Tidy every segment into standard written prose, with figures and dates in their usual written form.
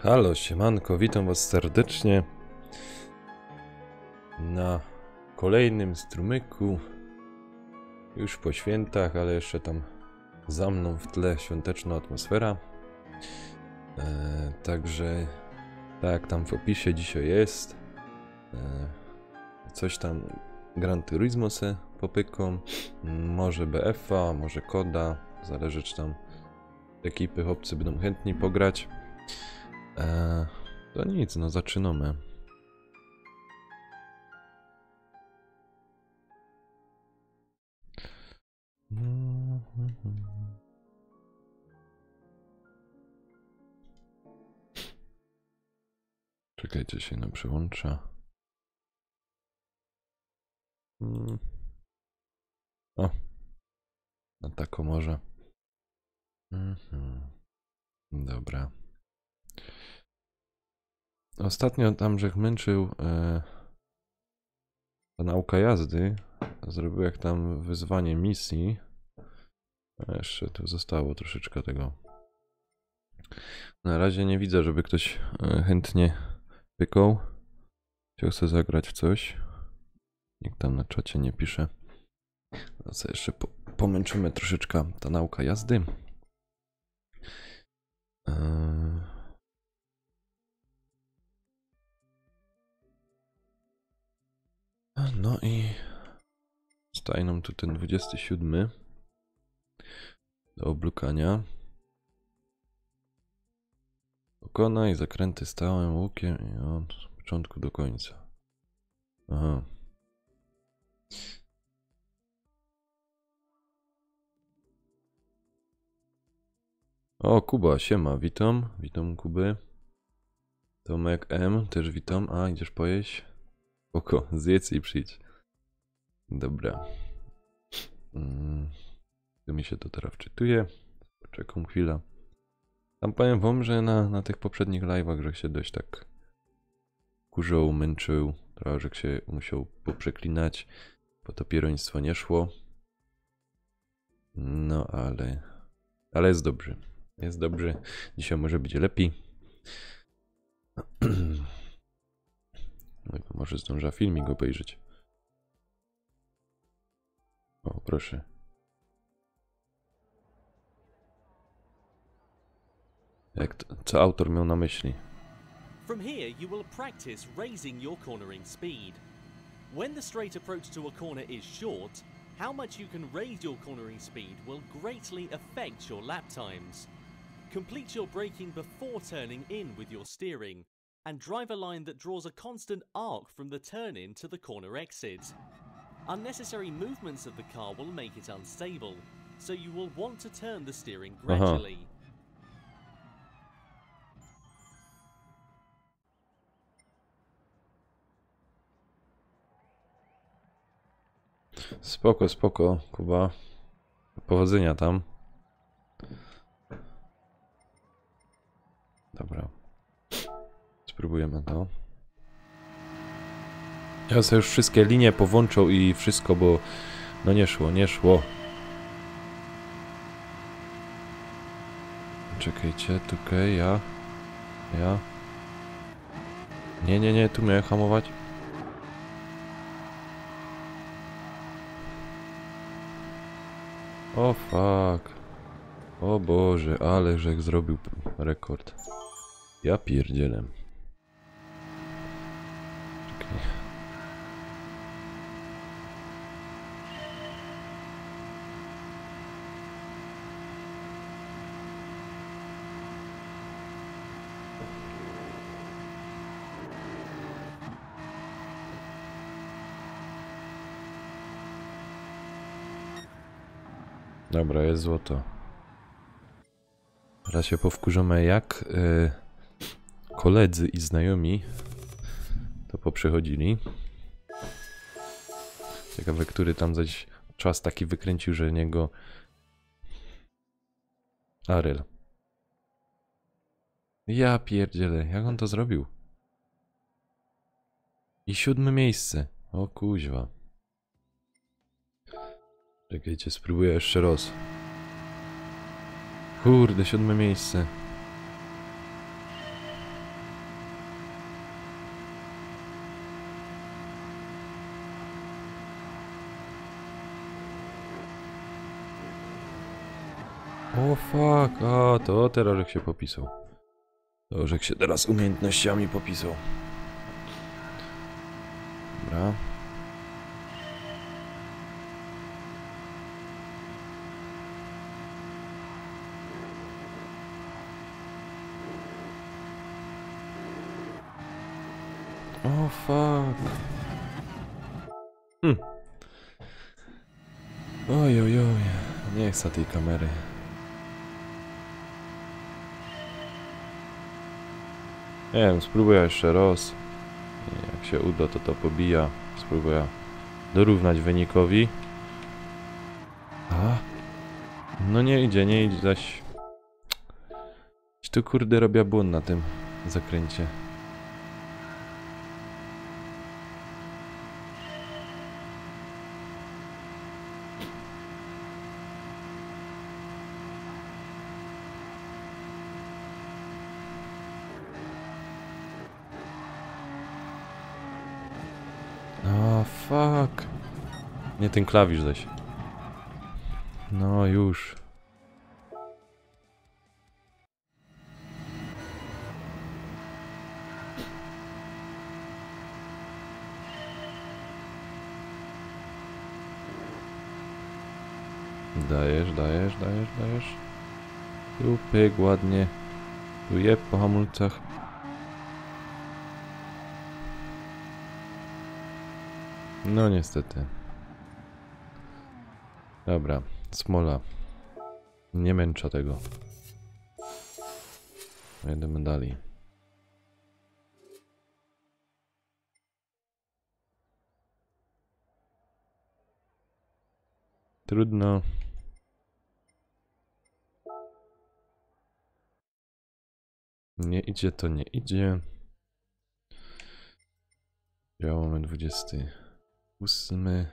Halo, siemanko, witam was serdecznie na kolejnym strumyku. Już po świętach, ale jeszcze tam za mną w tle świąteczna atmosfera. Także tak jak tam w opisie dzisiaj jest, coś tam Gran Turismo se popyką, może BF-a, może Koda, zależy czy tam ekipy chłopcy będą chętni pograć. To nic, no zaczynamy. Czekajcie, się na przełącza. O, no tako może. Dobra. Ostatnio tam Żech męczył ta nauka jazdy. Zrobił jak tam wyzwanie misji. A jeszcze tu zostało troszeczkę tego. Na razie nie widzę, żeby ktoś chętnie pykał. Chciał sobie zagrać w coś. Nikt tam na czacie nie pisze. A sobie jeszcze pomęczymy troszeczkę ta nauka jazdy. No i staje nam tu ten 27 do oblukania. Pokonaj zakręty stałym łukiem i od początku do końca. Aha. O, Kuba, siema, witam. Witam Kuby. Tomek M, też witam. A, idziesz pojeść? Spoko, zjedz i przyjdź. Dobra. Tu mi się to teraz wczytuje. Poczekam chwilę. Tam powiem wam, że na tych poprzednich live'ach, że się dość tak kurzał, męczył. Trochę, że się musiał poprzeklinać, bo to pieroństwo nie szło. No ale jest dobrze. Jest dobrze. Dzisiaj może być lepiej. No to może zdąża filmik obejrzeć. O, proszę. Co autor miał na myśli? From here you will practice raising your cornering speed. When the straight approach to a corner is short, how much you can raise your cornering speed will greatly affect your lap times. Complete your braking before turning in with your steering, and drive a line that draws a constant arc from the turn-in to the corner exit. Unnecessary movements of the car will make it unstable, so you will want to turn the steering gradually. Spoko, spoko, Kuba. Powodzenia tam. Dobra. Spróbujemy to. Ja sobie już wszystkie linie powłączą i wszystko, bo no nie szło, nie szło. Czekajcie, tutaj ja. Nie, tu miałem hamować. O fuck. O Boże, ale Żek zrobił rekord. Ja pierdzielę. Czekaj. Dobra, jest złoto. Teraz się powkurzymy, jak koledzy i znajomi to poprzechodzili. Ciekawe, który tam zaś czas taki wykręcił, że niego... Aryl. Ja pierdzielę, jak on to zrobił? I 7. miejsce. O kuźwa. Czekajcie, spróbuję jeszcze raz. Kurde, 7. miejsce. O fuck, a to teraz Żek się popisał. To Żek się teraz umiejętnościami popisał. Dobra. O fuck. Oj, nie chcę tej kamery. Nie wiem, spróbuję jeszcze raz. Jak się uda, to pobija. Spróbuję dorównać wynikowi. A? No nie idzie zaś. Tu kurde robię błąd na tym zakręcie. O, fuck. Nie ten klawisz zaś. No już. Dajesz. Tu pyk, ładnie. Tu jeb po hamulcach. No niestety. Dobra, smola. Nie męcza tego. Jedziemy dalej. Trudno. Nie idzie, to nie idzie. Działamy 28.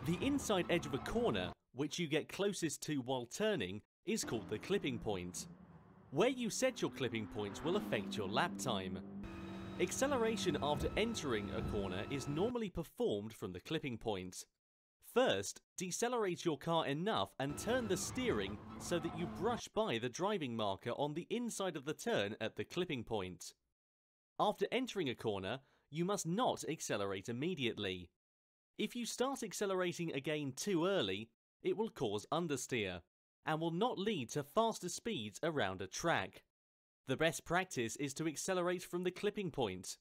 The inside edge of a corner, which you get closest to while turning, is called the clipping point. Where you set your clipping points will affect your lap time. Acceleration after entering a corner is normally performed from the clipping point. First, decelerate your car enough and turn the steering so that you brush by the driving marker on the inside of the turn at the clipping point. After entering a corner, you must not accelerate immediately. If you start accelerating again too early, it will cause understeer and will not lead to faster speeds around a track. The best practice is to accelerate from the clipping point.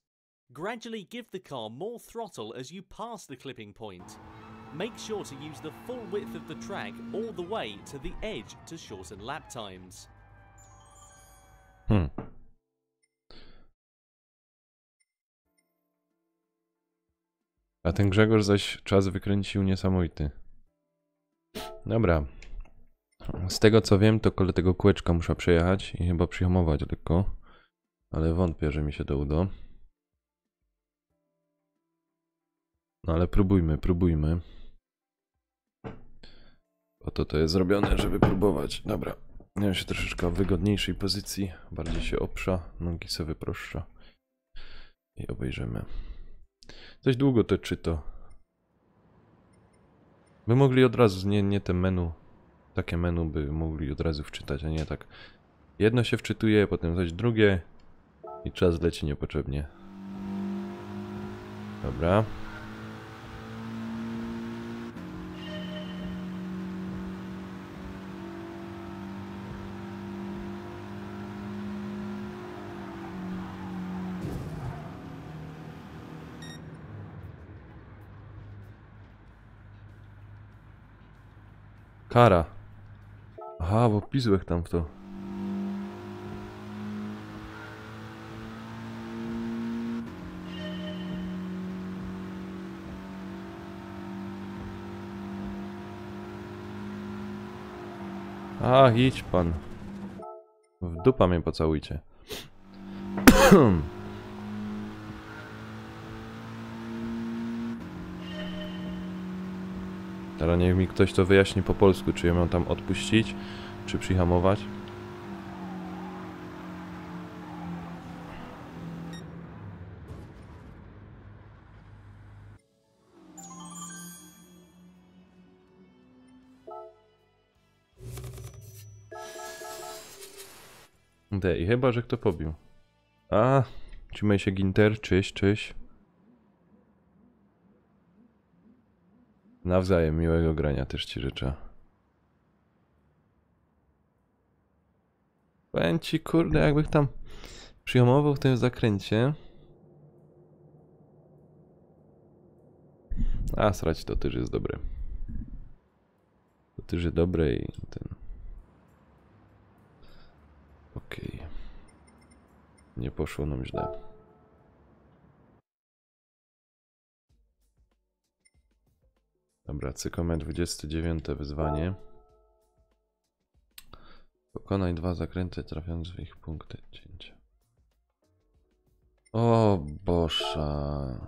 Gradually give the car more throttle as you pass the clipping point. Make sure to use the full width of the track all the way to the edge to shorten lap times. A ten Grzegorz zaś czas wykręcił niesamowity. Dobra. Z tego co wiem, to koło tego kółeczka muszę przejechać i chyba przyhamować lekko. Ale wątpię, że mi się to uda. No ale próbujmy. Oto to jest zrobione, żeby próbować. Dobra. Ja się troszeczkę w wygodniejszej pozycji. Bardziej się oprza, nogi sobie wyproszcza. I obejrzymy. Dość długo to czyta. By mogli od razu, nie te menu. Takie menu by mogli od razu wczytać, a nie tak. Jedno się wczytuje, potem coś drugie. I czas leci niepotrzebnie. Dobra. Kara. Aha, bo pisłeś tam w to. A, idź pan. W dupa mnie pocałujcie. Teraz niech mi ktoś to wyjaśni po polsku, czy ja mam tam odpuścić, czy przyhamować. I chyba, że kto pobił. A, trzymaj się Ginter, cześć. Nawzajem, miłego grania też ci życzę. Powiem ci, kurde, jakbych tam przyhamował w tym zakręcie. A, srać, to też jest dobre. To też jest dobre i ten... Okej. Nie poszło nam źle. Dobra, cykomet 29 wyzwanie. Pokonaj 2 zakręty trafiając w ich punkty cięcia. O Boże.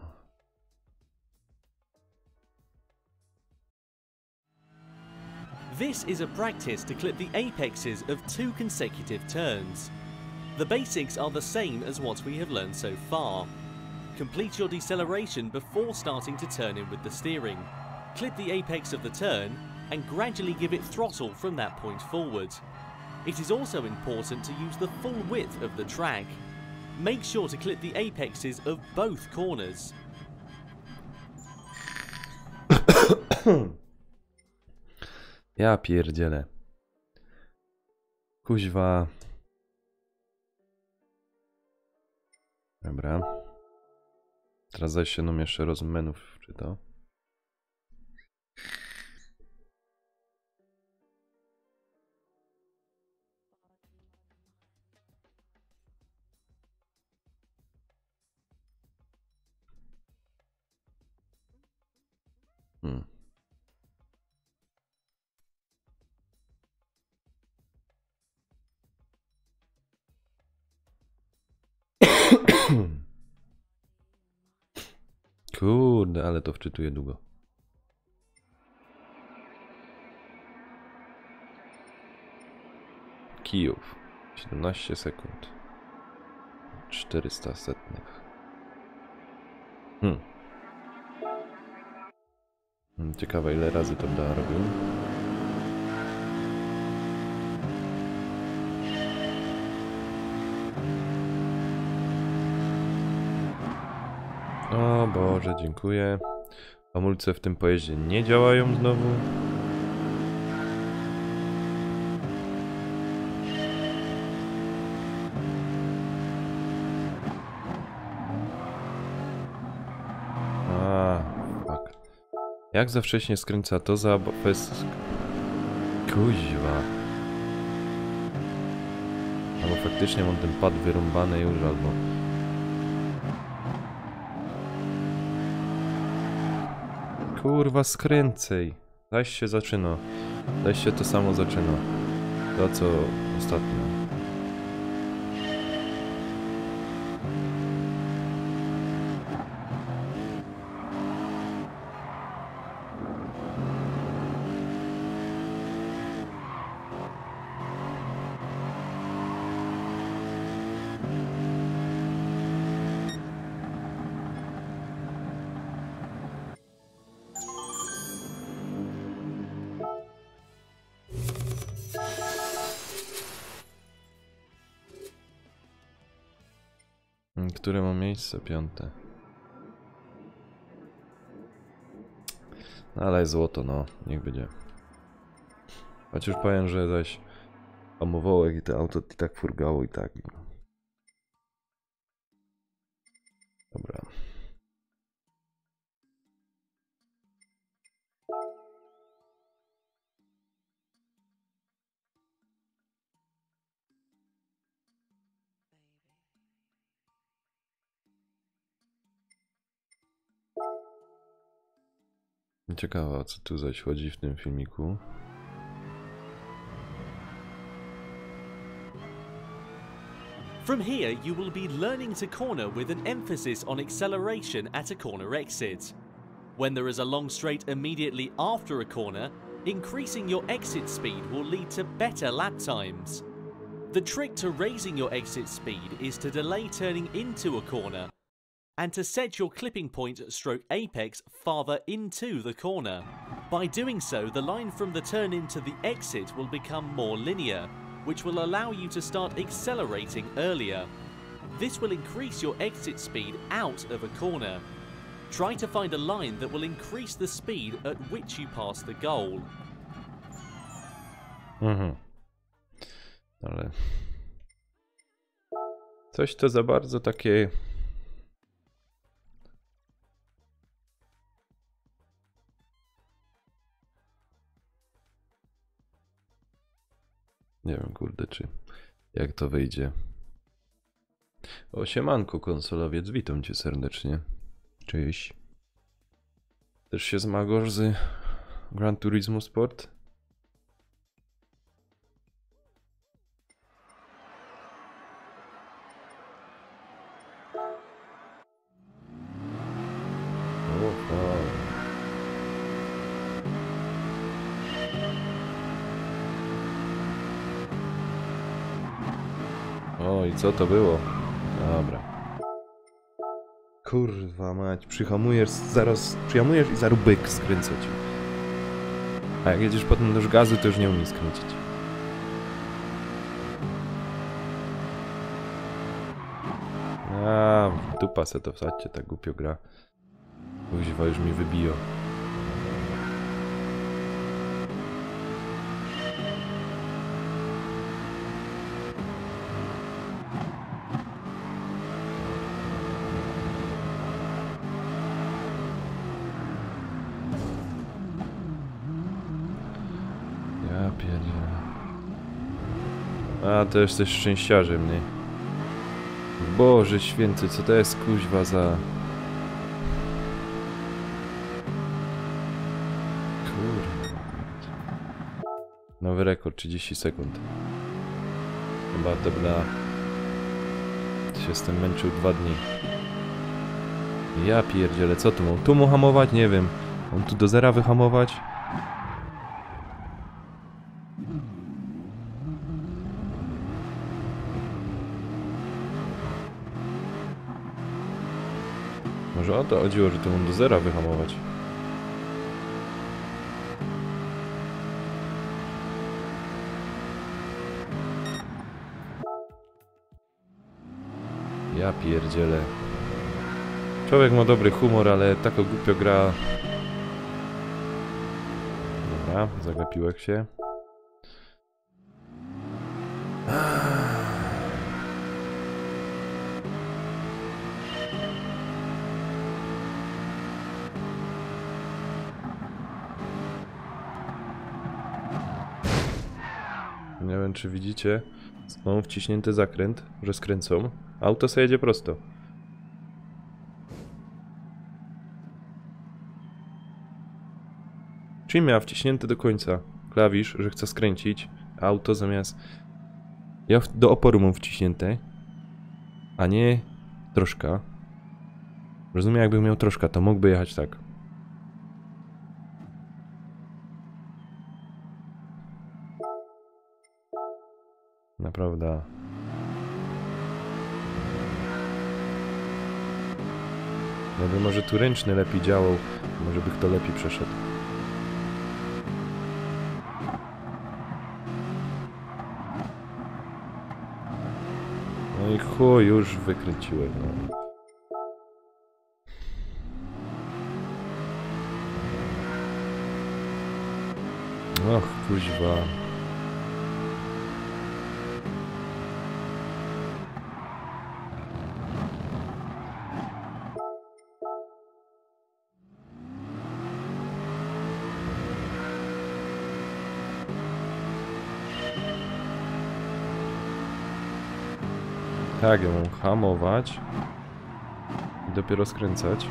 This is a practice to clip the apexes of 2 consecutive turns. The basics are the same as what we have learned so far. Complete your deceleration before starting to turn in with the steering. Clip the apex of the turn and gradually give it throttle from that point forward. It is also important to use the full width of the track. Make sure to clip the apexes of both corners. Ja pierdzielę. Kuźwa. Dobra. Teraz zaś się nam jeszcze rozmenów wczyta. Kurde, ale to wczytuje długo. Kijów. 17 sekund. 400 setnych. Ciekawe, ile razy to da robił. O Boże, dziękuję. Hamulce w tym pojeździe nie działają znowu. Fuck. Jak za wcześnie skręca, to za fest... Kuźwa. Albo faktycznie mam ten pad wyrąbany już, albo... Kurwa, skręcej. Zaś się zaczyna. Zaś się to samo zaczyna. To co ostatnio. Które ma miejsce? 5. No ale złoto, no, niech będzie. Choć już powiem, że zaś hamowało i to auto i tak furgało i tak. Dobra. Ciekawe, o co tu zaś chodzi w tym filmiku. From here, you will be learning to corner with an emphasis on acceleration at a corner exit. When there is a long straight immediately after a corner, increasing your exit speed will lead to better lap times. The trick to raising your exit speed is to delay turning into a corner and to set your clipping point stroke apex farther into the corner. By doing so, the line from the turn into the exit will become more linear, which will allow you to start accelerating earlier. This will increase your exit speed out of a corner. Try to find a line that will increase the speed at which you pass the goal. Ale... Coś to za bardzo takie... Nie wiem, kurde, czy jak to wyjdzie. O, siemanko, konsolowiec, witam cię serdecznie. Cześć. Też się zmagasz z Gran Turismo Sport? O, i co to było? Dobra. Kurwa mać, przyhamujesz i zaraz byk skręcać. A jak jedziesz potem do gazu, to już nie umiesz skręcić. A, dupa se to wsadźcie, tak głupio gra. Kuźwa, już mi wybiło. Ja pierdzielę. A, to jesteś szczęściarzem, nie? Boże święty, co to jest kuźwa za... Kurwa. Nowy rekord, 30 sekund. Chyba dobra. Się z tym męczył 2 dni. Ja pierdzielę, co tu mam? Tu mu hamować? Nie wiem. Mam tu do zera wyhamować? Może o to chodziło, że tu mam do zera wyhamować. Ja pierdzielę. Człowiek ma dobry humor, ale taka głupio gra. Dobra, zagapiłek się. Nie wiem, czy widzicie, mam wciśnięty zakręt, że skręcą. Auto sobie jedzie prosto. Czyli miała wciśnięty do końca klawisz, że chce skręcić. Auto zamiast... Ja do oporu mam wciśnięte, a nie troszkę. Rozumiem, jakbym miał troszkę, to mógłby jechać tak. Naprawdę. Ja bym może tu ręczny lepiej działał, może by kto lepiej przeszedł. No i chuj, już wykręciłem. No. Och, kuźwa. Tak, ja mam hamować i dopiero skręcać.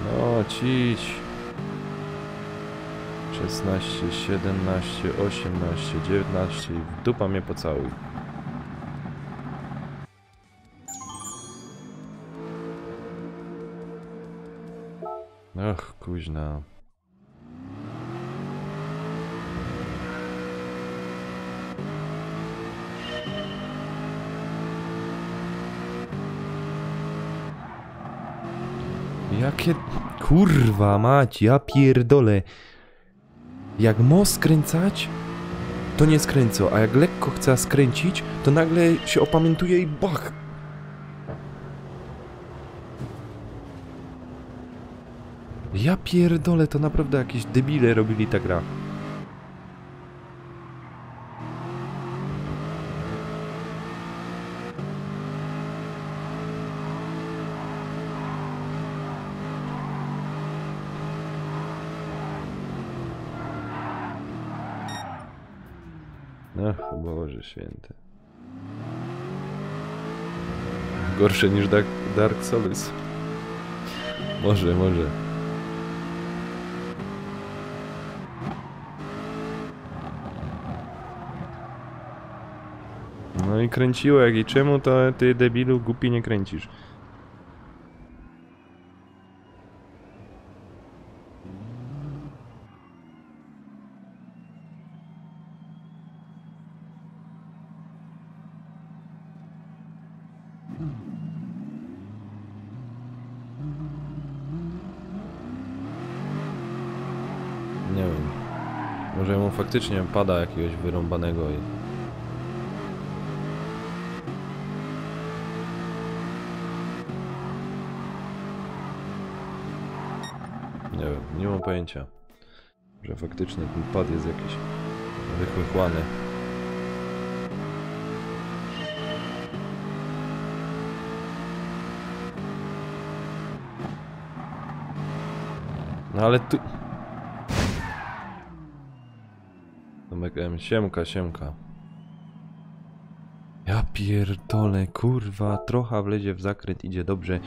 No, cić. 16, 17, 18, 19 i w dupa mnie pocałuj. Ach, kuźna. Jakie... Kurwa mać, ja pierdolę. Jak mo skręcać, to nie skręcę, a jak lekko chcę skręcić, to nagle się opamiętuje i bach! Ja pierdolę, to naprawdę jakieś debile robili ta gra. Ach, Boże święty. Gorsze niż Dark Souls. Może. No i kręciło jak i czemu to ty debilu głupi nie kręcisz? Nie wiem. Może mu faktycznie pada jakiegoś wyrąbanego i... Nie wiem, nie mam pojęcia. Że faktycznie ten pad jest jakiś wychłychłany. No ale tu... Tomek M, siemka. Ja pierdolę, kurwa, trochę wlezie w zakręt, idzie dobrze.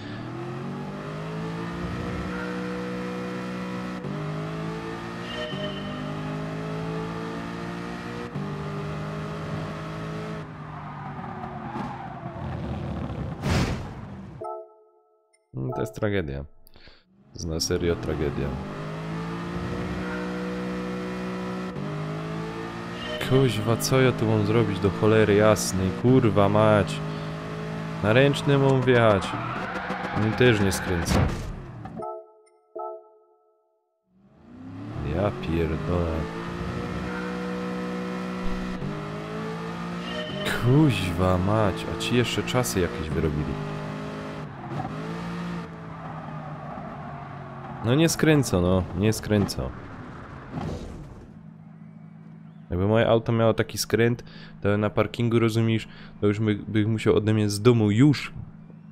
To jest tragedia. To jest na serio tragedia. Kuźwa, co ja tu mam zrobić do cholery jasnej? Kurwa mać. Na ręczny mam wjechać. On też nie skręca. Ja pierdolę. Kuźwa mać. A ci jeszcze czasy jakieś wyrobili. No nie skręco, no. Nie skręco. Jakby moje auto miało taki skręt, to na parkingu, rozumiesz, to już bych musiał ode mnie z domu już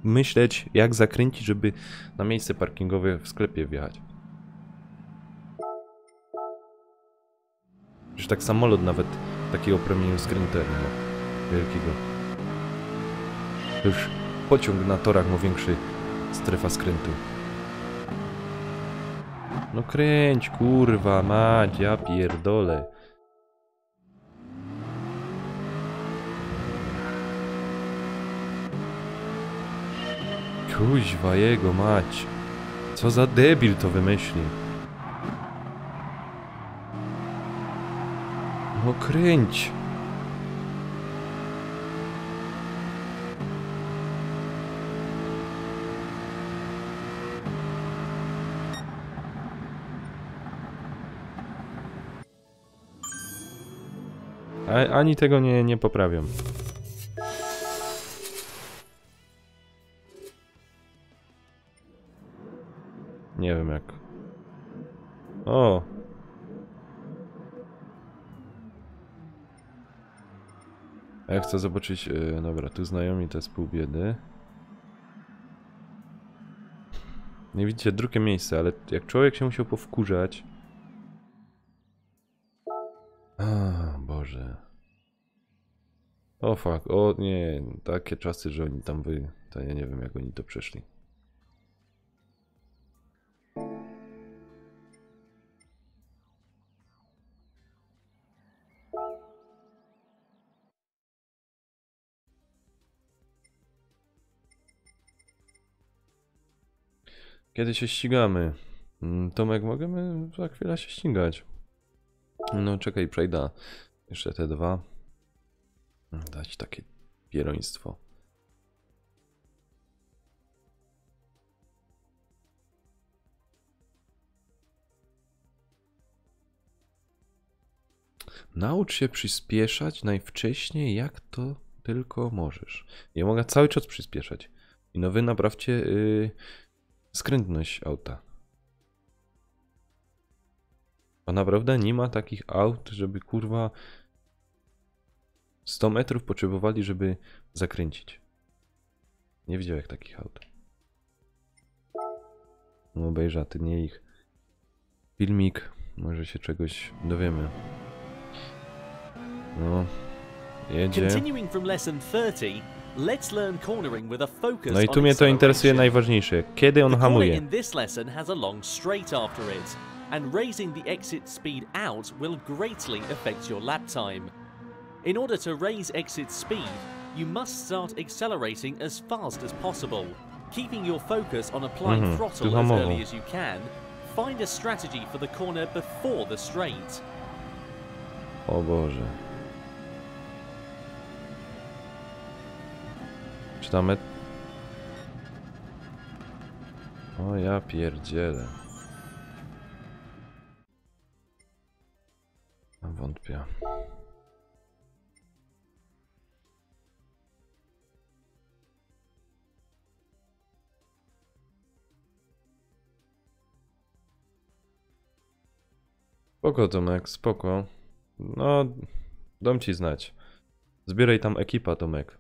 myśleć, jak zakręcić, żeby na miejsce parkingowe w sklepie wjechać. Już tak samolot nawet takiego promieniu skrętu nie ma. Wielkiego. To już pociąg na torach ma większy strefa skrętu. No kręć, kurwa, mać, ja pierdolę. Kuźwa jego mać. Co za debil to wymyśli. No kręć. Ani tego nie poprawiam. Nie wiem jak. O! A ja chcę zobaczyć... dobra, tu znajomi to jest pół biedy. Nie widzicie, drugie miejsce, ale jak człowiek się musiał powkurzać... A, Boże. O fuck, o nie, takie czasy, że oni tam to ja nie wiem jak oni to przeszli. Kiedy się ścigamy? Tomek, możemy za chwilę się ścigać. No czekaj, przejdę jeszcze te dwa. Dać takie pieroństwo. Naucz się przyspieszać najwcześniej jak to tylko możesz. Ja mogę cały czas przyspieszać. I no wy naprawcie skrętność auta. A naprawdę nie ma takich aut, żeby kurwa 100 metrów potrzebowali, żeby zakręcić. Nie widziałem takich aut. No obejrza, ty nie ich. Filmik, może się czegoś dowiemy. No, jedzie. No i tu mnie to interesuje najważniejsze. Kiedy on hamuje? And raising the exit speed out will greatly affect your lap time. In order to raise exit speed, you must start accelerating as fast as possible, keeping your focus on applying throttle as early as you can. Find a strategy for the corner before the straight. O Boże. Czy tam O ja pierdzielę. Wątpię. Spoko Tomek, spoko. No, dam ci znać. Zbieraj tam ekipa Tomek.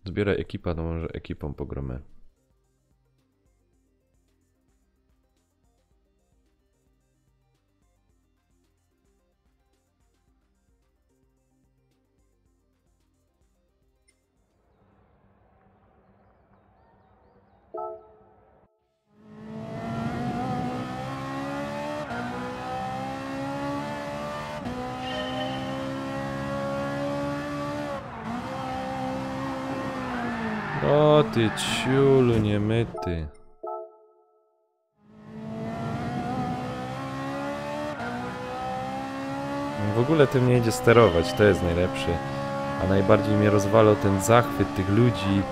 Zbieraj ekipa, to może ekipą pogromy. O ty ciulu niemyty. W ogóle tym nie idzie sterować, to jest najlepszy. A najbardziej mnie rozwalał ten zachwyt tych ludzi.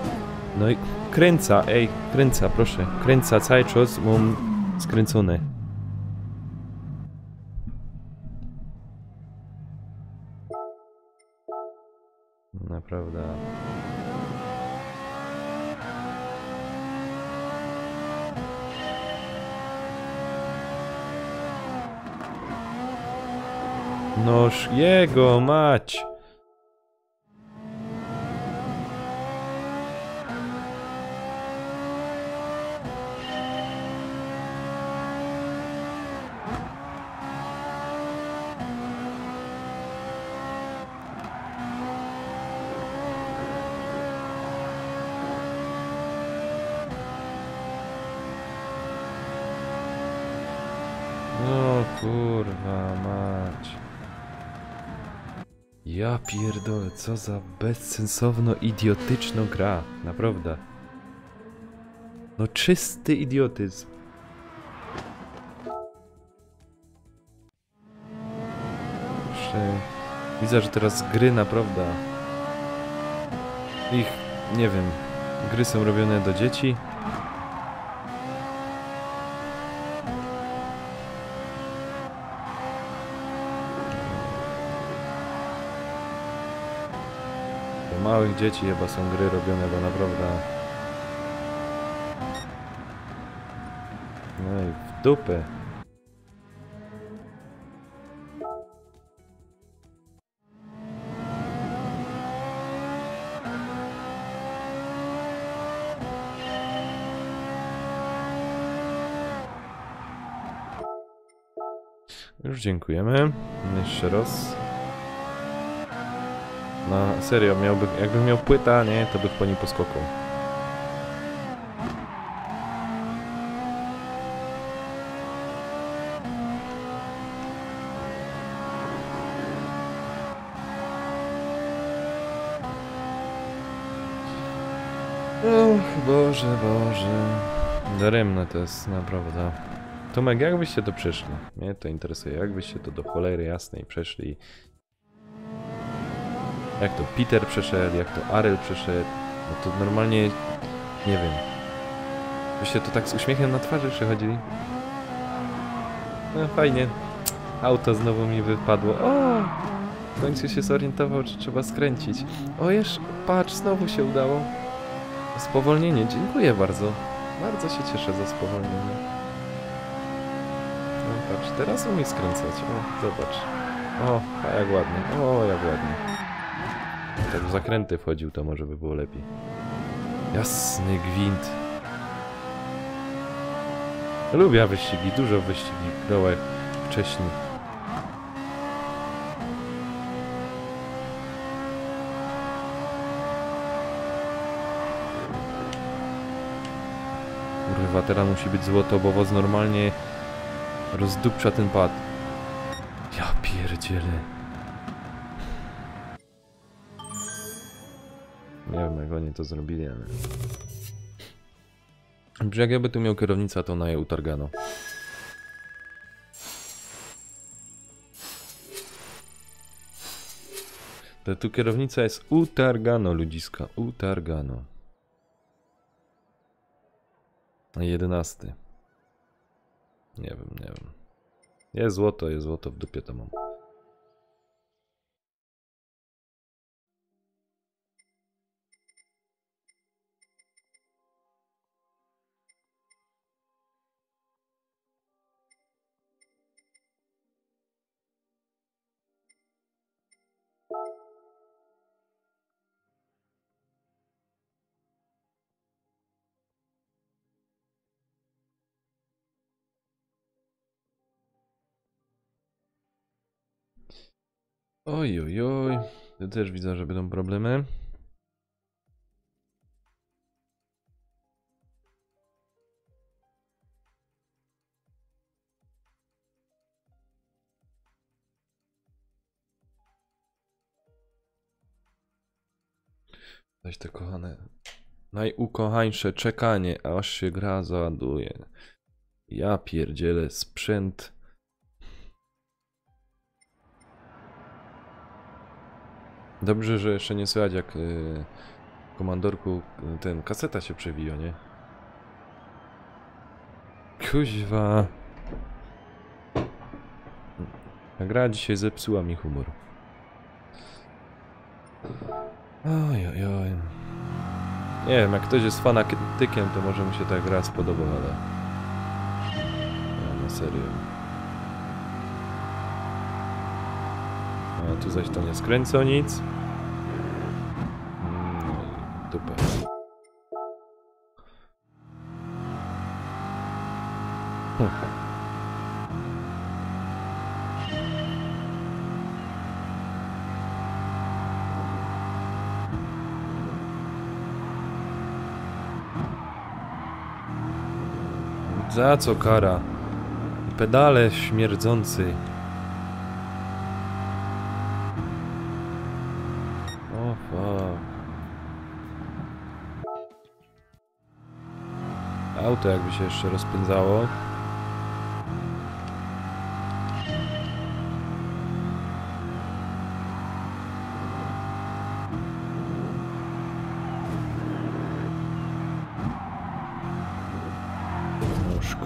No i kręca, ej, kręca, proszę. Kręca cały czas, mam skręcone. Naprawdę. Noż jego mać! No kurwa mać. Ja pierdolę, co za bezsensowno idiotyczna gra. Naprawdę. No czysty idiotyzm. Jeszcze widzę, że teraz gry naprawdę. Nie wiem, gry są robione do dzieci. Do małych dzieci chyba są gry robione, bo naprawdę... No i w dupę. Już dziękujemy. Jeszcze raz. No serio, jakbym miał płyta, nie, to bych po nim poskokał. Och, Boże, Boże. Daremne to jest, naprawdę. Tomek, jak byście to przeszli? Mnie to interesuje, jak byście to do cholery jasnej przeszli? Jak to Peter przeszedł, jak to Arel przeszedł? No to normalnie, nie wiem. Byście to tak z uśmiechem na twarzy przechodzili? No fajnie. Auto znowu mi wypadło. O! W końcu się zorientował, że trzeba skręcić. O, jeszcze, patrz, znowu się udało. Spowolnienie, dziękuję bardzo. Bardzo się cieszę za spowolnienie. No patrz, teraz umie skręcać. O, zobacz. O, a jak ładnie. O, jak ładnie. Tak w zakręty wchodził, to może by było lepiej. Jasny gwint. Lubię wyścigi, dużo wyścigi grałem wcześniej. Kurwa, teraz musi być złoto, bo woz normalnie rozdupcza ten pad. Ja pierdzielę. Nie wiem, jak oni to zrobili, ale... Jak ja by tu miał kierownicę, to na je utargano. To tu kierownica jest utargano, ludziska. Utargano. 11. Nie wiem, nie wiem. Jest złoto w dupie to mam. Oj, oj, oj. Tu też widzę, że będą problemy. Weź te kochane. Najukochańsze czekanie, aż się gra załaduje. Ja pierdzielę, sprzęt. Dobrze, że jeszcze nie słychać, jak komandorku ten kaseta się przewija, nie? Kuźwa. Ta gra dzisiaj zepsuła mi humor. Oj, oj, oj. Nie wiem, jak ktoś jest fanatykiem, to może mu się ta gra spodoba, ale... Ja, na serio. A tu zaś to nie skręca nic. Dupę. Za co kara? Pedale śmierdzący. O fuck. Auto jakby się jeszcze rozpędzało.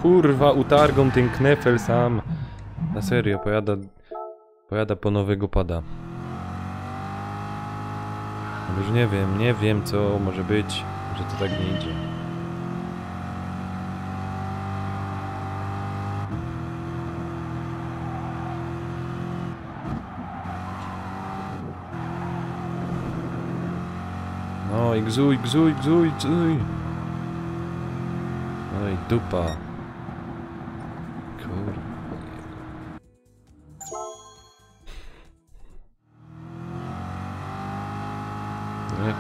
Kurwa, utargą ten knefel sam. Na serio, pojada po nowego pada. Już nie wiem co może być, że to tak nie idzie. No i gzuj. No i dupa. Kurwa. Jak?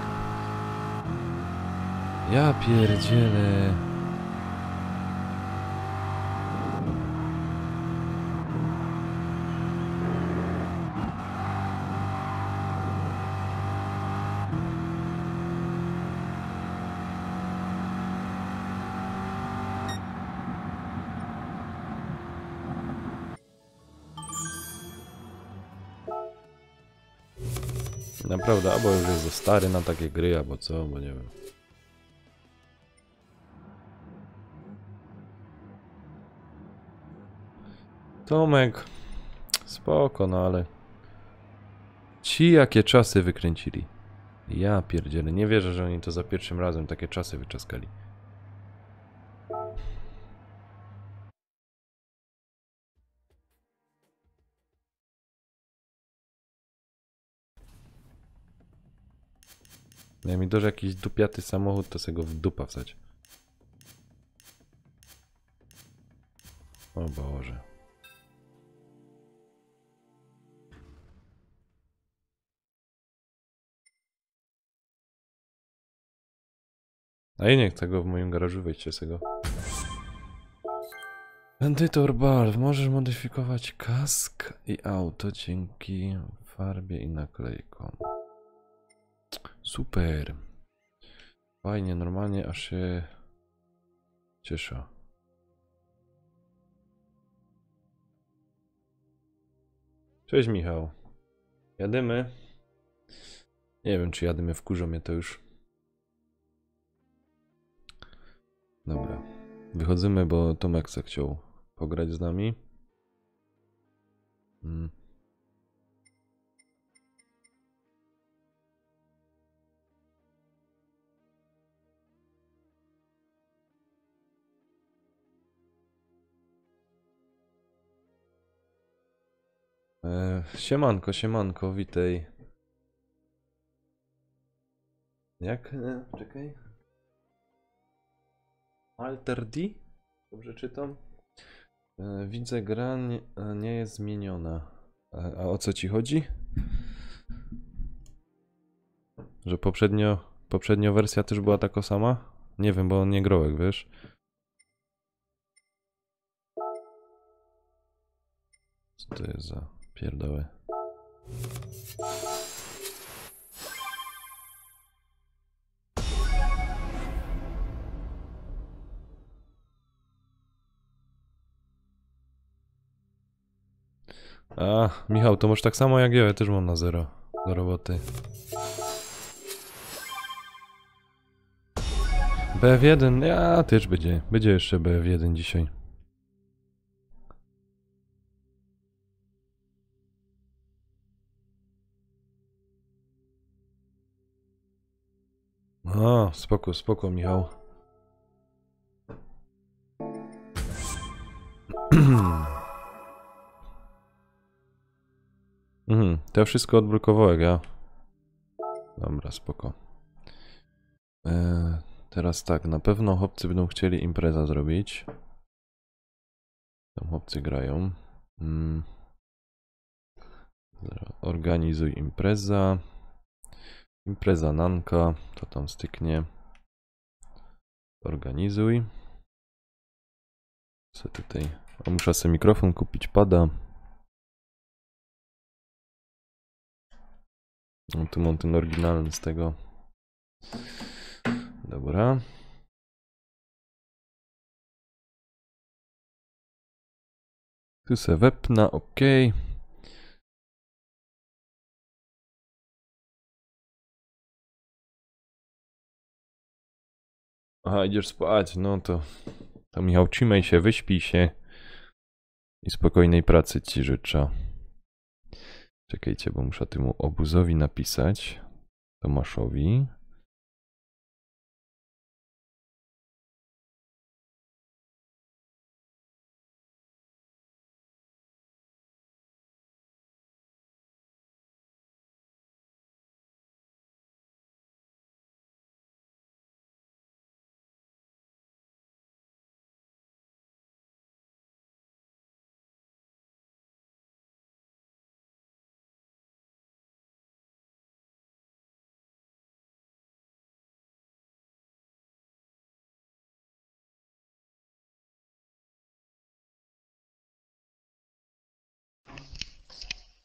Ja pierdzielę. Naprawdę, albo już jest za stary na takie gry, albo co, bo nie wiem. Tomek, spoko, no ale... Ci jakie czasy wykręcili. Ja pierdzielę, nie wierzę, że oni to za pierwszym razem takie czasy wyczaskali. Jak mi dość jakiś dupiaty samochód, to sobie go w dupa wsać. O Boże. A i nie chcę go w moim garażu, wejdźcie sobie go. Bandytor Balw, możesz modyfikować kask i auto dzięki farbie i naklejkom. Super. Fajnie, normalnie aż się cieszę. Cześć Michał. Jadymy. Nie wiem czy jadymy, wkurzą mnie to już. Dobra. Wychodzimy, bo Tomek se chciał pograć z nami. Siemanko, witaj. Jak? Czekaj. Alter D? Dobrze czytam? Widzę, gra nie jest zmieniona. A o co ci chodzi? Że poprzednio wersja też była taka sama? Nie wiem, bo on nie grałek, wiesz? Co to jest za pierdoły? A, Michał, to masz tak samo jak ja też mam na 0 do roboty. BF1, ja też będzie jeszcze BF1 dzisiaj. O, spoko, Michał. To ja wszystko odblokował jak ja. Dobra, spoko. Teraz tak, na pewno chłopcy będą chcieli impreza zrobić. Tam chłopcy grają. Organizuj impreza. Impreza Nanka, to tam styknie. Organizuj. Co tutaj? O, muszę sobie mikrofon kupić, pada. No, tu mam ten oryginalny z tego. Dobra. Tu se wepna, ok. Aha, idziesz spać, no to Michał, trzymaj się, wyśpij się i spokojnej pracy ci życzę. Czekajcie, bo muszę temu obuzowi napisać, Tomaszowi.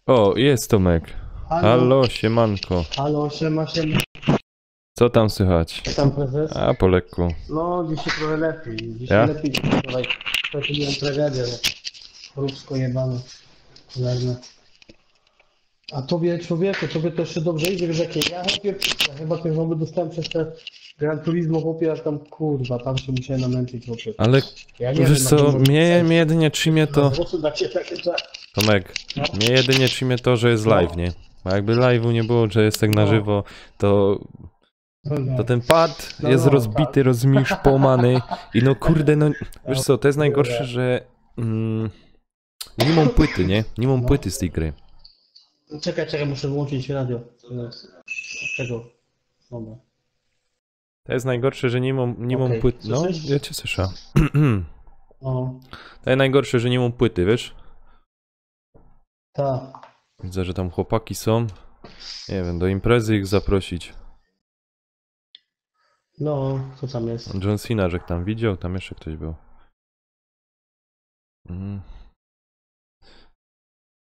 O, jest Tomek. Halo, siemanko. Halo, siema. Co tam słychać? Jak tam prezes? A, po lekku. No, dzisiaj trochę lepiej. Dzisiaj Ja? lepiej. Wczoraj miałem tragedię, no. Choróbsko jebane. Kolejne. A tobie, człowieku, tobie to jeszcze dobrze idzie, wiesz jakie? Ja chyba te żoby dostałem przez te Gran Turismo, chłopie, jak tam, kurwa, tam się musiałem namęczyć, chłopie. Ale Ja wiesz co, mnie jedynie trzymie to... to... Tomek, mnie jedynie trzymie to, że jest live, nie? Bo jakby live'u nie było, że jest tak na żywo, to ten pad jest rozbity, rozmiszpomany i no kurde, no wiesz co, to jest najgorsze, że nie mam płyty, nie? Nie mam płyty z tej gry. Czekaj, muszę wyłączyć radio. Tego. Dobra. To jest najgorsze, że nie mam Okej. płyty. No, Słyszysz? ja cię słyszę. O, To jest najgorsze, że nie mam płyty, wiesz? tak. Widzę, że tam chłopaki są. Nie wiem, do imprezy ich zaprosić. No, co tam jest? John Cena, że tam widział, tam jeszcze ktoś był.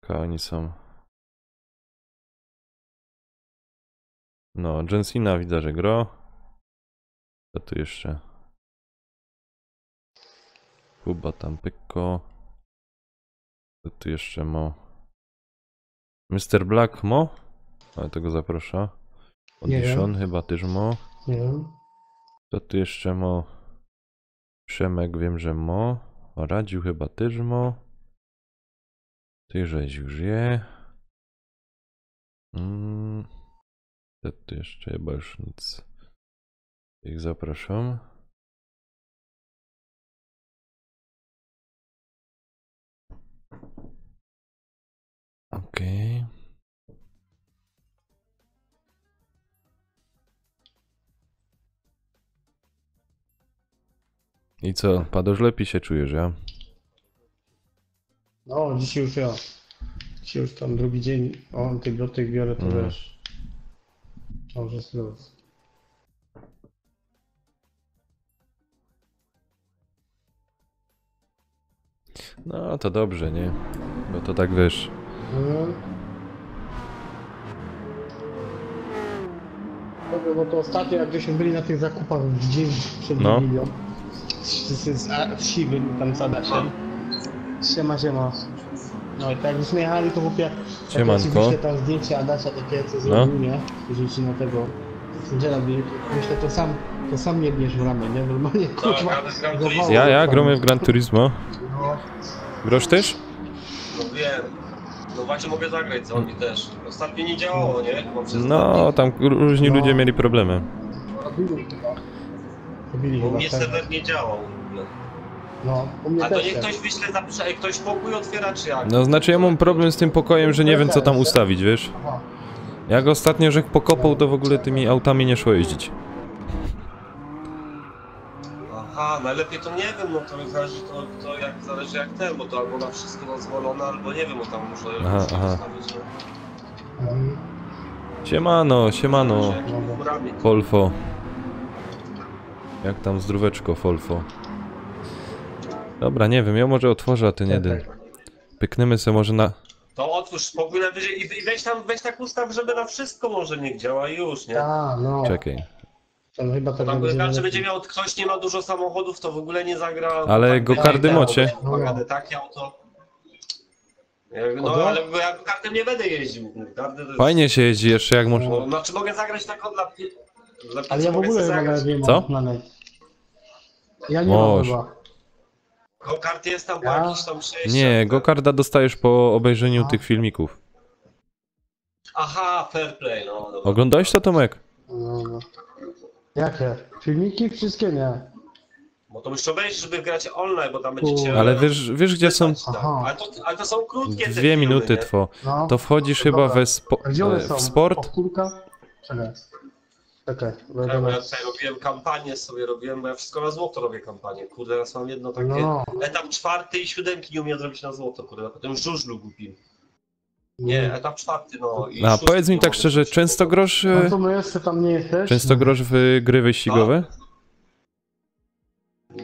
Oni są. No, John Cena widzę, że gro. Co tu jeszcze? Kuba tam pykko. Co tu jeszcze mo? Mr. Black mo? Ale tego zaprasza. Audition chyba też mo. Nie wiem. Co tu jeszcze mo? Przemek wiem, że mo. Radził chyba też mo. Ty żeś już je. Co tu jeszcze? Chyba już nic. Ich zapraszam. Okej. I co? Padosz, lepiej się czujesz, ja? No, dzisiaj już ja. Dzisiaj już tam drugi dzień antybiotyk biorę, to wiesz. To już jest luz. No to dobrze, nie? Bo to tak wiesz. Dobrze, bo to ostatnio jak żeśmy byli na tych zakupach w dzień przed Wigilią. Z Siwym, tam z Adasiem. Siema. No i tak żeśmy jechali, to chłopie, Siemanko. jak tam zdjęcie Adasia takie, co zrobił, nie? Że na tego sędziela byli, myślę, to sam nie bierz w ramę, nie? Normalnie, kurwa, Ja gromy w Gran Turismo. No. Grosz też? No wiem. No właśnie mogę zagrać, co oni też. Ostatnio nie działało, nie? No, tam różni ludzie mieli problemy. Robili Bo chyba, mnie tak. serwer nie działał w ogóle. No, u mnie A to też niech jest. ktoś wyśle, zapisze, ej, ktoś pokój otwiera, czy jak? No znaczy ja mam problem z tym pokojem, że nie wiem co tam ustawić, wiesz? Aha. Jak ostatnio Rzek pokopał, to w ogóle tymi autami nie szło jeździć. Aha, najlepiej to nie wiem, no to zależy to jak zależy jak ten, bo to albo na wszystko dozwolone, albo nie wiem, bo tam może Aha, muszę aha. ustawić, no. Mhm. Siemano, siemano, Zależy, jakimi górami. Folfo. Jak tam zdróweczko, Folfo? Dobra, nie wiem, ja może otworzę, a ty nie jeden. Pyknemy sobie może na... To otwórz pokój najwyżej i weź tak ustaw, żeby na wszystko może niech działa i już, nie? A, no. Czekaj. To chyba tak Tam będzie każdy najlepiej. będzie miał, ktoś nie ma dużo samochodów, to w ogóle nie zagra. Ale tak, go-karty tak, mocie. tak, pokażę takie auto. No Kogo? ale ja kartem nie będę jeździł. Karty to jest... Fajnie się jeździ jeszcze, jak można... No, znaczy mogę zagrać tak dla Ale ja w mogę ogóle sobie chyba zagrać. nawet nie Co? mam znanej. Ja nie Możesz. mam chyba. Go-kart jest tam po Ja? jakiś tam przejściach. Nie, go-karda dostajesz po obejrzeniu A. tych filmików. Aha, fair play, no dobra. Oglądałeś to, Tomek? No, no. Jakie? Filmiki? Wszystkie nie. Bo to musisz obejrzeć, żeby grać online, bo tam będziecie... Ale wiesz gdzie są... Aha. Ale to są krótkie te 2 filmy, minuty nie? trwa. No. To wchodzisz To chyba dobra. A gdzie one są? w sport. Powtórka? Czekaj. Czekaj. Ja tutaj robiłem kampanię sobie, bo ja wszystko na złoto robię kampanię. Kurde, teraz mam jedno takie... No. Etap 4 i 7 nie umiem zrobić na złoto, kurde, a potem żużlu głupim. Nie, etap 4, no i A szósty powiedz mi nie tak mogę szczerze, zrobić. często grosz... No to my jeszcze tam nie jesteś? Często grosz w gry wyścigowe?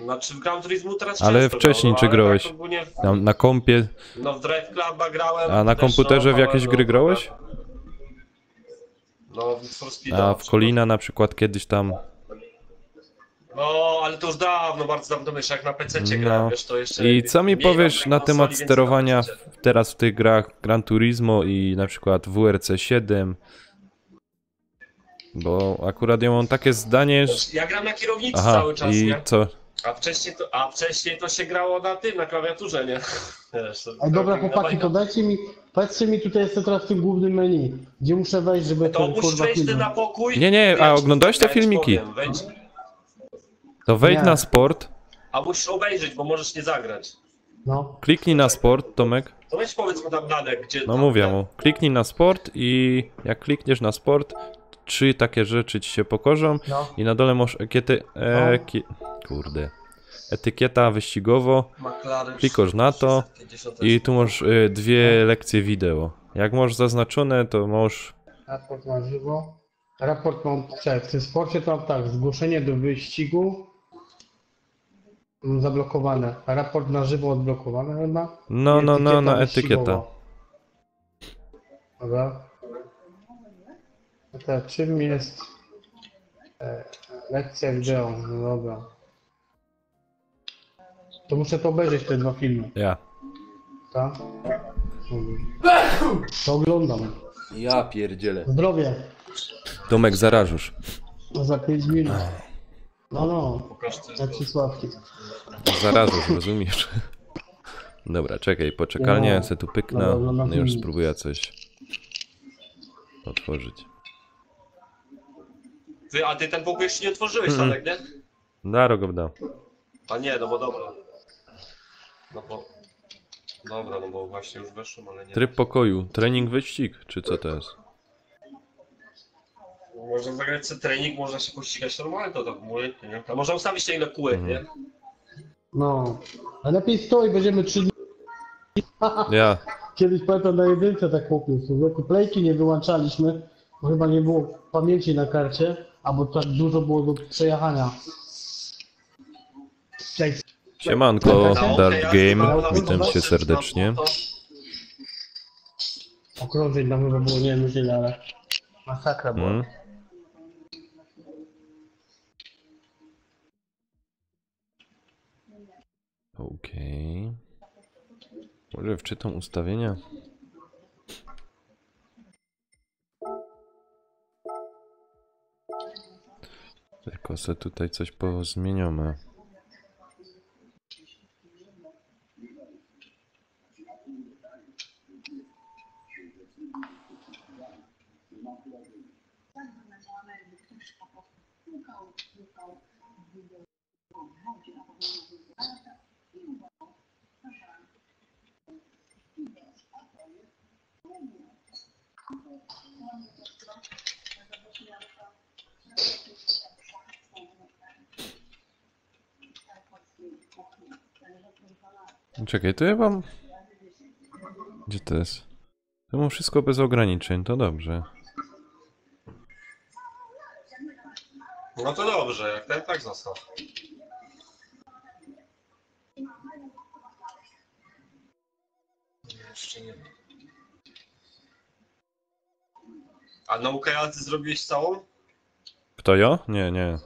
Znaczy w Gran Turismo teraz Ale często wcześniej grałem, czy ale grałeś? Tak ogólnie, Na kompie, no w Drive Cluba grałem. a na też, komputerze no, w jakieś no, gry grałeś? No, w Need for Speed. A w Colina na przykład kiedyś tam... No, ale to już dawno, bardzo dawno myślę, jak na PC No. grałem, wiesz, to jeszcze... I co mi mniej powiesz mam na konsoli, temat więc sterowania na PC. teraz w tych grach Gran Turismo i na przykład WRC 7? Bo akurat ja mam takie zdanie, że... Ja gram na kierownicy Aha, cały czas, i nie? co? A wcześniej to się grało na klawiaturze, nie? Wiesz, to Ej, dobra całkiem chłopaki, inna to bajka. dajcie mi, powiedzcie mi, tutaj jestem teraz w tym głównym menu. Gdzie muszę wejść, żeby To ten musisz kurwa wejść ty film... na pokój. Nie, ja a ci- oglądałeś te ja ci filmiki? powiem, wejdź, To wejdź Nie. na sport, a musisz obejrzeć, bo możesz nie zagrać. No. kliknij na sport, Tomek. To weź powiedz mu tam Danek, gdzie... No tam, mówię ten- mu, kliknij na sport i jak klikniesz na sport, 3 takie rzeczy ci się pokorzą No. i na dole masz kurde. Etykieta wyścigowo McLaren klikasz na to 650 i tu masz 2 lekcje wideo. Jak masz zaznaczone, to masz... Raport na żywo. Raport mam, czekaj, w tym sporcie to mam tak, zgłoszenie do wyścigu zablokowane. Raport na żywo odblokowane chyba. No, I na wyścigowa. etykieta. Dobra. No to czym jest lekcja wideo? No dobra. To muszę to obejrzeć te 2 filmy, Ja. tak? Dobra. To oglądam. Ja pierdzielę. Zdrowie. Tomek, zarażusz. Za 5 minut. No, Pokaż ty, jak ci sławki. Zarażusz, rozumiesz? Dobra, czekaj, poczekalnie, ja No. se tu pyknę, Dobra, no, no już film. spróbuję coś otworzyć. A ty ten pokój jeszcze nie otworzyłeś, Mhm. Danek, nie? Daro go da. A nie, no bo dobra. No bo... Dobra, no bo właśnie już weszłem, ale nie. Tryb pokoju, trening wyścig, czy co to jest? Można zagrać sobie trening, można się pościgać normalnie, to tak mówię, nie? A można ustawić się ile kółek, nie? No. A lepiej stoi, będziemy 3 dni. Ja. Kiedyś pamiętam na jedynce tak chłopie, playki nie wyłączaliśmy, bo chyba nie było pamięci na karcie, albo tak dużo było do przejechania. Cześć. Siemanko, Na Dark Game, na witam złoto, cię serdecznie. Okrążeń nam chyba było, nie wiem już ile, ale masakra była. Mm. Okej. Może wczytam ustawienia? Tylko se tutaj coś pozmieniamy. Czekaj, to ja wam... Gdzie to jest? To mam wszystko bez ograniczeń, to dobrze. No to dobrze, jak ten tak zostaw. Jeszcze nie. A naukę jazdy zrobiłeś całą? Kto ja? Nie, nie.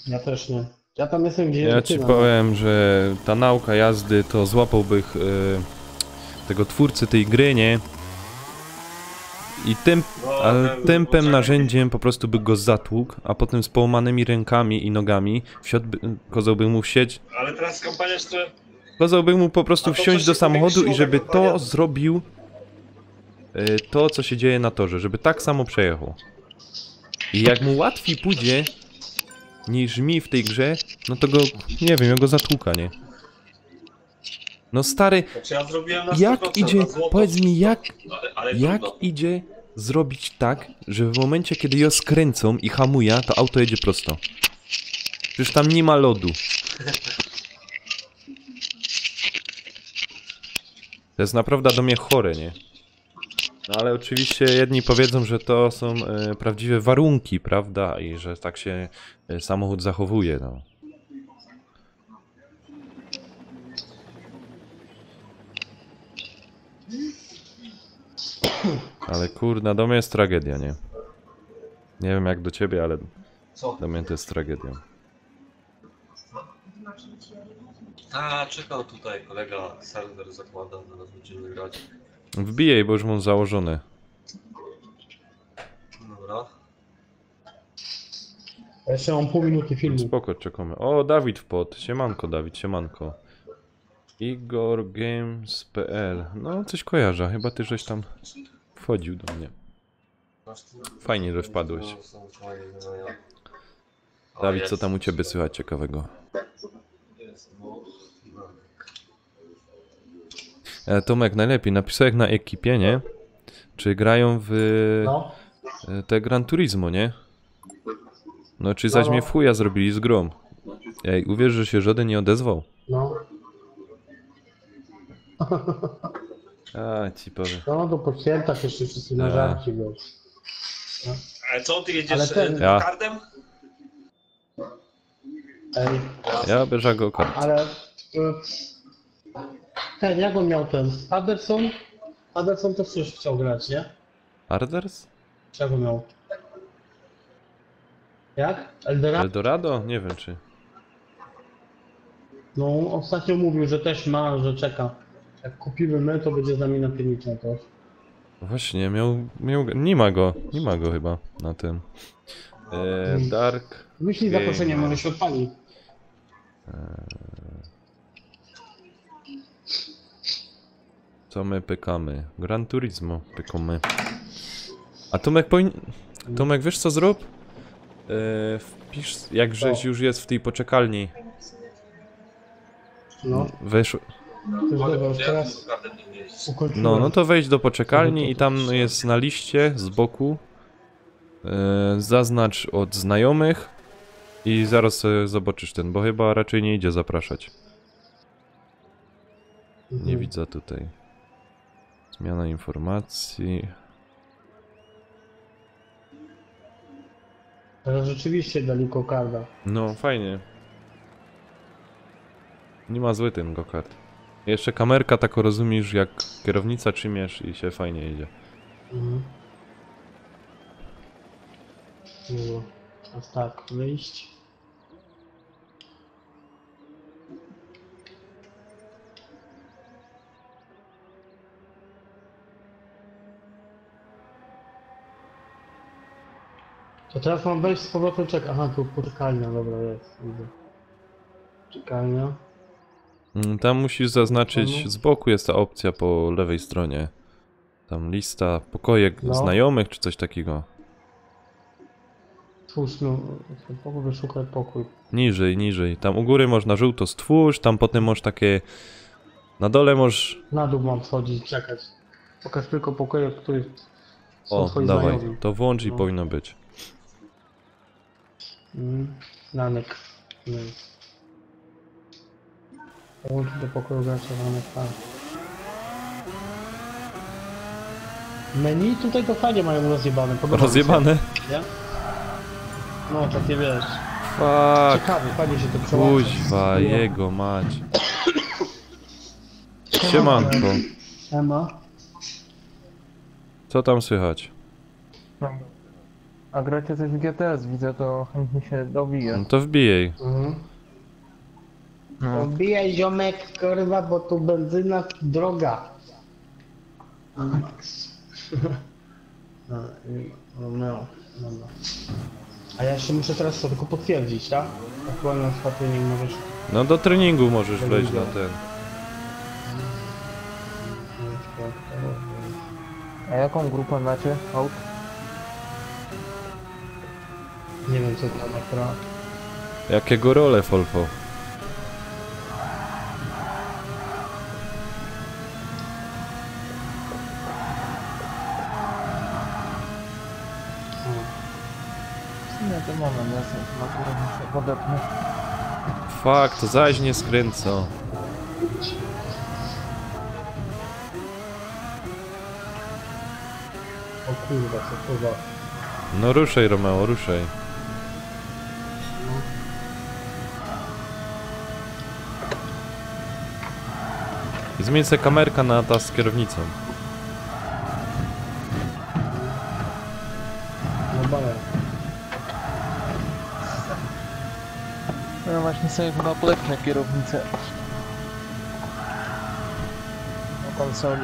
Ja też nie. Ja tam jestem gdzie Ja jest ci ty, no. powiem, że ta nauka jazdy to złapałbym tego twórcy tej gry, nie? I tym, ale tępym narzędziem po prostu by go zatłukł, a potem z połamanymi rękami i nogami kazałby mu wsiąść. Ale teraz kampania jest trochę... Kazałby mu po prostu A to wsiąść coś do się samochodu i powiększyło, żeby ta kampania? to zrobił to, co się dzieje na torze, żeby tak samo przejechał. I jak mu łatwiej pójdzie niż mi w tej grze, no to go, nie wiem, ja go zatłuka, nie? No stary, Znaczy ja zrobiłem na 100%, jak idzie, na złoto powiedz mi, ale jak trudno. idzie zrobić tak, że w momencie, kiedy ją skręcą i hamuje, to auto jedzie prosto? Przecież tam nie ma lodu. To jest naprawdę do mnie chore, nie? No ale oczywiście jedni powiedzą, że to są prawdziwe warunki, prawda? I że tak się samochód zachowuje, no. Ale kurna, do mnie jest tragedia, nie? Nie wiem jak do ciebie, ale Co? dla mnie to jest tragedia. A, czekał tutaj, kolega serwer zakłada, zaraz będziemy grać. Wbijaj, bo już mam założone. Dobra. Ja jeszcze mam pół minuty filmu. Spoko, czekamy. O, Dawid wpadł. Siemanko, Dawid, siemanko. igorgames.pl. No, coś kojarzę. Chyba ty żeś tam wchodził do mnie. Fajnie, że wpadłeś. Dawid, co tam u ciebie słychać ciekawego? Tomek, najlepiej napisałeś na ekipie, nie? Czy grają w No, te Gran Turismo, nie? No, czy No, zaś no. mnie w chuja zrobili z grą? Ej, uwierz, że się żaden nie odezwał? no. A, ci powiem. No, to po świętach jeszcze wszyscy na żarci, wiesz. Ale co, ty Ale jedziesz ten- Ja. kardem? Ej, Ja bierzę go kart. ale... Ten, jak on miał ten? Anderson? Anderson też już chciał grać, nie? Arders? Czego miał? Jak? Eldorado? Eldorado? Nie wiem czy. No, ostatnio mówił, że też ma, że czeka. Jak kupimy my, to będzie z nami na pierniczą też. Właśnie, nie ma go chyba na tym. Dark. Wyślij Game. zaproszenie, może się odpali. Co my pykamy? Gran Turismo pykamy. A Tomek, wiesz co zrób? Wpisz, jak żeś już jest w tej poczekalni. No, Weź, to już dobra, już teraz Kardem nie jeździć. ukończyłem. no to wejdź do poczekalni i tam jest na liście z boku. Zaznacz od znajomych i zaraz sobie zobaczysz ten, bo chyba raczej nie idzie zapraszać. Nie widzę tutaj. Zmiana informacji. Teraz rzeczywiście dali kokarda. No, fajnie. Nie ma zły ten go-kart. Jeszcze kamerka tak rozumiesz, jak kierownica trzymiesz i się fajnie jedzie. Mhm. Dobra, teraz tak, wyjść. To teraz mam wejść z powrotem, czekaj. Aha, tu poczekalnia, dobra, jest, widzę. Poczekalnia. Tam musisz zaznaczyć, Mhm. z boku jest ta opcja po lewej stronie. Tam lista, pokoje No. znajomych czy coś takiego. Twórz, no, pokój, wyszukaj pokój. Niżej, niżej. Tam u góry można żółto stwórz, tam potem możesz takie... Na dole możesz... Na dół mam wchodzić, czekać. Pokaż tylko pokoje, w których są O, twoi dawaj, znajomi. to włącz i No. powinno być. Nanek. Połącz do pokoju gracza nanek, tak. Menu tutaj to fajnie mają rozjebane. podoba mi się, Rozjebane? nie? No takie wiesz. Fuck. Ciekawe, fajnie się to przełącza. Kuźwa, jego mać. Siemanko. Ema. Co tam słychać? A gracie coś w GTS, widzę, to chętnie się dowiję. No to wbijej. No. Odbijaj ziomek, kurwa, bo tu benzyna droga. No. A ja jeszcze muszę teraz to tylko potwierdzić, tak? Aktualne osłabienie możesz... No do treningu możesz wejść na ten. A jaką grupę macie? Aut? Nie wiem co tam akurat. Jakiego rolę, Folfo? Nie, to moment, ja sobie na górę muszę podepnę. Fuck, to zaś nie skręco. O kurwa, co to za... No ruszaj, Romeo, ruszaj. I zmień sobie kamerka na ta z kierownicą. No baja. No właśnie sobie chyba polepszę kierownicę. Na konsoli.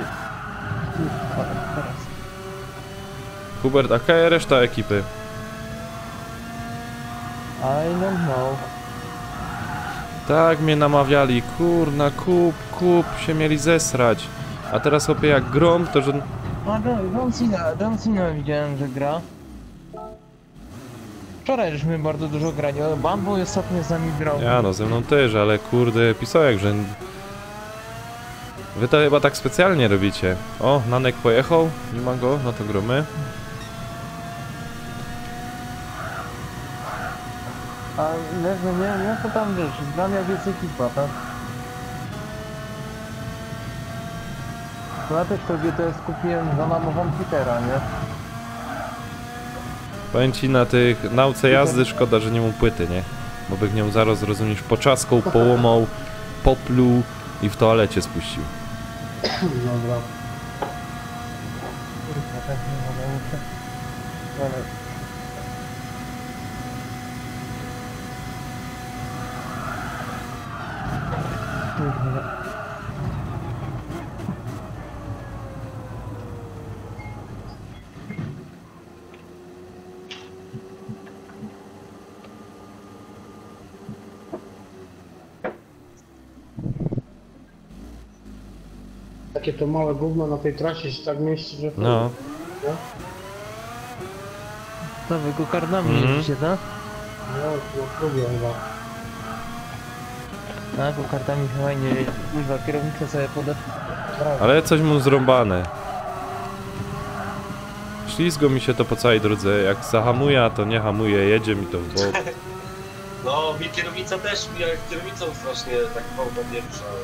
Teraz. Hubert, a jaka reszta ekipy? I don't know. Tak mnie namawiali, kurna, kup, się mieli zesrać. A teraz chłopie jak grom, to że... A John Cena widziałem, że gra. Wczoraj żeśmy bardzo dużo grali, ale Bambo ostatnio z nami grał. Ja no, ze mną też, ale kurde, pisałek, że... Wy to chyba tak specjalnie robicie. O, Nanek pojechał, nie ma go, no to gromy. A nie, to tam wiesz, gram jak jest ekipa, tak? Ja też to GTS kupiłem za namową Petera, nie? Powiem ci, na tych nauce jazdy szkoda, że nie mu płyty, nie? Bo by nią zaraz, rozumiesz, poczaskał, połomał, popluł i w toalecie spuścił. Dobra. Kurwa, tak nie mogę, muszę... Ale... Kurwa. Takie to małe gówno na tej trasie się tak mieści, że... No. No, To wy go karnami Mhm. jeździcie, tak? no próbuję chyba. Tak, go kartami fajnie jeździ. Kurwa, kierownicę sobie podepnę. Ale coś mu zrąbane. Ślizgo mi się to po całej drodze, jak zahamuje, a to nie hamuje, jedzie mi to w bok. No, mi kierownica też, ja kierownicą strasznie tak gwałtownie ruszałem.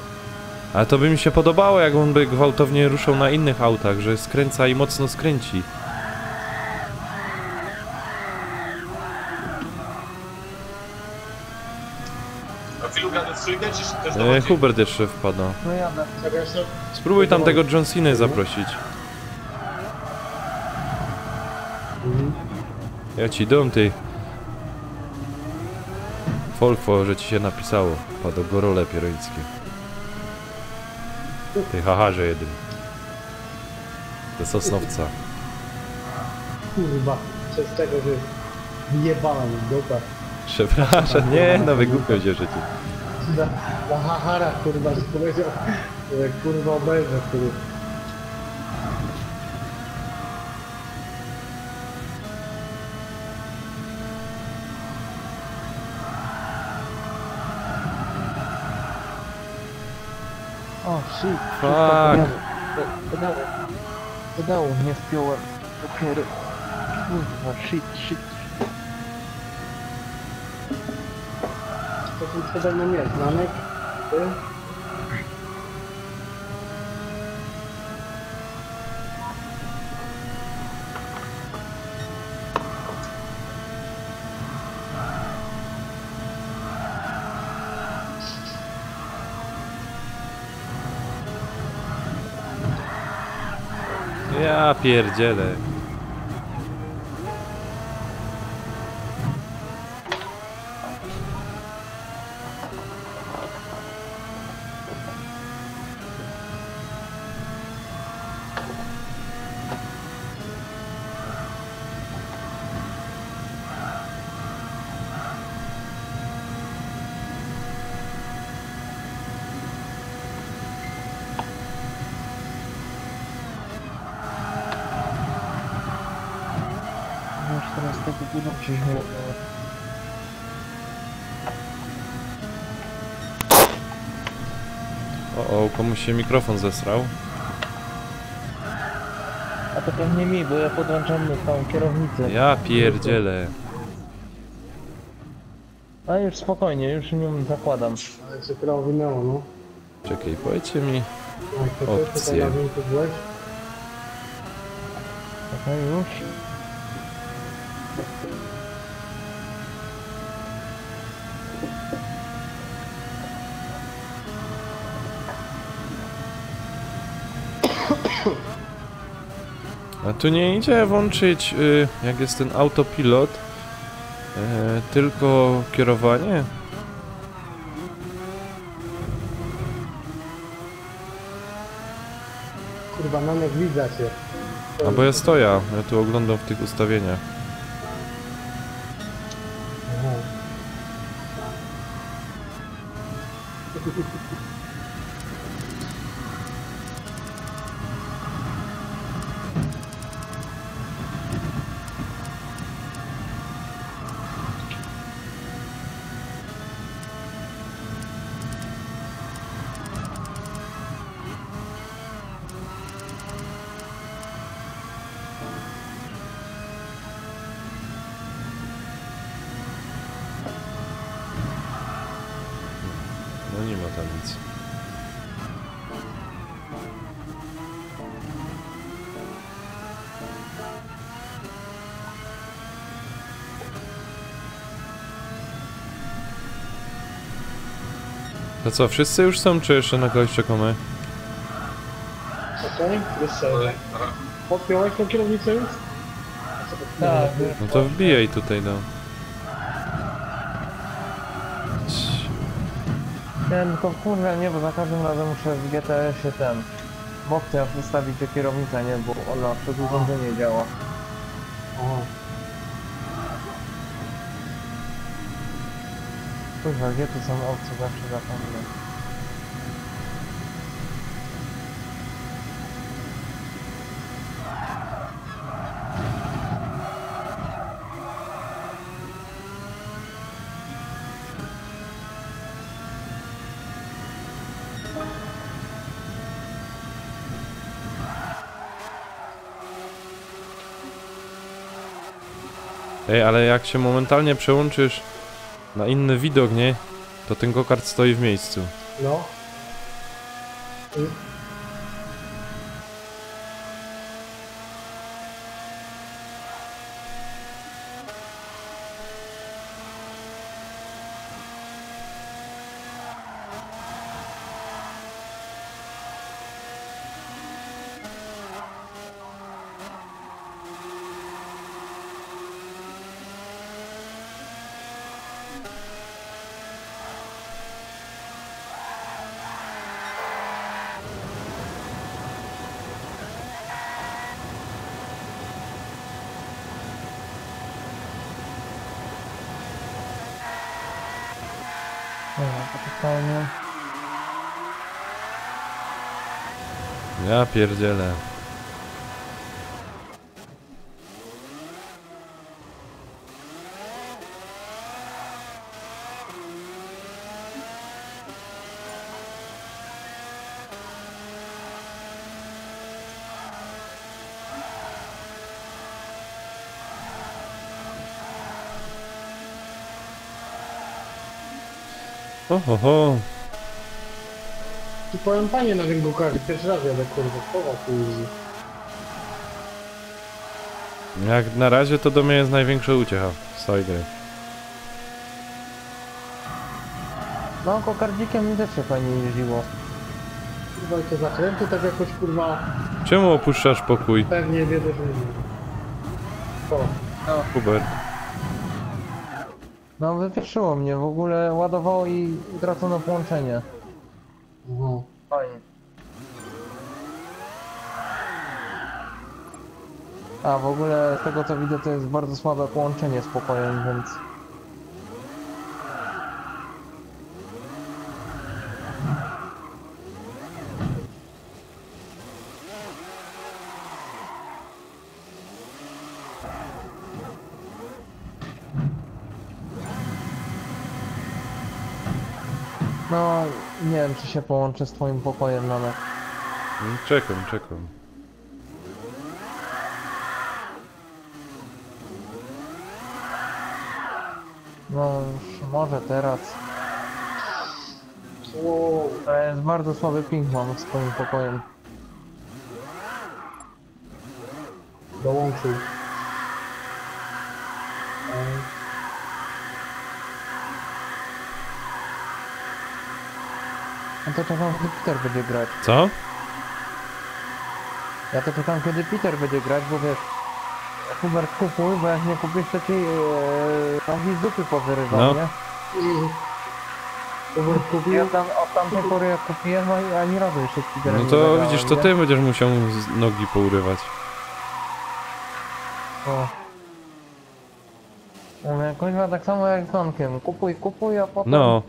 Ale to by mi się podobało, jak on by gwałtownie ruszał na innych autach, że skręca i mocno skręci. A chwilu gramy w trójkę, czy też dowodzi? Hubert jeszcze wpadł. No jadę. Tak jeszcze... Spróbuj tam tego John Cena zaprosić. Ja ci dam, ty. Folfo, że ci się napisało. Padł gorole pierońskie. Ty hacharze jeden. Ze Sosnowca. Kurwa, przez tego, że wyjebałem w dupę. Przepraszam, nie, no wygłupiał się życie. Na hachara, kurwa, że powiedział, że kurwa obejrzę, który... O, shit. Fuck. Pedału nie wpiąłem. Dopiero. Kurwa, shit. To tu przede mną jest, Nanek. Ty. Ja pierdzielę. Już teraz tego budą się śmieją. O, komuś się mikrofon zesrał. A to pewnie mi, bo ja podłączam tą kierownicę. Ja pierdzielę. A już spokojnie, już nią zakładam. Ale się chyba owinęło, no. Czekaj, powiedzcie mi. Jak to ty tutaj Opcje. na rynku byłeś? Okej, już. A tu nie idzie włączyć, jak jest ten autopilot, tylko kierowanie? Kurwa, Nanek, widzę cię. A bo ja stoję, ja tu oglądam w tych ustawieniach. Aha. No nie ma tam nic. To co, wszyscy już są, czy jeszcze na kogoś czekamy? Okej, jeszcze. Podpiąłeś tą kierownicę już? Tak, No to wbijaj tutaj, no. nie, tylko kurwa nie, bo za każdym razem muszę w GTS-ie ten w opcjach ustawić tę kierownicę, nie, bo ona przez urządzenie działa. O, Kurwa, gdzie tu są opcje, zawsze zapominam. Ej, ale jak się momentalnie przełączysz na inny widok, nie? To ten go-kart stoi w miejscu. no. Dobra, poczekajmy. Ja pierdzielę. Ho, ho. I powiem panie na tym go-karcie, pierwszy raz jadę kurwa, chowa kurwa. Jak na razie to do mnie jest największa uciecha z całej gry. No, kokardzikiem mi też się fajnie jeździło. Kurwa i te zakręty tak jakoś kurwa Czemu opuszczasz pokój, pewnie wiedzę, że nie. O, Hubert? No, wypieprzyło mnie, w ogóle ładowało i utracono połączenie. aha. Fajnie. A, w ogóle z tego co widzę to jest bardzo słabe połączenie z pokojem, więc... No, nie wiem czy się połączę z twoim pokojem nawet. Czekam, czekam. No, już może teraz. O, Ale jest bardzo słaby ping mam z twoim pokojem. dołączył. No to czekam kiedy Peter będzie grać. Co? Ja to czekam kiedy Peter będzie grać, bo wiesz... Hubert kupuj, bo jak nie kupisz to ci nogi z dupy powyrywam, No. nie? Hubert kupił? Ja tam, od tamtej pory jak kupiłem, ani razu jeszcze z Peterem No nie to zagrałem, widzisz, to nie? ty będziesz musiał z nogi pourywać. O. Mówię, kuźwa, tak samo jak z Donkiem. Kupuj, a potem... No,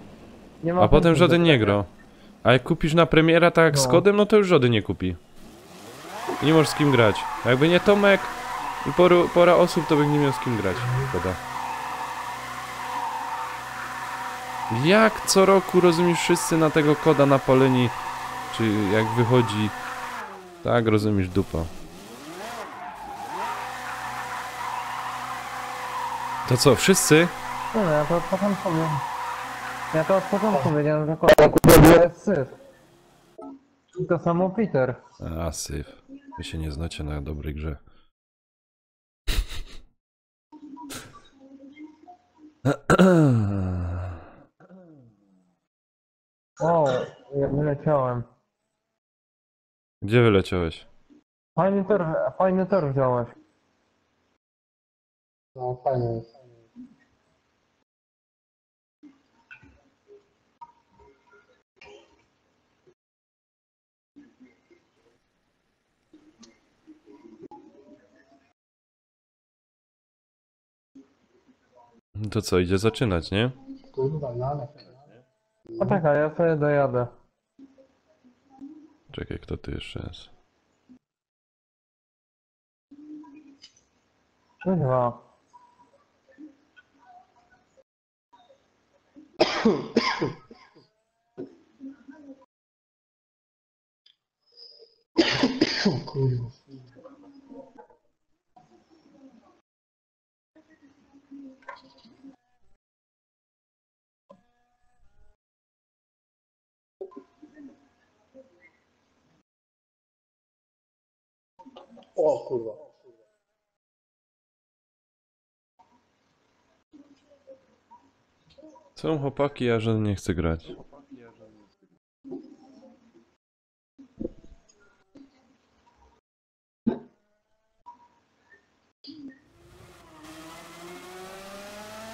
nie ma a potem chęci żaden do nie tego. gra. A jak kupisz na premiera tak jak z No. kodem, no to już żaden nie kupi. Nie możesz z kim grać. A jakby nie Tomek i pora osób, to by nie miał z kim grać. Szkoda. Jak co roku, rozumiesz, wszyscy na tego koda napaleni, czy jak wychodzi, tak rozumiesz, dupa. To co, wszyscy? No, ja to od początku wiem. Ja to od początku wiedziałem, że to jest syf. I to samo Peter. A, syf. Wy się nie znacie na dobrej grze. O, ja wyleciałem. Gdzie wyleciałeś? Fajny tor wziąłeś. No fajnie jest. To co, idzie zaczynać, nie? Kurwa, nalek. Poczekaj, ja sobie dojadę. Czekaj, kto tu jeszcze jest? Kuźwa. Kurwa. O kurwa. Są chłopaki, a żaden nie chce grać.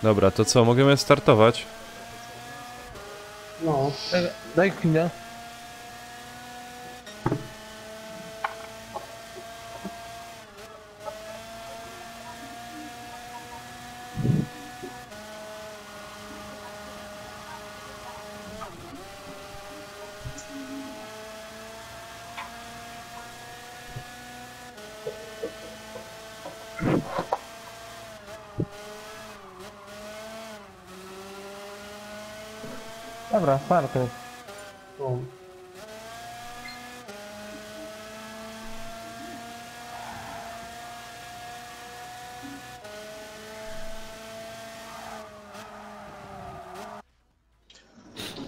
Dobra, to co, możemy startować? No. Daj chwilę. Dobra, startuj. O.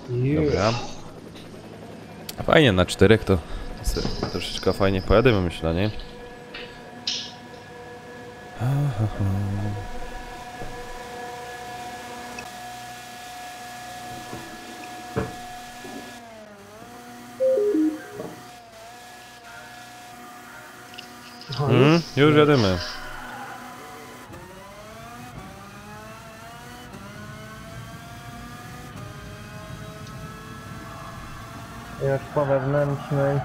Dobra. Fajnie, na 4 to sobie troszeczkę fajnie pojadę, myślę, nie? Aha, Już jadymy. Już po wewnętrznej.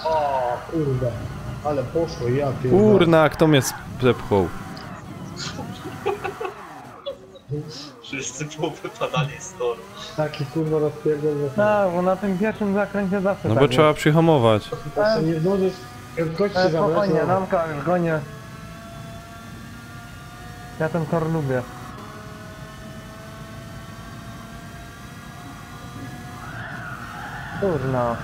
O kurde, ale poszło, ja pierdolę. Kurna, kto mnie zepchnął? Wszyscy wypadali z toru. Taki kurwa rozpierdol, że... No, bo na tym pierwszym zakręcie zawsze No tak bo jest. trzeba przyhamować. Jeszcze nie zdążysz gości zabrać. Spokojnie, no. Namka, już gonię. Ja ten tor lubię. Kurna.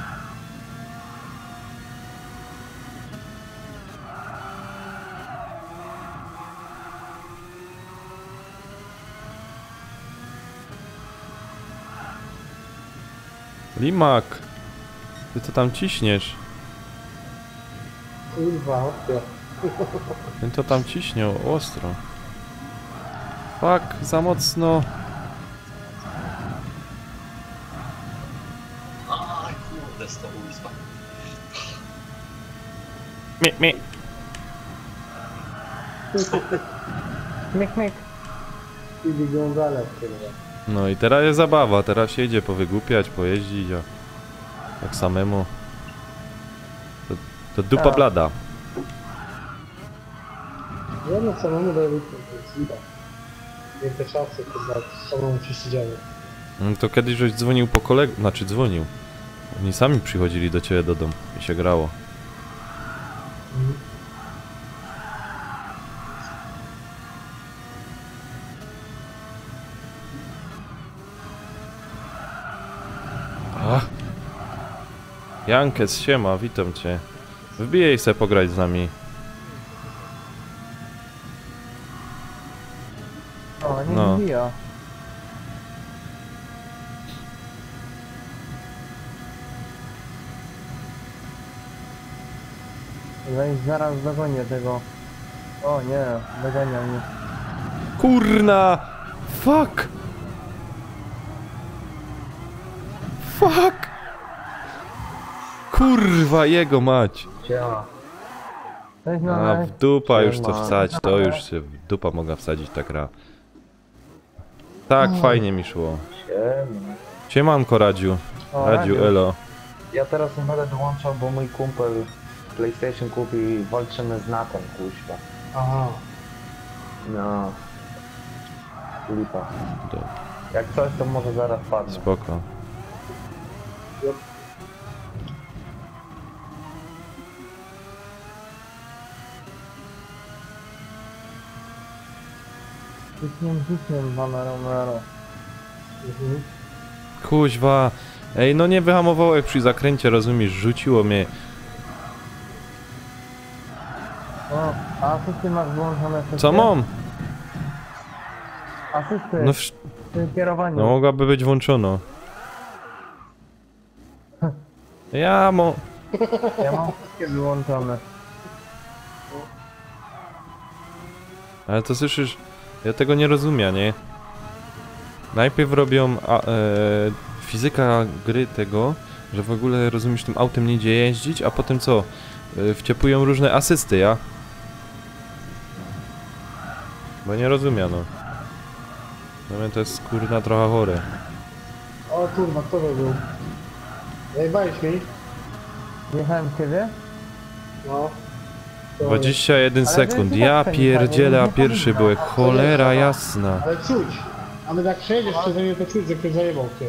Limak! Ty co tam ciśniesz? Kurwa, opcja. Ten to tam ciśniał ostro. Fuck, za mocno. Aj, kurde, z tą uzba. Mi. Myk, myk. Ili Gonzales, kurwa. No i teraz jest zabawa, teraz się idzie powygłupiać, pojeździć, a tak samemu. To dupa Tak. blada. Ja no samemu daję lutkę, to jest lipa. Więcej szansy, kurwa, samemu ci się dzieje. No to kiedyś żeś dzwonił po kolegów, znaczy dzwonił. Oni sami przychodzili do ciebie do domu i się grało. Ach. Jankes, siema, witam cię. Wbijaj se pograć z nami. O, nie No. wbija. Weź zaraz dogonię tego. O nie, dogania mnie. Kurna! Fuck! Fuck! Kurwa, jego mać! Siema. Cześć, A no, w dupa już co Siema. wsać, to już się w dupa mogła wsadzić ta gra. Tak, fajnie mi szło. Siema. Siemanko Radziu. O, Radziu, elo. Ja teraz nie będę dołączał, bo mój kumpel PlayStation kupi i walczymy z Natem, kuźwa. Aha. No. Lipa. Dobra, Jak coś, to może zaraz padnę. spoko. Znikniem pana Romero. Mhm. Kuźwa. Ej, no nie wyhamowało jak przy zakręcie, rozumiesz, rzuciło mnie. O, a asysty masz włączone wszystkie? Co mam? Asysty, No, przy kierowaniu. no mogłaby być włączono. Ja mo... Ja mam wszystkie wyłączone. Ale to słyszysz, ja tego nie rozumiem, nie? Najpierw robią fizyka gry tego, że w ogóle rozumiesz, tym autem nie idzie jeździć, a potem co? Wciepują różne asysty, ja? Bo nie rozumiem, no. Dla mnie to jest kurna trochę chore. O kurwa, kto to był? Zajebałeś mi? Jechałem w ciebie? No. To- 21 Ale sekund, wy i ja tak pierdzielę, a nie pierwszy powinno. byłem, cholera jasna. Ale czuć. A my jak przejedziesz przeze mnie, to czuć, że ktoś zajebał cię.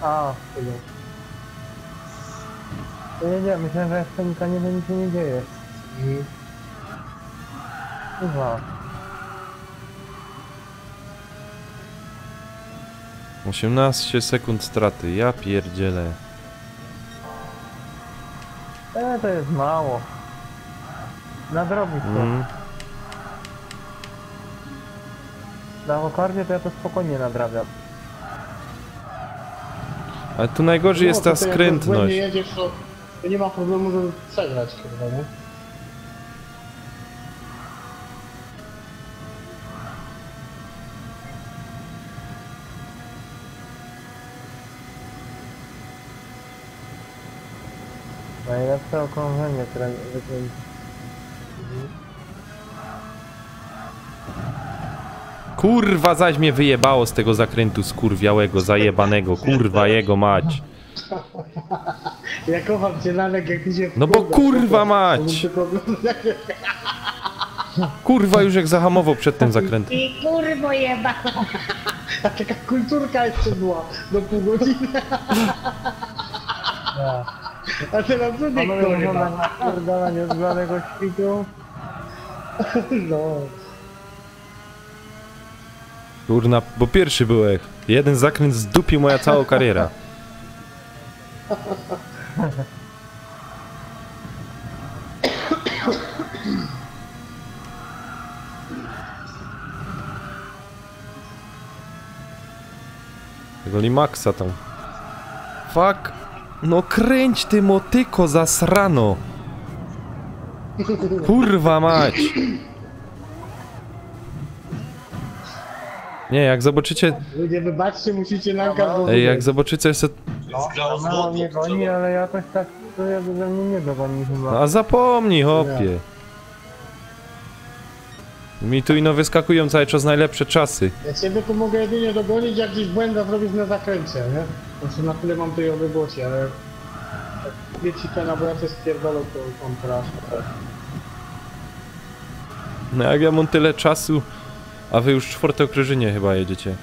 A, Tego. nie, myślałem, że jak panika nie, to nic się nie dzieje. Mhm. Kurwa. 18 sekund straty, ja pierdzielę. To jest mało. Nadrobić to. Mm. Na Hokardzie to ja to spokojnie nadrabiam. Ale tu najgorzej jest ta to jak błędnie skrętność. jedziesz, to nie ma problemu, żeby przegrać chyba, nie? Najlepsze okrążenie, które wykręci. Kurwa, zaś mnie wyjebało z tego zakrętu skurwiałego, zajebanego, kurwa jego mać. Ja kocham cię, Lanek, jak ty się No bo wkurzasz, kurwa to mać! bym tylko oglądał, Kurwa, już jak zahamował przed tym zakrętem. I kurwo jeba! A taka kulturka jeszcze była do pół godziny. A teraz co nie Panowie muszą kurwa? tak napierdalać od zgranego świtu. No. Kurna, bo pierwszy byłek. Jeden zakręt zdupił moja cała kariera. Tego Limaxa tam. Fuck. No kręć ty motyko zasrano. Kurwa mać. Nie, jak zobaczycie... Ludzie, wybaczcie, musicie Lanka zrozumieć. Ej, jak zobaczycie sobie... Zgrał z Mało wodą, mnie to goni, trzeba- ale jakoś tak to ja ze mnie nie dogoni chyba. No, a zapomnij, hopie. Mi tu ino wyskakują cały czas najlepsze czasy. Ja ciebie tu mogę jedynie dogonić, jak gdzieś błęda zrobić na zakręcie, nie? Znaczy na tyle mam tej odległości, ale... Jak wie ci ten, bo ja cię spierdolę, to on teraz. No jak ja mam tyle czasu, a wy już czwarte okrążenie chyba jedziecie.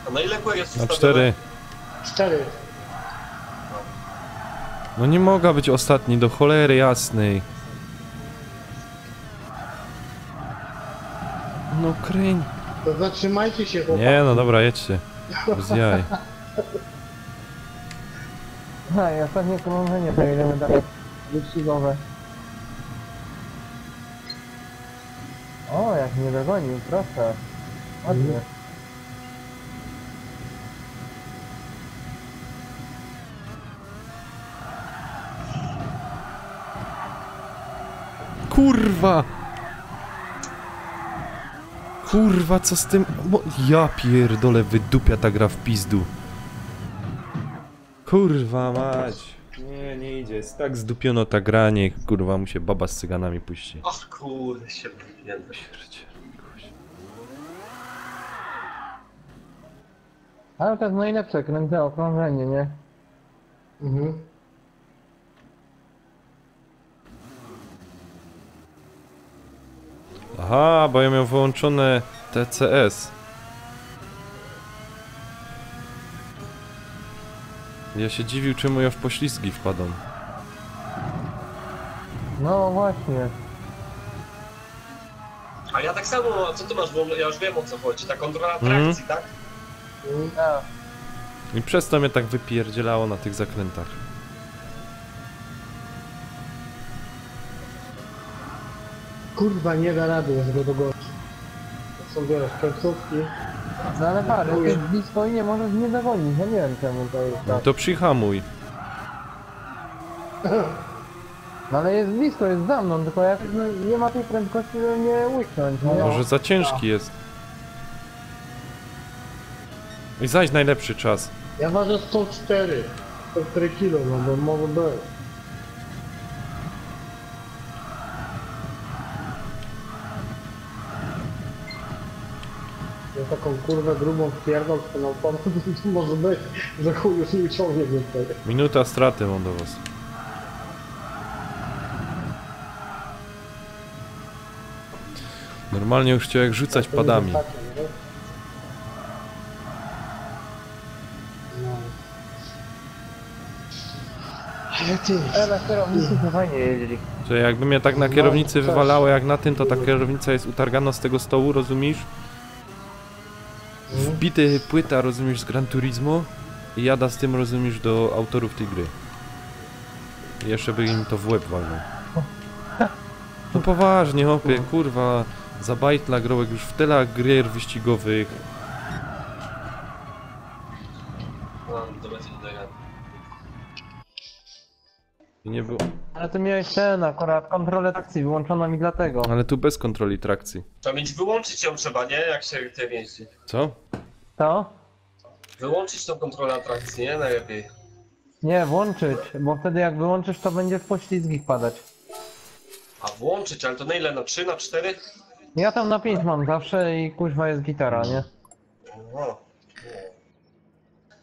A na ile kółek jest Na ustawione? 4. 4. No nie mogę być ostatni, do cholery jasnej. No kręć. To zatrzymajcie się, chłopaki. Nie no dobra, jedźcie. Bez jaj. Ha, i ostatnie krążenie, to jedziemy dalej. Wyścigowe. O, jak mnie dogonił, proszę. Ładnie. Kurwa! Kurwa, co z tym... Ja pierdolę, wydupia ta gra w pizdu. Kurwa mać. Nie, nie idzie. Jest tak zdupiono ta gra, niech kurwa mu się baba z cyganami puści. Ach kurde, się wypięłem. Ale to jest najlepsze, kręcę okrążenie, nie? Mhm. Aha, bo ja miał wyłączone TCS. Ja się dziwił, czemu ja w poślizgi wpadam. No właśnie. A ja tak samo, a co ty masz, bo ja już wiem o co chodzi, ta kontrola Mhm. trakcji, tak? A, I przez to mnie tak wypierdzielało na tych zakrętach. Kurwa, nie da rady, jest go dogonić. To są, wiesz, końcówki. no ale patrz, jesteś blisko i nie możesz mnie dogonić, ja nie wiem czemu to jest No tak. to przyhamuj. No ale jest blisko, jest za mną, tylko jak no, nie ma tej prędkości, żeby mnie łyknąć, nie? Może za ciężki jest. I zaś najlepszy czas. Ja ważę 104. 104 kilo, no bo może być. Ja taką kurwę grubą pierdol w ten automat, to może być, że chuj już nie uciągnie więcej. Minuta straty mam do was. Normalnie już chciał jak rzucać To padami. będzie takie, nie? No. Ale ty, Na kierownicy to fajnie jeździ. Że jakby mnie tak na No, kierownicy też. wywalało jak na tym, to ta kierownica jest utargana z tego stołu, rozumiesz? Wbity płyta, rozumiesz, z Gran Turismo i jada z tym, rozumiesz, do autorów tej gry. I jeszcze by im to w łeb walnął. No poważnie, hopie, kurwa, za bajtla grołek już w tyle gier wyścigowych. No, to będzie tutaj. I nie było... Ale ty miałeś ten akurat kontrolę trakcji wyłączoną mi dlatego. Ale tu bez kontroli trakcji. Trzeba mieć wyłączyć ją trzeba, nie? Jak się tym jeździ. Co? To? Wyłączyć tą kontrolę atrakcji, nie? Najlepiej. Nie, włączyć, bo wtedy jak wyłączysz to będzie w poślizgich padać. A włączyć, ale to na ile? Na 3, na 4? Ja tam na 5 mam zawsze i kuźwa jest gitara, nie? No.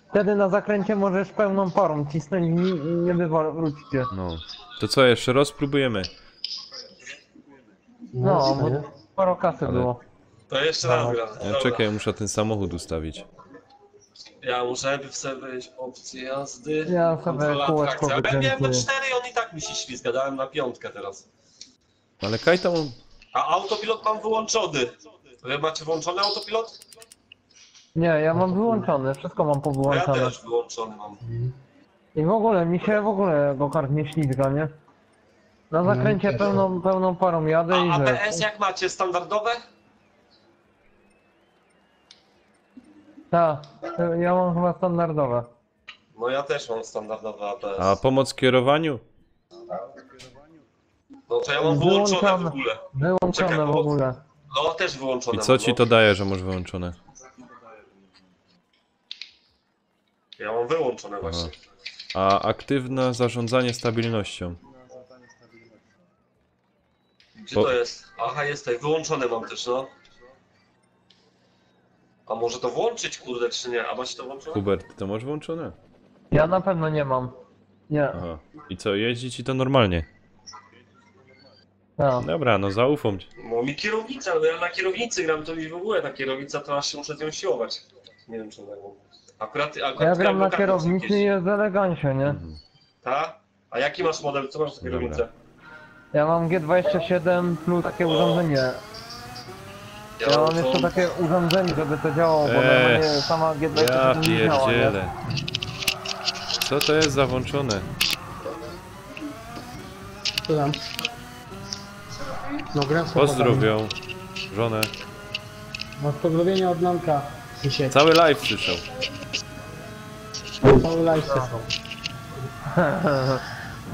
Wtedy na zakręcie możesz pełną parą cisnąć i nie wywrócicie. No. To co, jeszcze raz spróbujemy? No, nie? bo sporo kasy Ale- było. To jeszcze raz gram. Ja czekaj, muszę ten samochód ustawić. Ja muszę najpierw sobie wejść opcję jazdy. Ja sobie kontrola kółeczko atrakcji. Ale ja miałem na wykręcuję. 4 i on i tak mi się ślizga, dałem na 5 teraz. Ale Kajta mu... A autopilot mam wyłączony. Wy macie włączony autopilot? Nie, ja mam wyłączony, wszystko mam A ja powyłączone. też wyłączony mam. I w ogóle, mi się w ogóle go-kart nie ślizga, nie? Na zakręcie też. pełną parą jadę i A że... ABS jak macie? Standardowe? Tak, ja mam chyba standardowe. No ja też mam standardowe ABS. A pomoc w kierowaniu? No to ja mam wyłączone w Wyłączone. ogóle. Wyłączone Czekaj, w bo- ogóle. No też wyłączone. I co mam, ci no. to daje, że masz wyłączone? Ja mam wyłączone właśnie. A aktywne zarządzanie stabilnością. Gdzie Bo- to jest? Aha, jest tutaj. Wyłączone mam też, no. A może to włączyć, kurde, czy nie? A macie to włączone? Hubert, ty to masz wyłączone? Ja na pewno nie mam. Nie, Aha. I co, jeździ ci to normalnie? tak. Dobra, no zaufam ci. No mi kierownica, no ja na kierownicy gram, to mi w ogóle ta kierownica, to aż się muszę z nią siłować. Nie wiem czy mogą. Akurat Ja gram na go-karty kierownicy i jakieś. jest elegancie, nie? Mhm. Ta? A jaki masz model? Co masz za kierownicę? Ja mam G27 plus takie urządzenie. Ja mam jeszcze takie urządzenie, żeby to działało, bo normalnie sama Ja G27 nie działa, nie? pierdzielę. Co to jest za włączone? Co tam? No gram z Pozdrów ją, żonę. Masz pozdrowienia od Nanka. Dzisiaj. Cały live słyszał. Cały live są.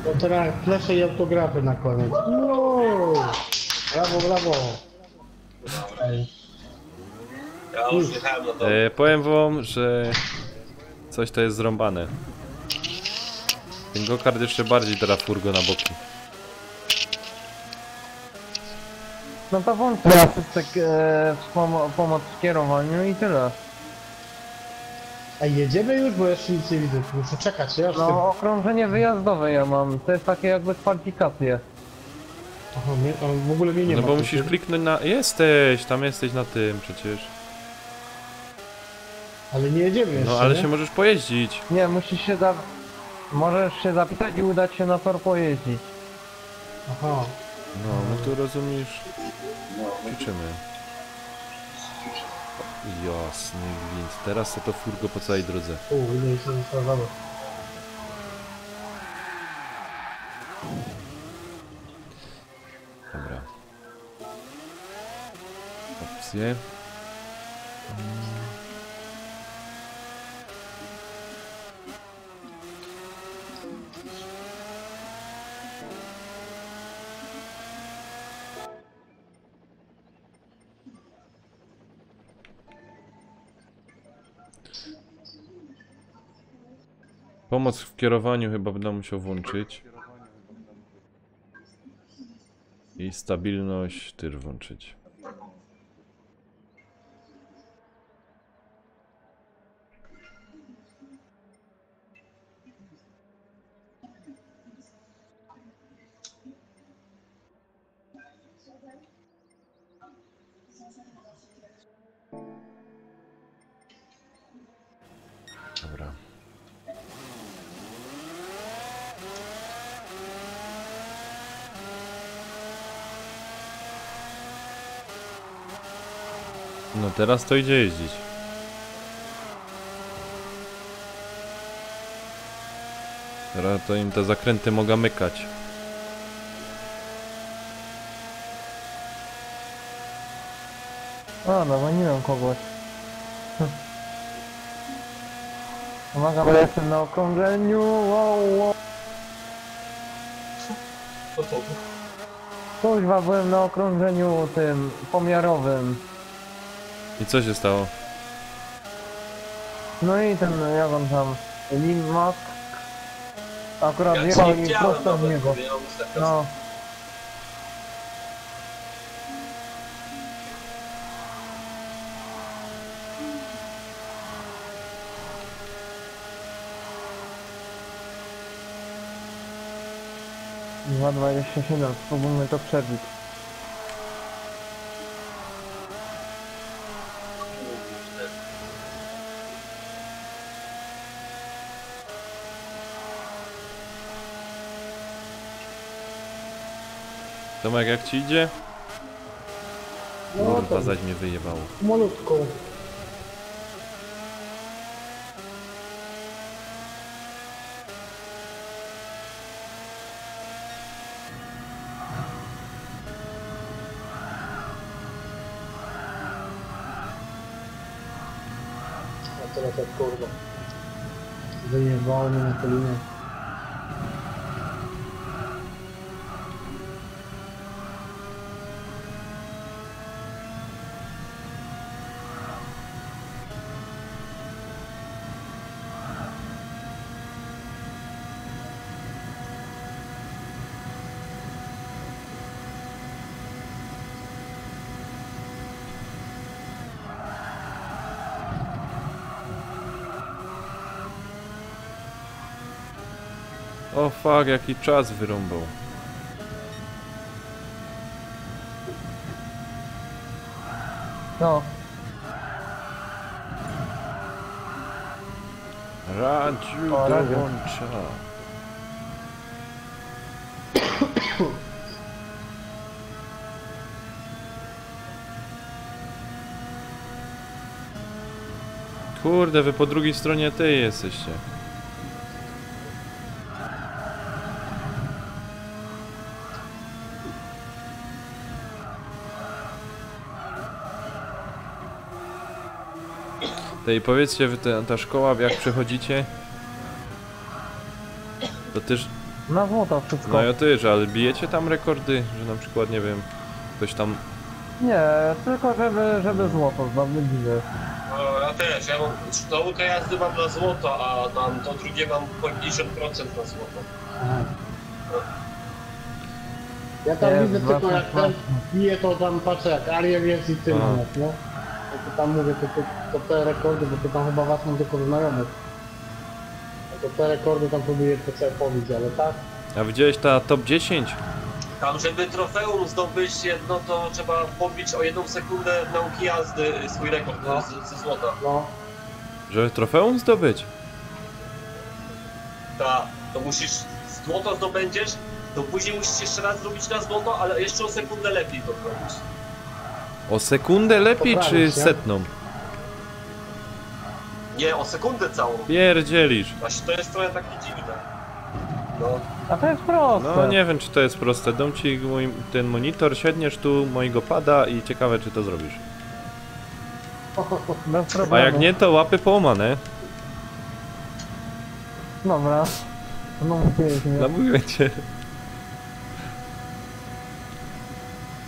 To teraz flesze i autografy na koniec. No. Brawo, brawo. Ej. Ja już jechałem na to. Powiem wam, że coś to jest zrąbane. Ten go-kart jeszcze bardziej teraz furgo na boki. No to włączę asystek pomoc w kierowaniu i tyle. Ej, jedziemy już, bo jeszcze nic nie widzę. Muszę czekać, ja już tym... No okrążenie wyjazdowe ja mam, to jest takie jakby kwalifikacje. Aha, on w ogóle mnie nie No ma. bo musisz kliknąć na... tam jesteś na tym przecież. Ale nie jedziemy jeszcze, No ale nie? się możesz pojeździć. Nie, musisz się możesz się zapisać i udać się na tor pojeździć. Aha. No tu rozumiesz. Ćwiczymy. Jasny gwint. Teraz to furgo po całej drodze. Ile się zostawało. Dobra. Opcje. Pomoc w kierowaniu chyba będę musiał włączyć. I stabilność tyr włączyć. Dobra. No teraz to idzie jeździć. Teraz to im te zakręty mogą mykać. A, nawaliłem kogoś. Uwaga, bo jestem na okrążeniu. Wow, wow. Co to? Kuźwa, byłem na okrążeniu tym pomiarowym. I co się stało? No i ten, jak on tam, Limak. Akurat Ja jechał nie i widziałem prosto w nawet, niego. ja mam zakaz. No. Dwa 27, spróbujmy to przebić. Tomek, jak ci idzie? No Kurwa, to zaś mnie wyjebało. malutką. A teraz jak kurwa. Wyjebało mnie na kolinę. O fuck, jaki czas wyrąbał. No, Radziu O, Radziu. dołącza. Kurde, wy po drugiej stronie tej jesteście. Tej powiedzcie, wy ta szkoła, jak przechodzicie, to też, na złoto wszystko. no ja też, ale bijecie tam rekordy, że na przykład, nie wiem, ktoś tam, Nie, tylko żeby złoto zdobyć, widzę. No, ja też, ja mam naukę jazdy mam na złoto, a tam to drugie mam po 50% na złoto. Aha. Ja tam Nie, widzę tylko jak właśnie. ten bije, to tam patrzę jak Ariel jest i ty A. nawet, no. To tam mówię, to te rekordy, bo to tam chyba was mam tylko znajomych. A to te rekordy tam próbuję to sobie pobić, ale tak? a widziałeś ta top 10? Tam, żeby trofeum zdobyć jedno, to trzeba pobić o 1 sekundę nauki jazdy swój rekord No. ze złota. No. Żeby trofeum zdobyć? Tak, to musisz, złoto zdobędziesz, to później musisz jeszcze raz zrobić na złoto, ale jeszcze o sekundę lepiej to zrobić. O sekundę lepiej, czy Poprawić, nie? setną? Nie, o sekundę całą. Pierdzielisz. Właśnie to jest trochę takie dziwne. No, A to jest proste. No nie wiem, czy to jest proste. Dam ci ten monitor, siedniesz tu mojego pada i ciekawe, czy to zrobisz. Bez A problemu. jak nie, to łapy połamane. Dobra. No mówiłeś mi. Namówiłem cię.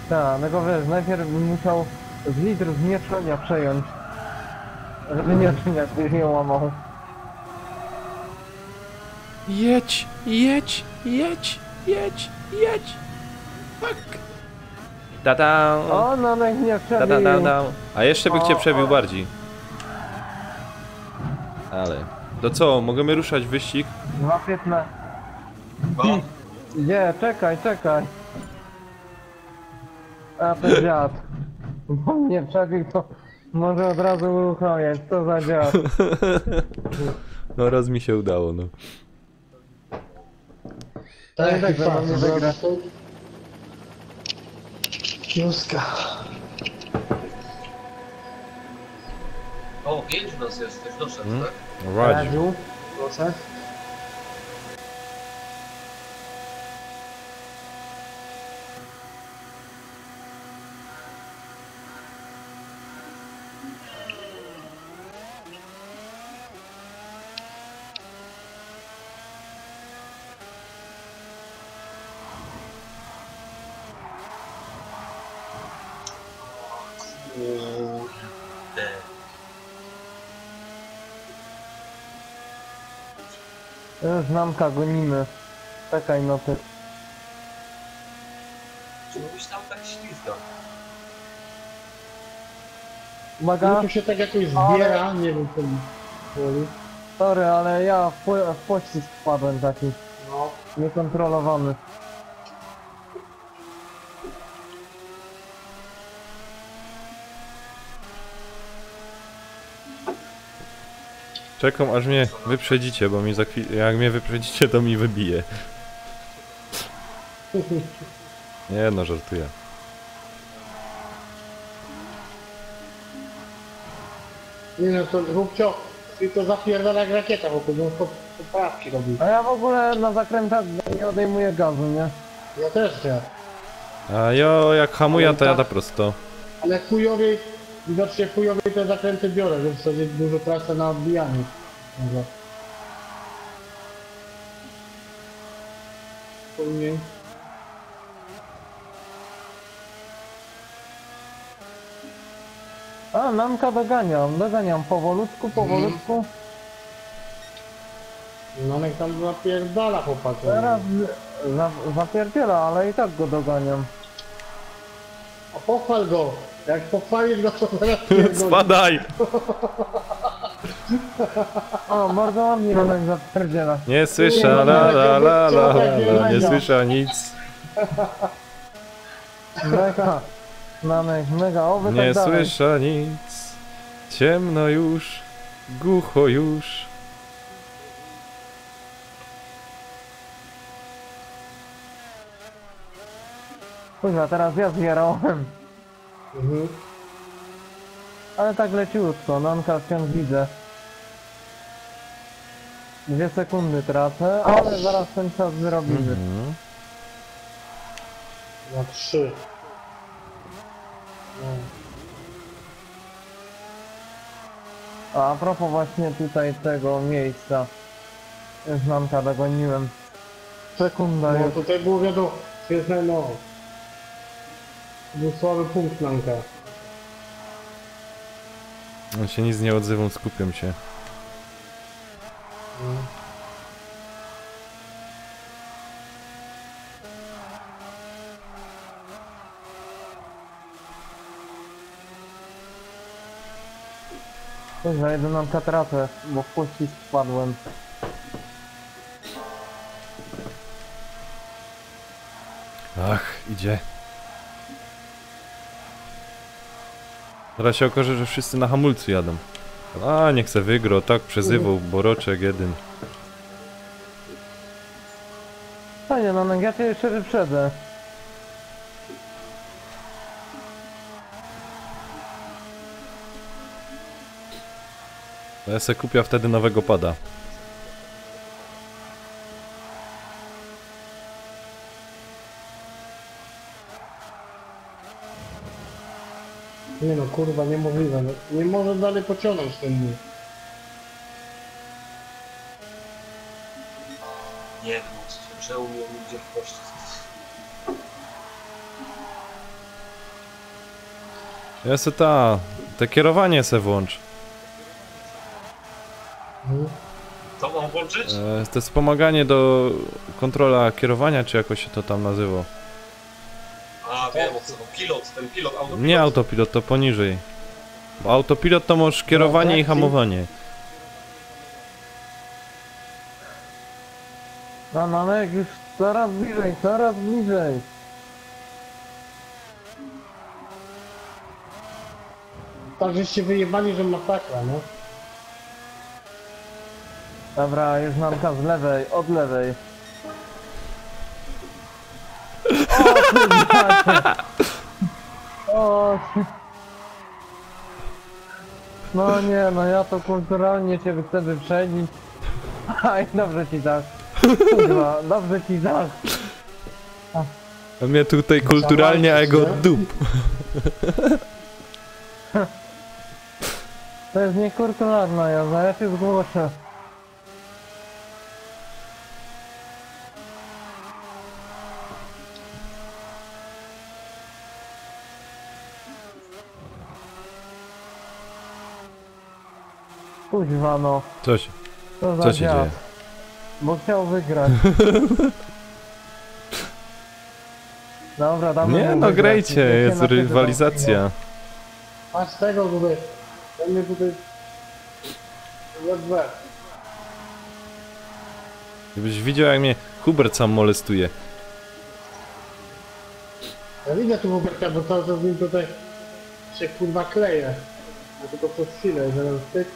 Tak, tylko wiesz, najpierw bym musiał z litrów mieszania przejąć. Żeby mieszania się nie łamał. Jedź, jedź, jedź, jedź, jedź. Fuck. Ta-da. O, no niech mnie przebił. Ta-da-da-da. A jeszcze by cię O, przebił o. bardziej. Ale... To co, możemy ruszać w wyścig? 2,15. no. Nie, czekaj. A ten dziad. Bo mnie przebił, to może od razu uruchomić. Co za dziad. No raz mi się udało, no. Tak, tak, tak, będą mnie wygrać. Kioska. O, 5 nas jest, ktoś doszedł, Hmm? tak? Radziu. Radziu, proszę. Kurde. Znamka gonimy. Czekaj no ty. Czy mówisz tam tak ślizga? Uwaga, No tu się tak jakoś zbiera, nie wiem co mi woli. sorry, ale ja w pościg wpadłem taki. No. Niekontrolowany. Czekam aż mnie wyprzedzicie, bo mi za chwilę, jak mnie wyprzedzicie, to mi wybije. Nie no, żartuję. Nie no, to Rubcio, ty to zapierdala jak rakieta, bo to poprawki robi. A ja w ogóle na zakrętach nie odejmuję gazu, nie? Ja też nie. A jo, jak hamuję, to jada prosto. Ale chujowiej, widocznie chujowiej te zakręty biorę, więc sobie dużo tracę na odbijaniu. Może. Mniej. A, Namka doganiam powolutku, powolutku. Nonek tam zapierdala chłopak. Teraz zapierdziela, ale i tak go doganiam. A pochwal go! Jak pochwalisz go, to zaraz pierdoli. Spadaj! O, bardzo ładnie Ronek zapierdziela. Nie słyszę, la la la la, nie słyszę nic. Mega. Namek, mega, oby Nie tak dalej. słyszę nic. Ciemno już, głucho już. Kurwa, teraz ja zbierałem. Mhm. Ale tak leciutko, Nanka wciąż widzę. 2 sekundy tracę, ale zaraz ten czas zrobimy. Mhm. Na 3. No. A propos właśnie tutaj tego miejsca. Już Nanka dogoniłem. Sekunda No już. tutaj było wiadomo, jest no. Był słaby punkt Nanka. On się nic nie odzywą, skupiam się. No. Kurwa, jeden Nanka tracę, bo w pościg wpadłem. Ach, idzie. Teraz się okaże, że wszyscy na hamulcu jadą. A, niech se wygro, tak przezywał Boroczek jeden. Fajnie, Nanek, ja cię jeszcze wyprzedzę. Ja se kupię wtedy nowego pada. Nie no kurwa, niemożliwe. No, nie może dalej pociągnąć ten mój. Nie wiem, czemu mnie ludzie w kości. Ja se te kierowanie se włącz. Mhm. Co mam włączyć? To wspomaganie do kontrola kierowania, czy jakoś się to tam nazywa. A, wiem o co, pilot, ten pilot, autopilot. Nie autopilot, to poniżej. Bo autopilot to masz kierowanie i hamowanie. No, Nanek, już coraz bliżej, coraz bliżej. Tak żeście wyjebali, że masakra, no. Dobra, już Nanka z lewej, od lewej. O, ty. No nie, no ja to kulturalnie cię chcę wyprzedzić. Aj, dobrze ci tak. Kurwa, dobrze ci tak. On mnie tutaj kulturalnie, a jego od dup. To jest niekulturalna jazda, ja się zgłoszę. Kuźwa no, Co się, co za co się dziad. dzieje? Bo chciał wygrać. Dobra, damy Nie mu no, wygrać. grejcie, Wiecie, jest na kiedy rywalizacja. Patrz tego tutaj. Ten mnie tutaj... Ledwe. Gdybyś widział, jak mnie Hubert sam molestuje. Ja widzę tu Huberta, bo cały czas z nim tutaj się kurwa kleje. Ja tylko przez chwilę, zaraz tyk.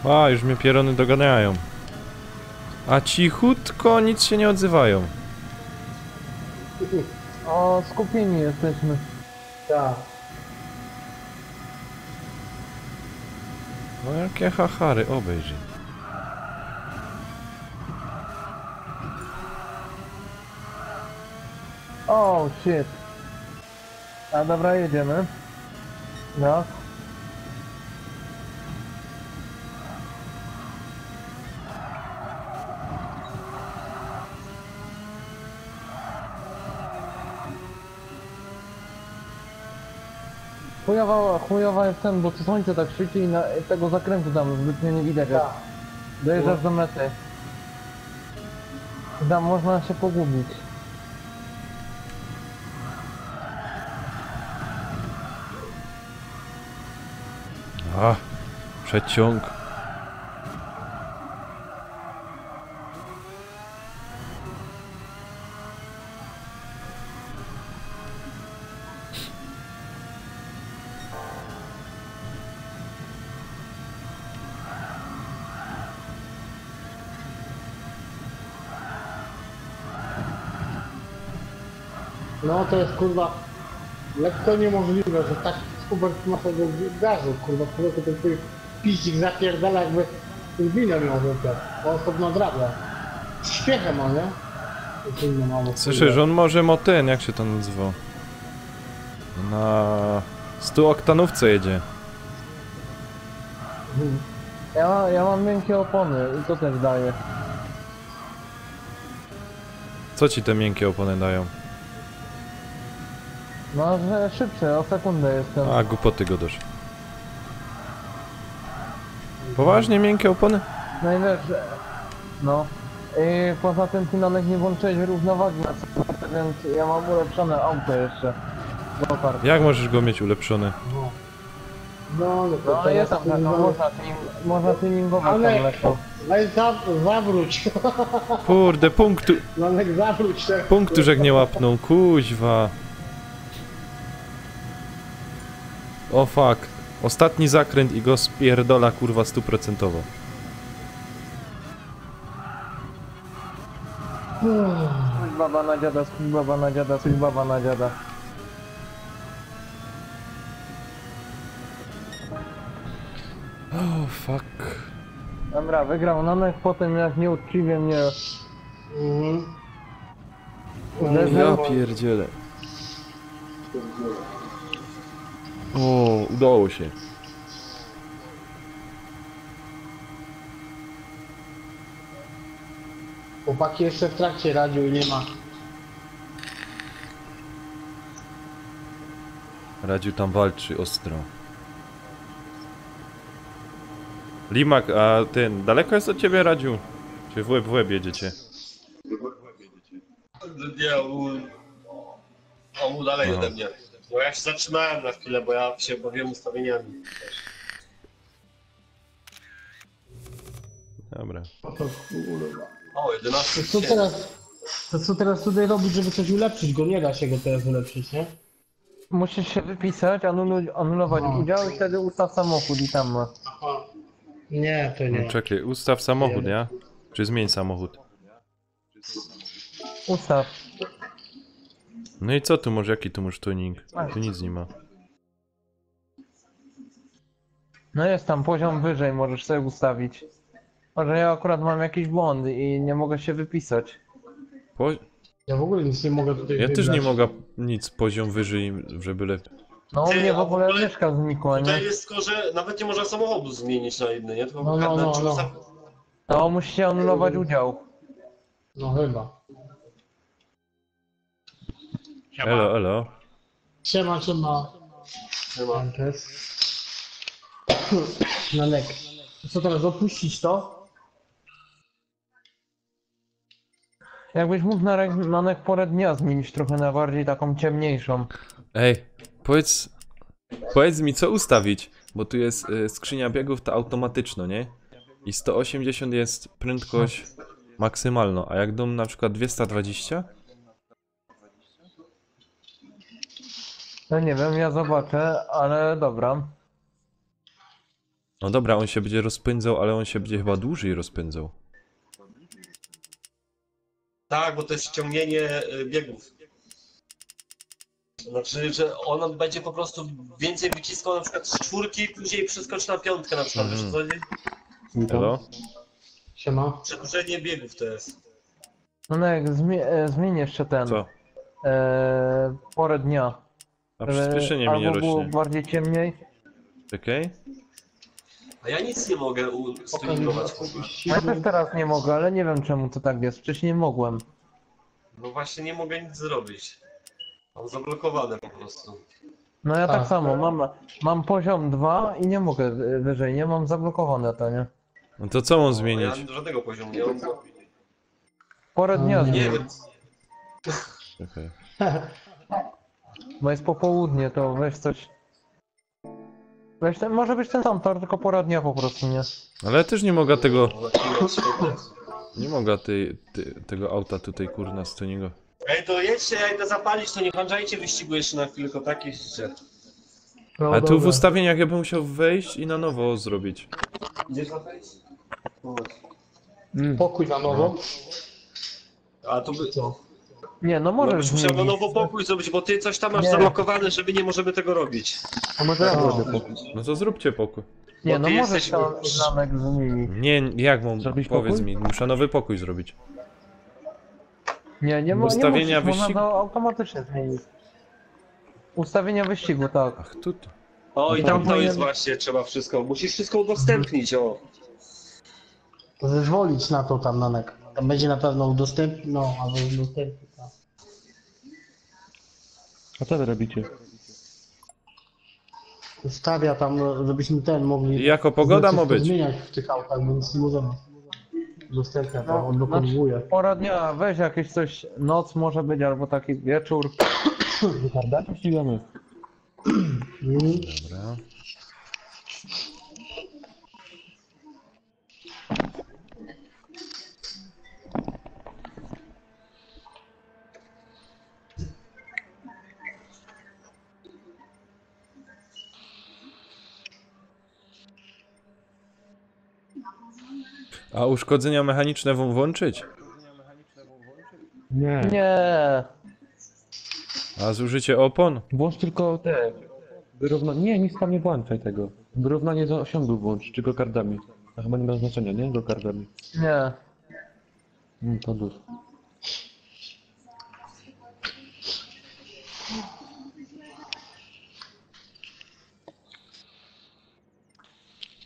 A, już mnie pierony doganiają. A cichutko, nic się nie odzywają. O, skupieni jesteśmy. Tak. No jakie hachary, obejrzyj. Oh shit. A dobra, jedziemy. No. Chujowa jest ten, bo to słońce tak świeci i tego zakrętu tam zbytnio nie widać. Jak Tak. dojeżdżasz do mety. Tam można się pogubić. A, przeciąg. No to jest kurwa lekko niemożliwe, że tak Hubert ma tego gazu, kurwa, którego ten twój piździk zapierdala jakby turbinę miał wielkę. On sobie nadrabia. Z śpiechem ma, nie? To inne mało, Słyszysz, on może ten, jak się to nazywa? Na 100 oktanówce jedzie. Mhm. Ja mam miękkie opony i to też daje. Co ci te miękkie opony dają? No, że szybsze, o sekundę jestem. A, głupoty go dosz. Poważnie miękkie opony? No i wiesz, no. I poza tym Finanek nie włączyłeś równowagi na samochodzie, więc ja mam ulepszone auto jeszcze. Gotard. Jak możesz go mieć ulepszony? No, to No teraz jest tam, kurwa, no, można tuningować tam Ale- lekko. Weź zawróć. Kurde, Lanek zawróć się. punktużek nie łapnął, kuźwa. O fuck. Ostatni zakręt i go spierdola kurwa 100%. Spójrz baba na dziada, spójrz baba na dziada, spójrz baba na dziada. Oh fuck. Dobra, wygrał Nanek, potem jak nieuczciwie mnie Mhm. uderzył. Ja pierdzielę. O, udało się. Chłopaki jeszcze w trakcie radiu i nie ma. Radziu tam walczy ostro. Limak, a ten, daleko jest od ciebie, Radziu? Czy w łeb jedziecie? Nie, on był dalej ode mnie. Bo ja się zatrzymałem na chwilę, bo ja się bawiłem ustawieniami. Dobra. O to kurwa. O, 11 To co teraz tutaj robić, żeby coś ulepszyć? Go nie da się go teraz ulepszyć, nie? Musisz się wypisać, anulować No. udział i wtedy ustaw samochód i tam ma. Aha. Nie, to No, nie. czekaj, ustaw samochód, ja? Czy zmień samochód? Ustaw. No i co tu może, jaki tu masz tuning? Tu nic nie ma. No jest tam poziom wyżej, możesz sobie ustawić. Może ja akurat mam jakiś błąd i nie mogę się wypisać. Po... Ja w ogóle nic nie mogę tutaj Ja też wybrać. nie mogę nic poziom wyżej, żeby lepiej. No u Ty, mnie w a w ogóle ogóle myszka znikła, Tutaj nie? jest tylko, że nawet nie można samochodu zmienić na inny, nie? Tylko No, no, no, no. No musicie anulować udział. No chyba. Elo, elo. Siema. Siema. Antes. Nanek. Co teraz, opuścić to? Jakbyś mógł na porę dnia zmienić trochę na bardziej taką ciemniejszą. Ej, powiedz mi co ustawić, bo tu jest skrzynia biegów to automatyczno, nie? I 180 jest prędkość maksymalna, a jak dom na przykład 220? No nie wiem, ja zobaczę, ale dobra. No dobra, on się będzie rozpędzał, ale on się będzie chyba dłużej rozpędzał. Tak, bo to jest ściągnienie biegów. Znaczy, że on będzie po prostu więcej wyciskał na przykład z czwórki, później przeskoczy na piątkę na przykład, wiesz co chodzi? Elo? Siema. Przedłużenie biegów to jest. No jak zmień jeszcze ten. Co? Porę dnia. A przyspieszenie mi nie Albo było rośnie. bardziej ciemniej. Czekaj. A ja nic nie mogę stylizować. Ja też teraz nie mogę, ale nie wiem czemu to tak jest. Wcześniej mogłem. No właśnie nie mogę nic zrobić. Mam zablokowane po prostu. No ja tak A. samo, mam poziom 2 i nie mogę wyżej, nie mam zablokowane to, nie? No to co mam Ja zmienić? żadnego poziomu nie mam. Porę dnia Nie Nie zmień, wiem. Czekaj. bo jest popołudnie, to weź coś. Weź ten, może być ten sam tor, tylko pora dnia po prostu, nie? Ale ja też nie mogę tego... No, świetnie. Nie mogę tego auta tutaj kurna z niego. Ej, to jedźcie, ja idę zapalić, to nie włączajcie wyścigu jeszcze na chwilę, tylko tak jeździcie. No, Ale tu w dobra. ustawieniach ja bym musiał wejść i na nowo zrobić. Gdzieś zapalić? Pokój na nowo. A to by... Co? Nie, no No możesz byś musiał na zmienić. nowo pokój zrobić, bo ty coś tam masz Nie. zablokowane, żeby nie możemy tego robić. A może ja No. zrobię pokój. No to zróbcie pokój. Nie, Bo no ty możesz jesteś- tam znamek zmienić. Nie, jak mam, Zrobić powiedz pokój? mi, muszę nowy pokój zrobić. Nie Ustawienia musisz, można wyścigu? to automatycznie zmienić. Ustawienia wyścigu, tak. Ach, tu. O, i No tam to to jest powinien- właśnie, trzeba wszystko, musisz wszystko udostępnić, o. Zezwolić na to tam, Nanek. Tam będzie na pewno udostępnić, no, albo udostępnić. Tak. A co wy robicie? Ustawia tam, żebyśmy ten mogli... I jako pogoda wszystko ma być. zmieniać w tych autach, więc nie możemy. Udostępnia to, No, on dokonuje. Pora dnia, weź jakieś coś, noc może być, albo taki wieczór. Wykardacie ścigamy? Mhm. Dobra. A uszkodzenia mechaniczne włączyć? Nie. Nie, A zużycie opon? Włącz tylko te. Nie, nic tam nie włączaj tego. Wyrównanie do osiągu włącz, tylko kardami. A chyba nie ma znaczenia, nie? Do kardami. nie. To luz.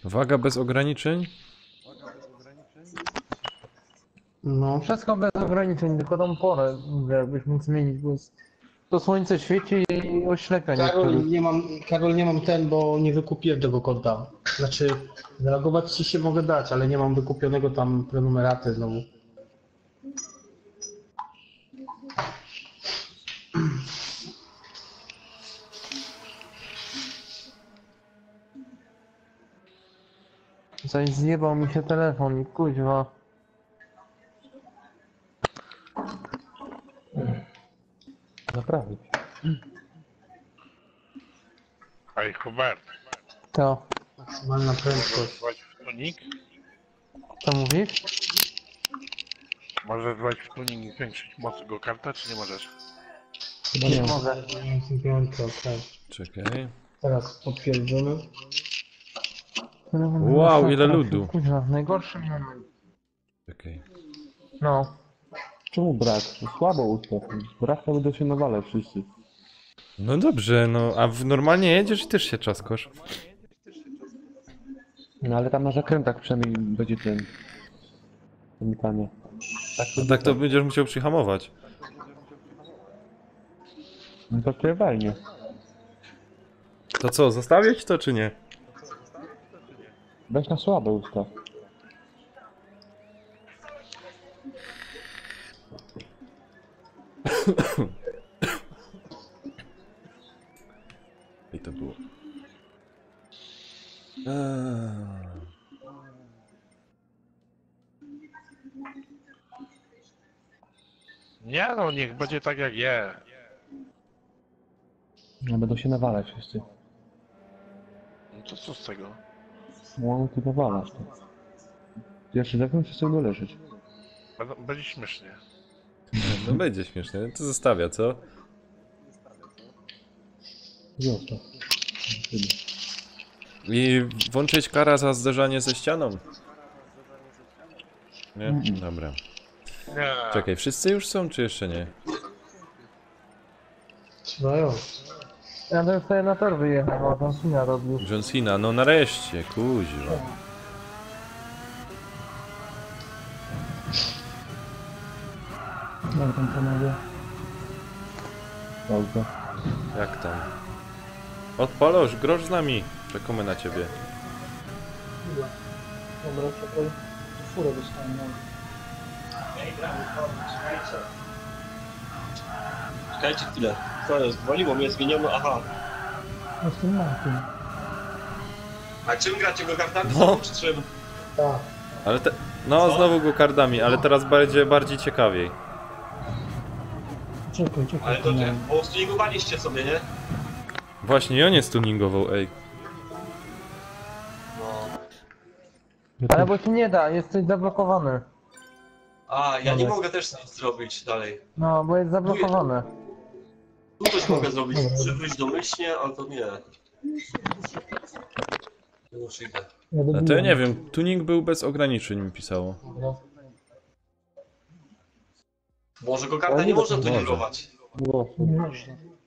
Waga bez ograniczeń? No. Wszystko bez ograniczeń, tylko tą porę, jakbyś mógł zmienić, bo jest To słońce świeci i oślepia niektórych. Karol, nie mam ten, bo nie wykupiłem tego konta. Znaczy, zalogować ci się mogę dać, ale nie mam wykupionego tam prenumeraty znowu. Coś zjebał mi się telefon i kuźwa. Naprawdę. Hej Hubert, To, Maksymalna prędkość. możesz zwać w tuning? co mówisz? Możesz zwać w tuning i zwiększyć moc go kartę, czy nie możesz? Chyba nie. Mogę. Piątka, okej. Czekaj. Teraz potwierdzony. Telefon Wow, na ile trafił, ludu. Kuźwa, w najgorszym moment. Czekaj. No. Czemu brak? Słabo ustaw. Brak to będą się nawalać wszyscy. No dobrze, no a normalnie jedziesz i też się czaskasz. No ale tam na zakrętach przynajmniej będzie ten... Zamykanie. No tak to będziesz musiał przyhamować. No to cię walnie. To co, zostawiać to czy nie? Weź na słabe ustaw. I to było. Nie no, niech będzie tak jak je. No będą się nawalać wszyscy. No to co z tego? No ty nawalasz to. Pierwszy zakręt wszyscy będą leżeć. Będzie śmiesznie. No będzie śmieszne, to zostawia, co? Zostaw. I włączyć kara za zderzanie ze ścianą? Nie? Dobra. Nie. Czekaj, wszyscy już są, czy jeszcze nie? Trzeba ją. Ja bym sobie na tor wyjechał, a tam Sina robił. John Cena, no nareszcie, kuźwa. Jak tam panowie? Dobrze. Jak tam? Odpalosz, grosz z nami. Czekamy na ciebie. Dobra, czekaj. Furę dostałem. Czekajcie chwilę. Co jest? Woliło mnie zmieniono, aha. Jestem na tym. A czym gracie go kartami No. znowu, czy czym? Tak. Ale te... No, Co? znowu go kardami, ale teraz będzie bardziej ciekawiej. Czekaj. Ale to nie, bo stuningowaliście sobie, nie? Właśnie, i on jest tuningował, ej. No. Ale bo ci nie da, jesteś zablokowany. A, ja nie mogę też nic zrobić dalej. No, bo jest zablokowane. Tu coś mogę zrobić, przywrócić domyślnie, ale to nie. Już idę. A to ja nie wiem, tuning był bez ograniczeń, mi pisało. Może go karta nie można tuningować.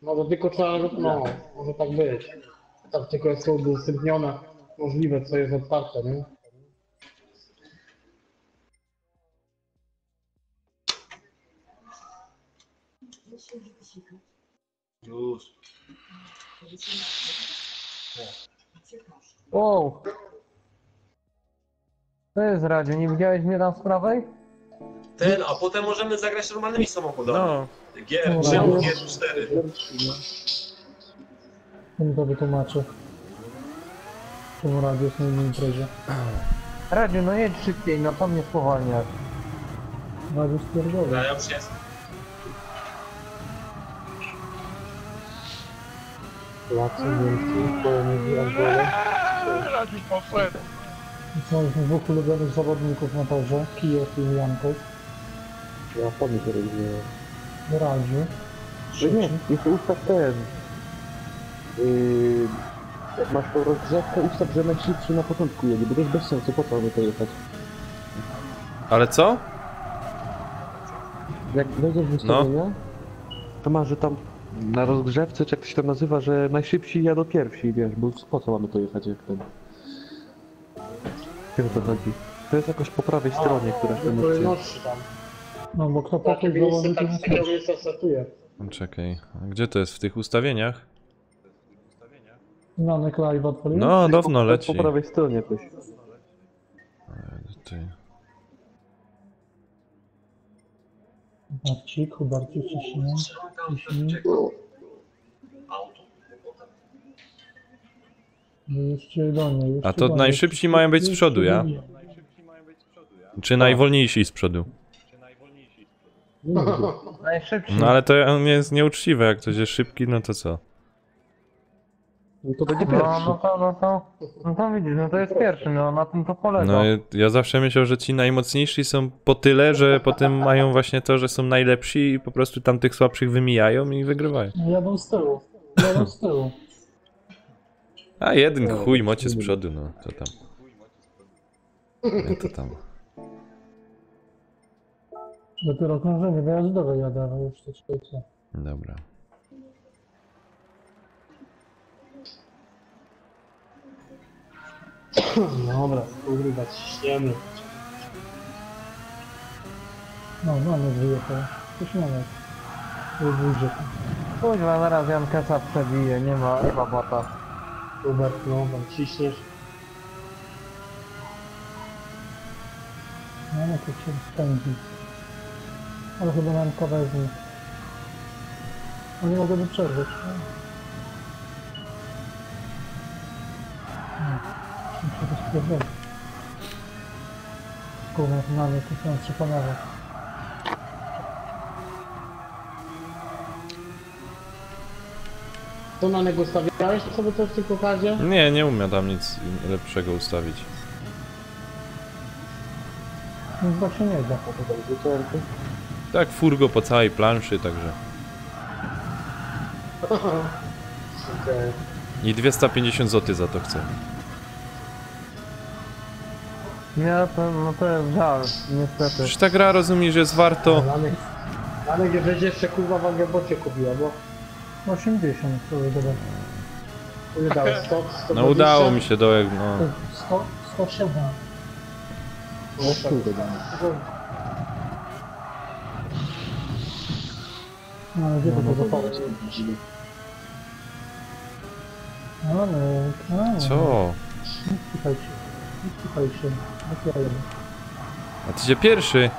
No to tylko trzeba, no, może tak być. Tak tylko jest to udostępnione, możliwe, co jest otwarte, nie? Już. Wow. To jest Radziu, nie widziałeś mnie tam z prawej? A potem możemy zagrać normalnymi samochodami. No, Gier 3 lub gier 4. To wytłumaczę. Czemu radio jest na innej imprezie? Radziu, no jedź szybciej, no to mnie spowalniasz. Radio stwierdzone. Ja już jest. Polacy, Niemcy, Poloniewi, Angola. Radziu poszedł. Mieliśmy dwóch ulubionych zawodników na torze, Kijew i Janków. Ja wpadnę się rozumiem. Radziu. No nie, jeszcze ustaw ten. Jak masz tą rozgrzewkę, ustaw, że najszybszy na początku jedzie, bo to jest bez sensu, po co mamy to jechać? ale co? Jak wejdziesz w ustawienia, to masz, że tam na rozgrzewce, czy jak to się tam nazywa, że najszybsi jadą pierwsi, wiesz, bo po co mamy to jechać jak ten... Wiesz o co chodzi? To jest jakoś po prawej stronie, która się kolejności tam. No bo kto pokój zawodników, kierownictwo startuje. Czekaj, a gdzie to jest? W tych ustawieniach? Nanek live odpaliłem? No, dawno Po leci. prawej stronie jakoś. Ty. Barcik, ciśnij. Jeszcze do niej, A to najszybsi mają być z przodu, ja? Czy najwolniejsi z przodu? Najszybciej. No ale to jest nieuczciwe, jak ktoś jest szybki, no to co? No to będzie No, pierwszy. no to widzisz, no to jest pierwszy, no na tym to polega. No ja zawsze myślę, że ci najmocniejsi są po tyle, że potem mają właśnie to, że są najlepsi i po prostu tamtych słabszych wymijają i wygrywają. Jadą z tyłu. A jeden chuj mocie z przodu, no to tam. Nie, to tam. Dopiero krążenie wyjazdowe jadę, ale już to trzecie. Dobra. Dobra, kurwa, ciśniemy. No, mamy wyjechał. Coś mamy. Wyjdzie. Kurwa, zaraz Jankesa przebije, nie ma bata. Hubert, no, tam ciśniesz. No, no to się spędzi. Ale chyba nam wezmie. A nie mogę przerwać. Muszę to sprawdzić. Kurwa, mamy to są przekonawać. To na niego stawiałeś sobie coś w tym pokazie? Nie, nie umiem tam nic lepszego ustawić. No właśnie nie da. Tak furgo po całej planszy, także. Okej. I 250 zł za to chcę. Nie, to, no to jest żal, niestety. Przecież ta gra, rozumiesz, jest warto... Ale nie będzie jeszcze kurwa w Angebocie kupiła, bo... 80, to jest dobre. Ile dałeś? 100, 120? No udało mi się dołek, no. 107. No, gdzie to zapałeś? Ale... Co? Nie słuchaj się. Naklejmy. A ty się pierwszy?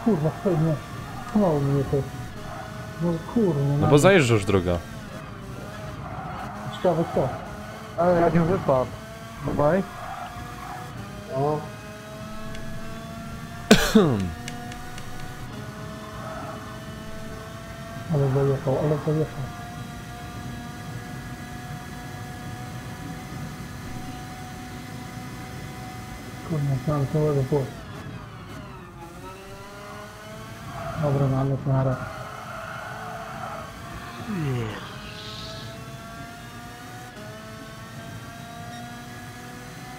Kurwa, pewnie. Mało mnie to. No kurwa, No bo zajeżdżasz droga. Ciekawe kto. Ale jak wypadł. Dawaj. O. Ale dojechał. Kurwa, znam całego płotu. Dobra, mamy to na raz.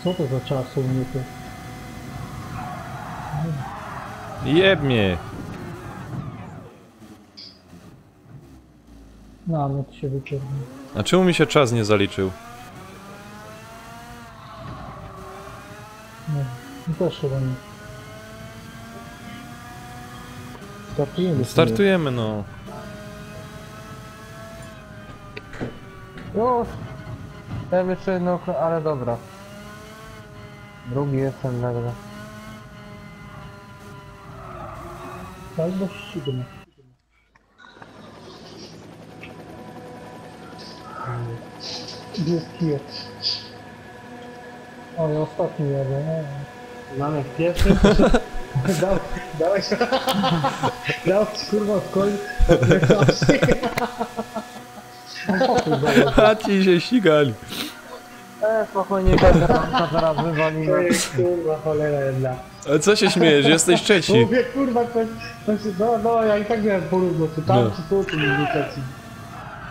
Co to za czas u mnie tu? Jeb mnie! No, ale to się wyciągnie. A czemu mi się czas nie zaliczył? Nie, no też chyba nie. Startujemy. Startujemy, no. Już. Miałem jeszcze jedno, ale dobra. Drugi jestem nagle. Tak, bo ścigamy. Gdzie jest kijek? O, ja ostatni jadę, nie? Mamy pierwszy? Dałeś kurwa w koń. A ci się ścigali. Spokojnie, Janka zaraz To wywalimy. jest kurwa cholera jedna. A co się śmiejesz? Jesteś trzeci. Mówię kurwa ktoś no ja i tak miałem porówno, czy tam, No. czy tu nie trzeci.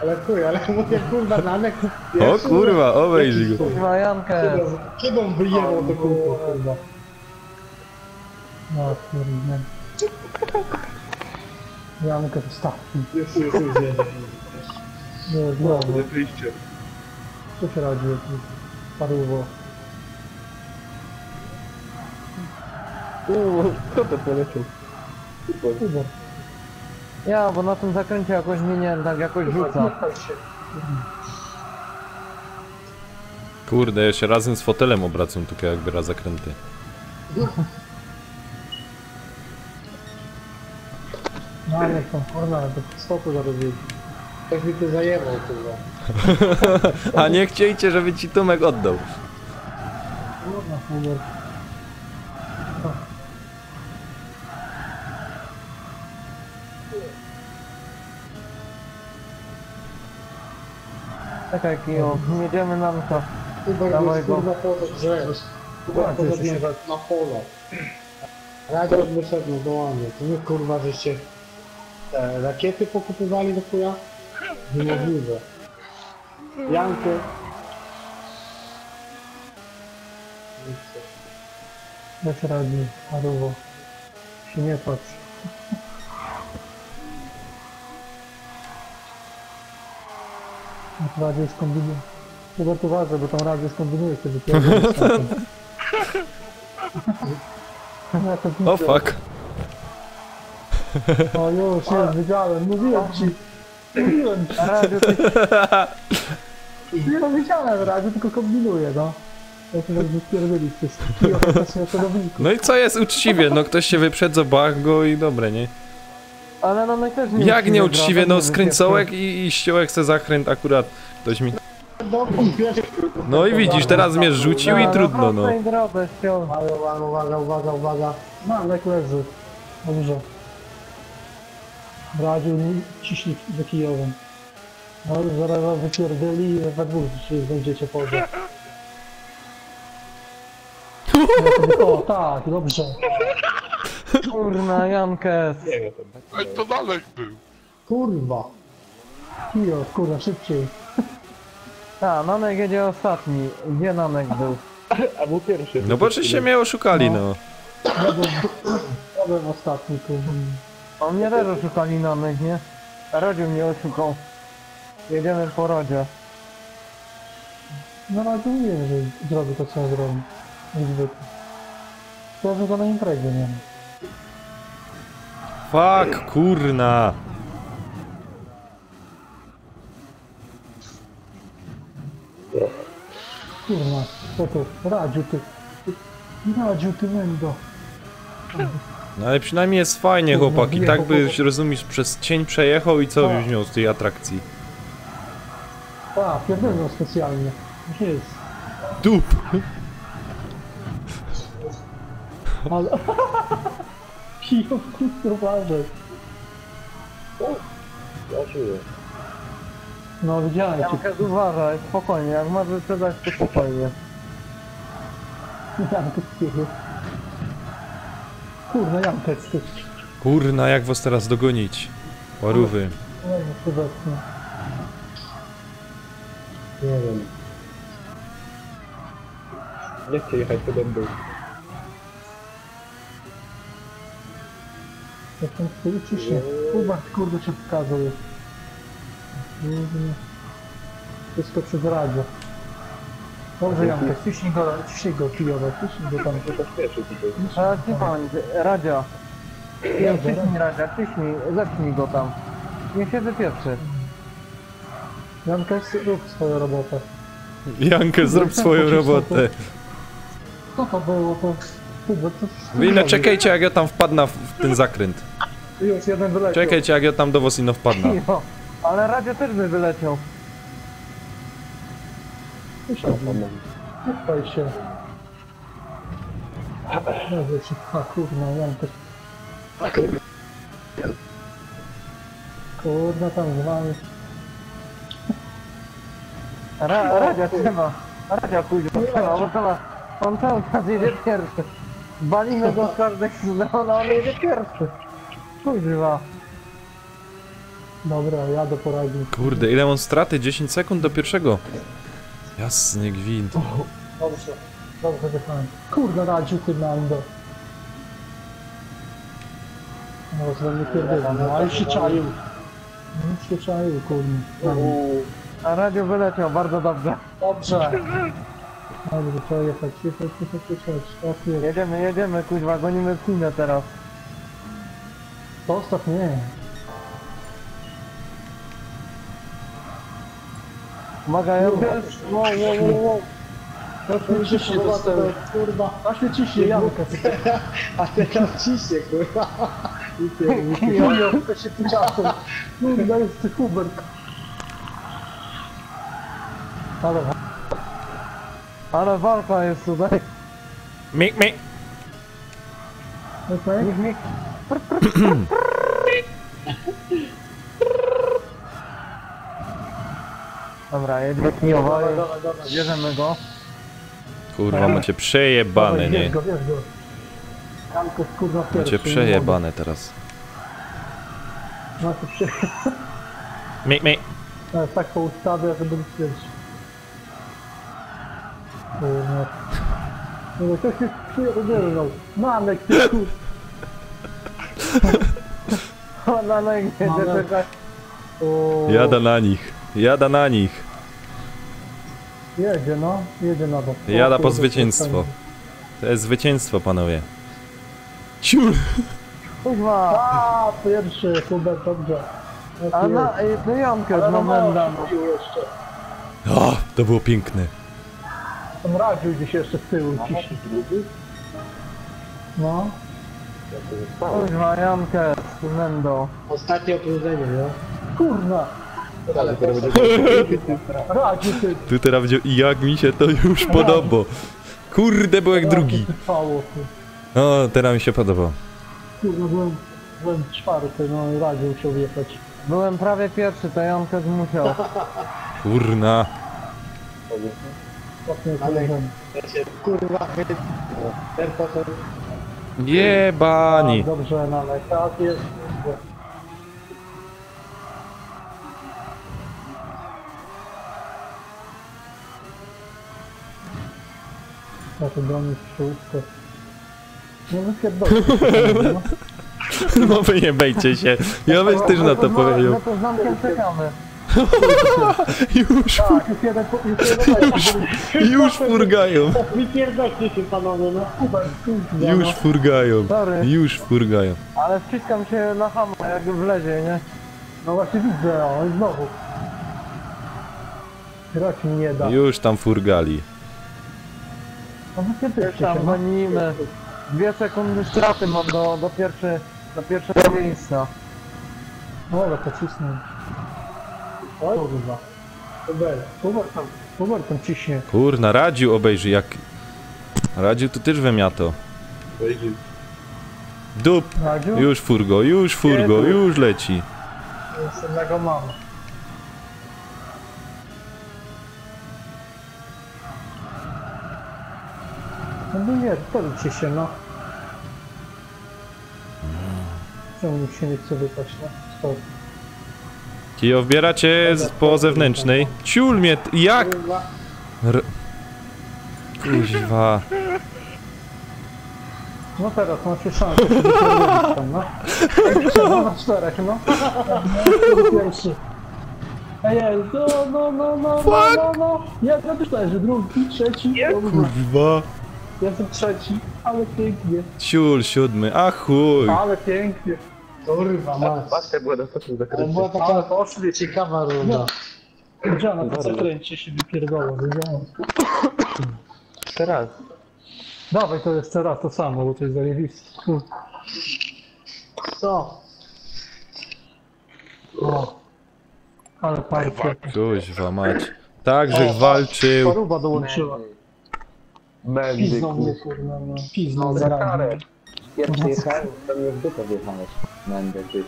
Ale chuj, ale mówię kurwa Nanek. O kurwa, obejrzyj go. Kurwa, Jankę. Kiedy on wyjechał to kółko, kurwa? No kurwa. Jankę to stawki. Jest jedzie. Nie, znowu. Wyjście. Co się radzi? Paruwo. Kto to poleciał? Kuba. Ja, bo na tym zakręcie jakoś mnie nie tak jakoś rzuca. Kurde, ja się razem z fotelem obracam tylko jak biera zakręty. No ale tam kurwa, to stopu zarobili. Ktoś mi tu zajebał, kurwa. A nie chciejcie, żeby ci Tomek oddał. Kurwa, Hubert. Czekaj, Kio, jedziemy na to. Hubert Dawaj jest go. kurwa poszedł, że Hubert poszedł na pole. Radio wyszedł, no dołanie. To nie kurwa, żeście te rakiety pokupywali do chuja? Niemożliwe. Jankę. Bez radzi, Harowo. Się nie patrz. Na razie skombinuje. Chyba to ważne, bo tam razie skombinuje, kiedy O fuck. O już, nie, wiedziałem, mówiłem ci. Mówiłem ci. Radio ty... Nie no, wiedziałem, razie tylko kombinuję, no. Ja się tak wypierdylić wszystko. Kijowa też na celowniku. No i co jest uczciwie? No ktoś się wyprzedza, bach go i dobre, nie? Ale no my też nie Jak nie uczciwie? No nie skręcołek i ściołek se zakręt akurat. Ktoś mi... Dobra, pierwszy. No i widzisz, teraz mnie rzucił i trudno, no. Uwaga, uwaga, uwaga, uwaga. Marek leży. Dobrze. Radziu, ciśnij za kijowym. No, zaraz was wypierdyli i we dwóch się znajdziecie poza. O, tak, dobrze. Kurna, Jankę. Ale to dalej był. Kurwa. Kijo, kurwa, szybciej. A, Nanek jedzie ostatni. Gdzie Nanek był? A był pierwszy. No bo żeście mnie oszukali, no. Ja byłem ostatni, kurwa. On mnie też oszukali Nanek, nie? Rodziu mnie oszukał. Jedziemy po rodzie. No Radziu nie wiem, że zrobi to, co on zrobi. Jak zwykle. To, że go na imprezie nie ma. Fuck, kurna. Kurwa, co to? Radziu, ty. Radziu, ty mendo. No ale przynajmniej jest fajnie, Kurwa, chłopaki. bije Tak po byś, rozumiesz, przez cień przejechał i co Tak. byś miał z tej atrakcji? A, pierdolę specjalnie. Nie jest. Dup! Ale... Kijo, kurwa, uważaj. No widziałem cię. Jankę, uważaj, spokojnie, jak masz wyprzedzać, to spokojnie. Jankę spiegł. Kurwa, Jankę ty. Kurna, jak was teraz dogonić? Parówy. No nie, obecnie. Nie wiem. Nie chcę jechać, to będę. Jak tam uczysz się? Kurwa, kurde cię pokazał już. Wszystko przez radio. Dobrze, Jankę, ciśnij go, kijowe, ciśnij go tam. To śpieszy tutaj. A nie pan, Radzia. Nie, ciśnij Radzia, ciśnij, zepnij go tam. Niech się wypieprzy. Jankę, rób swoją robotę. Jankę, zrób swoją robotę. Co to było, to... Kurde, to... Wy ino czekajcie, jak ja tam wpadnę w ten zakręt. Już jeden wyleciał. Czekajcie, jak ja tam do was ino wpadnę. Jo, ale Radzia też by wyleciał. Nie pchaj się. Dobrze ci pcha, kurna, Jankę. Kurna, tam z wami. Radzia trzeba. Radzia pójdzie, trzeba, bo teraz on cały czas jedzie pierwszy. Balimy go z każdej strony, on jedzie pierwszy. Kurwa. Dobra, jadę po radiu. Kurde, ile mam straty? 10 sekund do pierwszego. Jasny gwint. Dobrze, dobrze wychałem. Kurna, radziu, ty mando. No, zrobię pierdolę, no, ale się czaił. No, się czaił, kurna. A Radio wyleciał, bardzo dobrze. Dobrze. Dobrze, trzeba jechać, jechać. Jedziemy, kuźwa, gonimy Chinę teraz. Zostaw mnie. Uwaga, ja też. Wow. Aż mnie ciśnie dostałem, kurwa. Aż mnie ciśnie, Janka. A teraz ciśnie, kurwa. Jojo, to się tu ciasem. Kurwa, jest ty Hubert. Ale walka jest tutaj. Mik. Mik. Dobra, jedziemy kijowa, bierzemy go. Kurwa, macie przejebane, nie? Wiesz go. Janko, kurwa, Macie pierwszy. przejebane teraz. Macie przejebane. Mik. Tak po ustawie, żeby być pierwszy. No to się przyjechał. Manek, ty kur... Ona no i nie czekaj. Jada na nich. Jedzie na bok. Jada po zwycięstwo. To jest zwycięstwo, panowie. Ciul! Kurwa. A, pierwszy, Hubert, dobrze. A na, no Jankę z momentem. O, to było piękne. Tam radził gdzieś jeszcze z tyłu ciśnie. No. Kurwa, Jankę z Mendo. Ostatnie opróżnienie, nie? Kurwa. Radził ty. Tu teraz będzie, jak mi się to już podoba. Kurde, był jak drugi. Trwało, ty. O, teraz mi się podoba. Kurwa, byłem czwarty, no i radził się wjechać. Byłem prawie pierwszy, to Jankę musiał. Kurna. Kurwa, ten potem... Jebani. Dobrze, no ale tak jest. Ja to bronić szóstkę. Nie wypierdolę. No wy nie bejcie się. Ja byś też na to powiedział. No to z Jankiem czekamy. Już, już furgają. Wypierdolcie się panowie, no. Już furgają. Sorry. Już furgają. Ale wciskam się na hama, jak wlezie, nie? No właśnie widzę, o i znowu. Grać mi nie da. Już tam furgali. No wypierdolcie Tam się, no. gonimy. 2 sekundy straty mam do pierwszego miejsca. Dobra, to cisnę. Oj, kurwa. Hubert tam ciśnie. Kurna, Radziu obejrzy jak... Radziu to też wymiato. Dup. Radziu? Już furgo, już leci. Jednego mam. No nie, policz się, no. Czemu nikt się nie chce wypać, no? Stop. Kijo, wbieracie po zewnętrznej. Ciul mnie, jak? Kuźwa. No teraz macie szansę, żeby to robić tam, no. Trzeba na 4, no. Pierwszy. Ej, no. Ja myślałem, że drugi, trzeci. Kurwa. Ja jestem trzeci, ale pięknie. Ciul, 7. A chuj. Ale pięknie. Kurwa, masz. Patrzcie, było dostępne Ale zakręcie. była taka poszli ciekawa runda. Widziałem, na zakręcie się wypierdolło, widziałem. Teraz. Dawaj to jeszcze raz to samo, bo to jest zajebiste. Co? O. Ale parcie. Kuźwa mać. Tak, że walczył. Paruba dołączyła. Pizną mnie, kurwa, no. Pizną za karę. Pierwszy jechałem, to mnie w dupę wjechałeś. Będę tyś.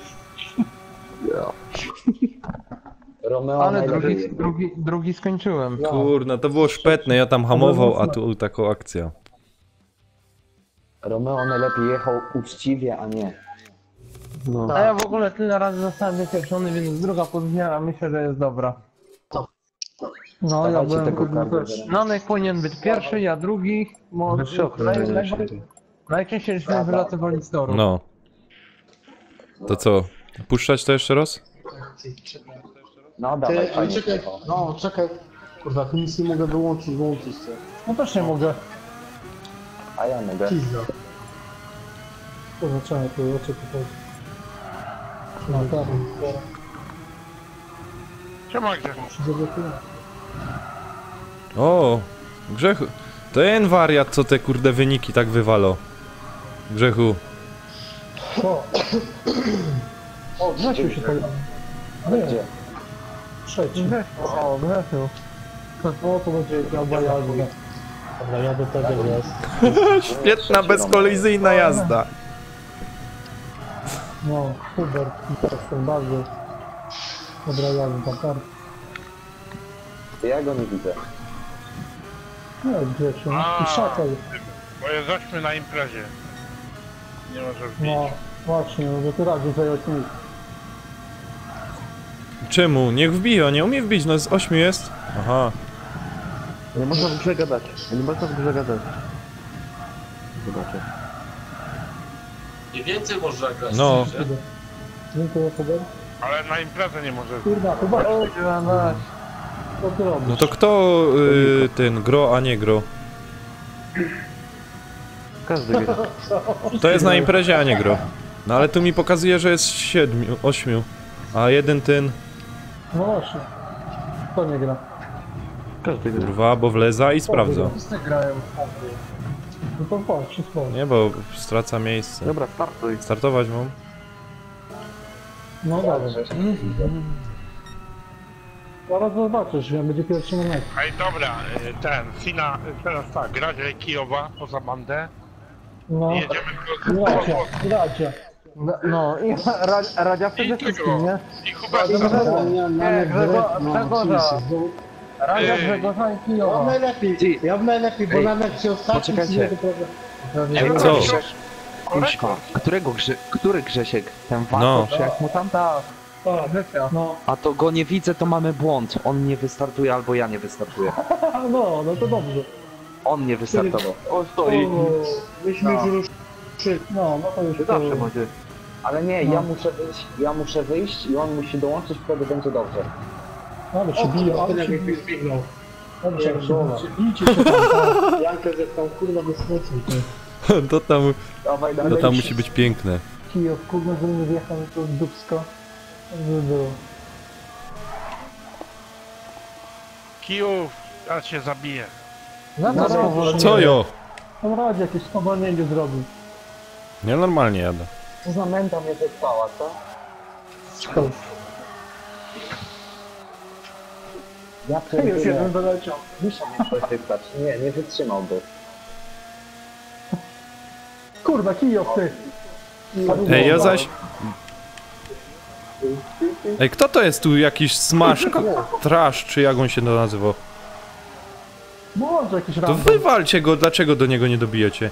Romeo Ale najlepiej. drugi skończyłem. Kurna, to było szpetne, ja tam hamował, a tu taką akcja. Romeo najlepiej jechał uczciwie, a nie. A ja w ogóle tyle razy zostałem wypieprzony, więc druga pozycja myślę, że jest dobra. No, ja Dawajcie byłem tego kurwa kardio też. Nanek powinien być pierwszy, ja drugi. Najczęściej żeśmy wylatywali z toru. No. To co? Puszczać to jeszcze raz? No dawaj, Ty, ale fajnie czekaj, jechał. no czekaj. Kurwa, tu nic nie mogę wyłączyć co. No też nie mogę. A ja mogę. Pizza. Kurwa, czemu tu oczy tutaj? No, tak. Siema, gdzie? Zablokuję. O, Grzechu. To ten wariat, co te kurde wyniki tak wywalo. Grzechu. O, Grzesiu się pojawił. Ale gdzie? Trzeci. O, Grzesiu. O, to będzie jazda jazda. Dobra, ja do tego jest. Świetna, bezkolizyjna jazda. No, Hubert, jestem bardzo. Dobra jazda, tak. Ja go nie widzę. Nie, Grzesiu. I szakal. Bo jest 8 na imprezie. Nie może wbić. No, właśnie, no, bo ty radzisz zająć mi. Czemu? Niech wbije, on nie umie wbić, no z 8 jest. Aha. Nie można w grze gadać. Nie można w grze gadać. Zobaczę. I więcej można grać. No. szczerze. Dziękuję, Hubert. Ale na imprezę nie może wbić. Kurwa, Hubert, co ty robisz? No to kto ten gro, a nie gro? Każdy gra. To jest na imprezie, a nie gro. No ale tu mi pokazuje, że jest 7, 8. A jeden ten, No właśnie. Kto nie gra? Każdy gra. kurwa, bo wleza i sprawdza. Wszyscy grają. No to chodź, wszystko. Nie, bo straca miejsce. Dobra, startuj. Startować mam? No dobrze. Zaraz zobaczysz, ja będzie pierwszy moment. Ej, dobra, Sina, teraz tak, grać Kijowa poza bandę. No, I jedziemy gracie. No i Radzia przede wszystkim, nie? I Hubert, Nie, Grzegorza. Radzia, Ej. Grzegorza i Ja Kijowa. najlepiej, bo Ej, nawet się ostatni poczekajcie. Co? Kuźwa, który Grzesiek? Ten No. Watosz, jak mu tam? Tak, No, A to go nie widzę, to mamy błąd. On nie wystartuje albo ja nie wystartuję. no to dobrze. On nie wystartował. O, stoi. Myśmy już ruszyli. No to już Zawsze będzie. Ale nie, ja muszę wyjść i on musi dołączyć, wtedy będzie dobrze. Ale się biją, ale się biją. Dobrze, jak się bijcie się tam. Jankę, że tam kurwa wysłuchaj. To tam musi być piękne. Kijów, kurwa, żeby nie wjechał to dupsko. Żeby było. Kijów, ja cię zabiję. Co jo? On radzie jakieś spowolnienie zrobił. Ja normalnie jadę. Co za męta mnie wyspała, co? Ja Ty już jeden pierdolę. doleciał. Muszę mnie coś wyspać. Nie wytrzymałby. Kurwa, Kijów, ty. Ej, ja zaś... Ej, kto to jest tu? Jakiś smash, trash, czy jak on się nazywał? Może jakiś To random. wywalcie go, dlaczego do niego nie dobijecie?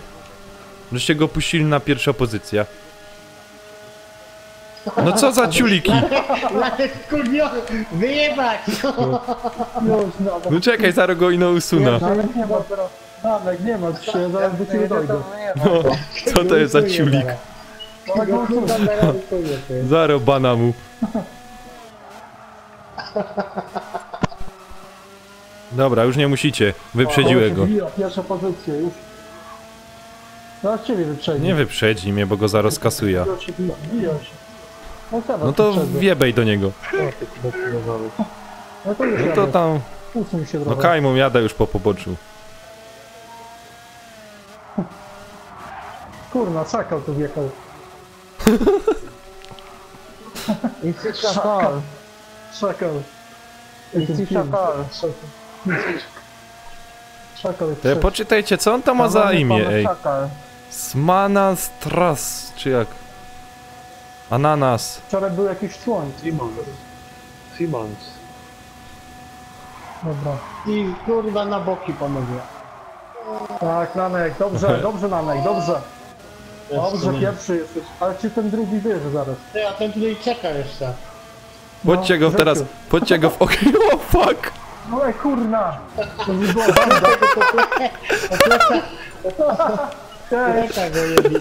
Żeście go puścili na pierwsza pozycja. No co za ciuliki? Kurwa, wyjebać! Już, no, No czekaj, zaraz go ino usunę. Nawet nie ma teraz. Nawet nie ma się, zaraz do ciebie dojdę. No, co to jest za ciulik? Zaraz bana mu. Dobra, już nie musicie. Wyprzedziłem go. Pierwsza pozycja, już. Zaraz ciebie wyprzedzi. Nie wyprzedzi mnie, bo go zaraz kasuje. Biją się. No, teraz No to wyprzedzę. wjebej do niego. No to już No to jadę. tam... Usuń się No trochę. kajmą jadę już po poboczu. Kurna, szakał tu wjechał. Szakal. Szakał. I szakal. Szakał jest Poczytajcie, co on tam ma za Szanowny imię, pan ej. Szakal. Smana Stras, czy jak? Ananas. Wczoraj był jakiś człoń. Simons. Dobra. I kurwa na boki pomogę. Tak, Nanek, dobrze, dobrze Nanek, dobrze. Dobrze, pierwszy jesteś. Ale czy ten drugi wierzy zaraz? Ty, a ten tutaj czeka jeszcze. Podźcie go teraz, podźcie go w ogień. O fuck! No ej, kurna! To nie było banda. Czeka go jebi.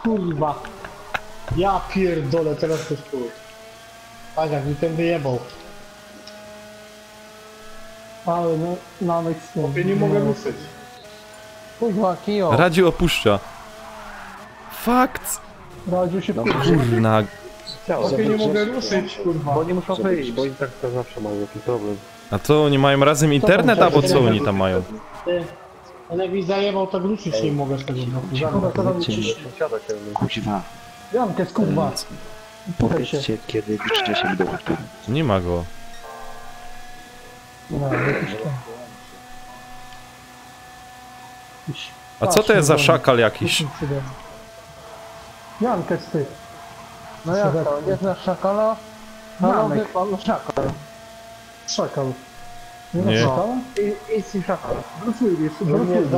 Kurwa. Ja pierdolę, teraz to spójrz. Tak, jak mi ten wyjebał. Ale no, Nanek stąd. Ja nie mogę ruszyć. Kurwa, Kijo. Radziu opuszcza. Fakt! Radziu się Kurna. nie mogę ruszyć, kurwa. Bo nie muszą wyjść, bo i tak to zawsze mają jakiś problem. A to oni mają razem internet, albo co oni tam mają? Ty, on jak mi zajebał, tak ruszyć nie mogę z tego bloku. Kurwa, co tam cisz? Kuźwa, Jankę, kurwa. Puchaj się. powiedzcie kiedy liczycie się do łapy. Nie ma go. No, jakiś tam. Jakiś A co to jest za patrz, szakal jakiś? Jankę z tych. No jak to, nie znasz szakala? Mamy pan szakal. Szakal. Nie Nie. znasz szakala? I szakal. Wrócili, jeszcze wrócili.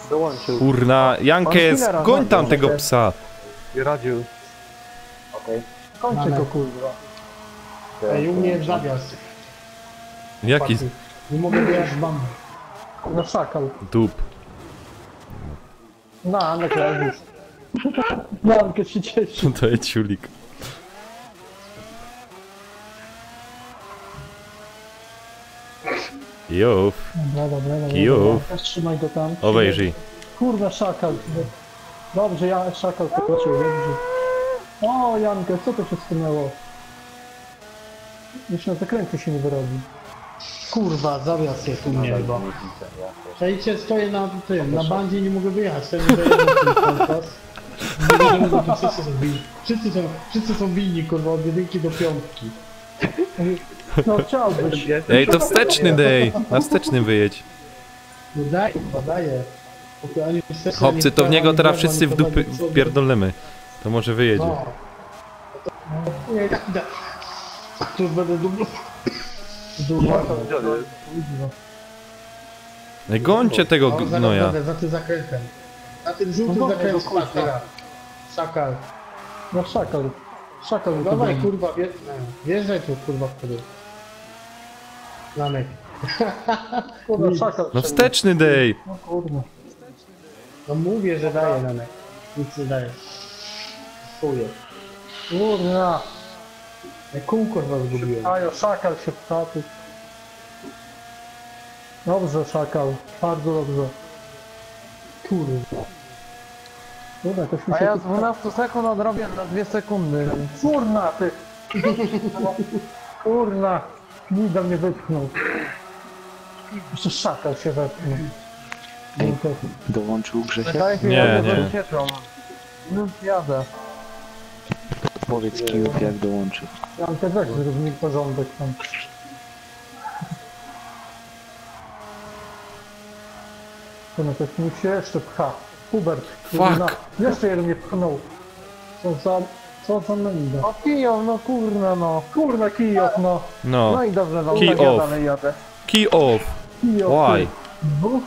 Dołączył. Kurna, Jankes, goń tam tego psa. I radził. Kończę go, kurwa. Ej, u mnie jest zawias. Jaki Nie mogę wyjechać z bandy. No szakal. dup. No, Anek leżysz. Jankę się cieszy. To jest ciulik. Juf, Dobra. Kijów. Też trzymaj go tam. obejrzyj. Kurwa, szakal. Dobrze, ja szakal pokroczył, dobrze. O, Jankę, co to się stanęło? Jeszcze na zakręcie się nie wyrobi. Kurwa, zawias jest u mnie chyba. Przejście, stoję na tym, na bandzie i nie mogę wyjechać. Ten wyjechał ten konkurs. Nie wiadomo, bo tu wszyscy są winni. Wszyscy są winni, kurwa, od 1 do 5. No chciałbyś. Ej, to wsteczny dej. Na wstecznym wyjedź. No daj, chyba daję. Póki ani wstecz, Chłopcy, ani to w niego ani teraz prawa, wszyscy ani w dupy prawa, ani wpierdolemy. To może wyjedzie. No. Nie, tak. Tu będę dublo. Ej, gońcie tego No, zaraz gnoja. będę za tym zakrętem. Na tym żółtym No, zakręcie, kurwa. patrz teraz. Szakal. No szakal. Szakal. Dawaj kurwa, wjeżdżaj tu kurwa wtedy. Lanek. Kurwa, szakal. No wsteczny dej. No kurwa. No mówię, że daje Lanek. Nic nie daje. Chuję. Kurwa. Ja kół kurwa zgubiłem. Ajo, szakal się ptaty. Dobrze, szakal. Bardzo dobrze. Kurwa. Dobra, jakoś mi się... A ja z 12 sekund odrobię na 2 sekundy. Kurna, ty! Kurna! Nida mnie wypchnął. Jeszcze szakal się wepchnął. Ej, dołączył Grzesiek? Nie, nie. No jadę. Powiedz Kijów jak dołączył. Ja mam te weź, zrób mi porządek tam. To no to mi się jeszcze pcha. Hubert. kurna. Jeszcze jeden mnie pchnął. Co za menda. O Kijów, no kurna no. Kurna Kijów, no. No. No i dobrze, no Key tak ja off. dalej jadę. Key off. Kijów. Why? Dwóch?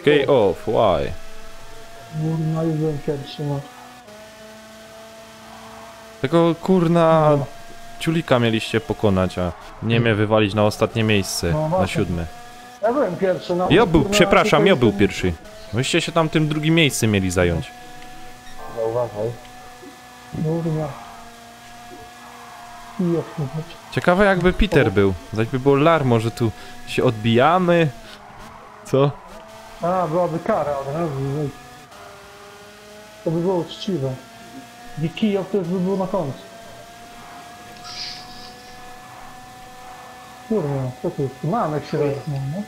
Key off. Why? Kurna, już byłem pierwszy, no. Tego kurna No. ciulika mieliście pokonać, a nie mnie wywalić na ostatnie miejsce. No Na właśnie. 7. Ja byłem pierwszy, no. Ja był, Kurna, przepraszam, tutaj ja był jestem- pierwszy. Wyście się tam tym drugim miejscem mieli zająć. Kurna. Kijów, no chodź. Ciekawe jakby Peter był. Zaś by było lar, może tu się odbijamy. Co? A, byłaby kara od razu. no. To by było uczciwe. I Kijów to już by było na końcu. Kurwa, co tu jest? Mamek się rozpnął, no.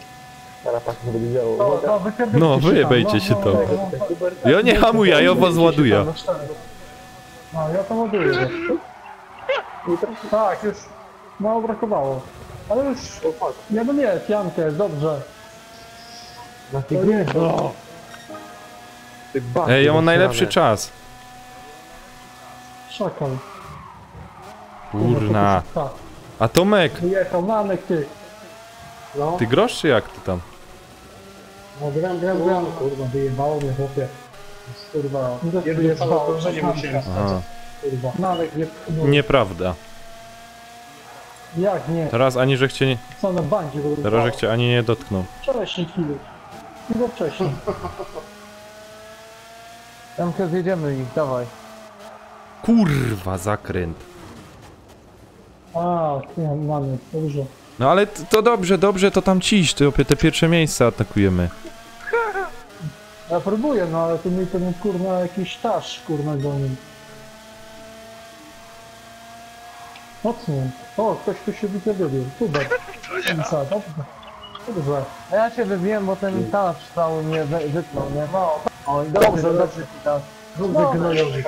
No, wyjebejcie się to. Ja nie hamuję, ja was ładuję. No, ja to ładuję. Tak, już mało brakowało. Ale już, jeden jest, Jankę, jest dobrze. To jest, no. Ej, ja mam najlepszy czas. Szakal. Kurna. Tak, A Tomek, wyjechał, Manek, ty. No, ty grosz czy jak ty tam? no gram, kurwa, wyjebało mnie chłopie. Kurwa, No to jedno wyjebało, całe dążenie no, musiałem Aha. stać. Kurwa. Manek, nie pchnął. Nieprawda. Jak nie? Teraz ani że cię nie, Co na bandzie w ogóle? teraz że cię ani nie dotknął. Wcześniej chwilę. Chyba wcześniej. Tamkę zjedziemy ich, dawaj. Kurwa, zakręt. A, nie, mamy, dobrze. No ale to dobrze, to tam ciś, te pierwsze miejsca atakujemy. Ja próbuję, no ale tu mi ten kurna jakiś tasz kurna goni. Mocno. O, ktoś tu się wypierdolił. Super. Co, dobrze. Dobrze. A ja się wybiłem, bo ten talarz cały mnie wytnął, nie? No, o, i dobrze, dobrze ci tak. Dobrze, gnojowy.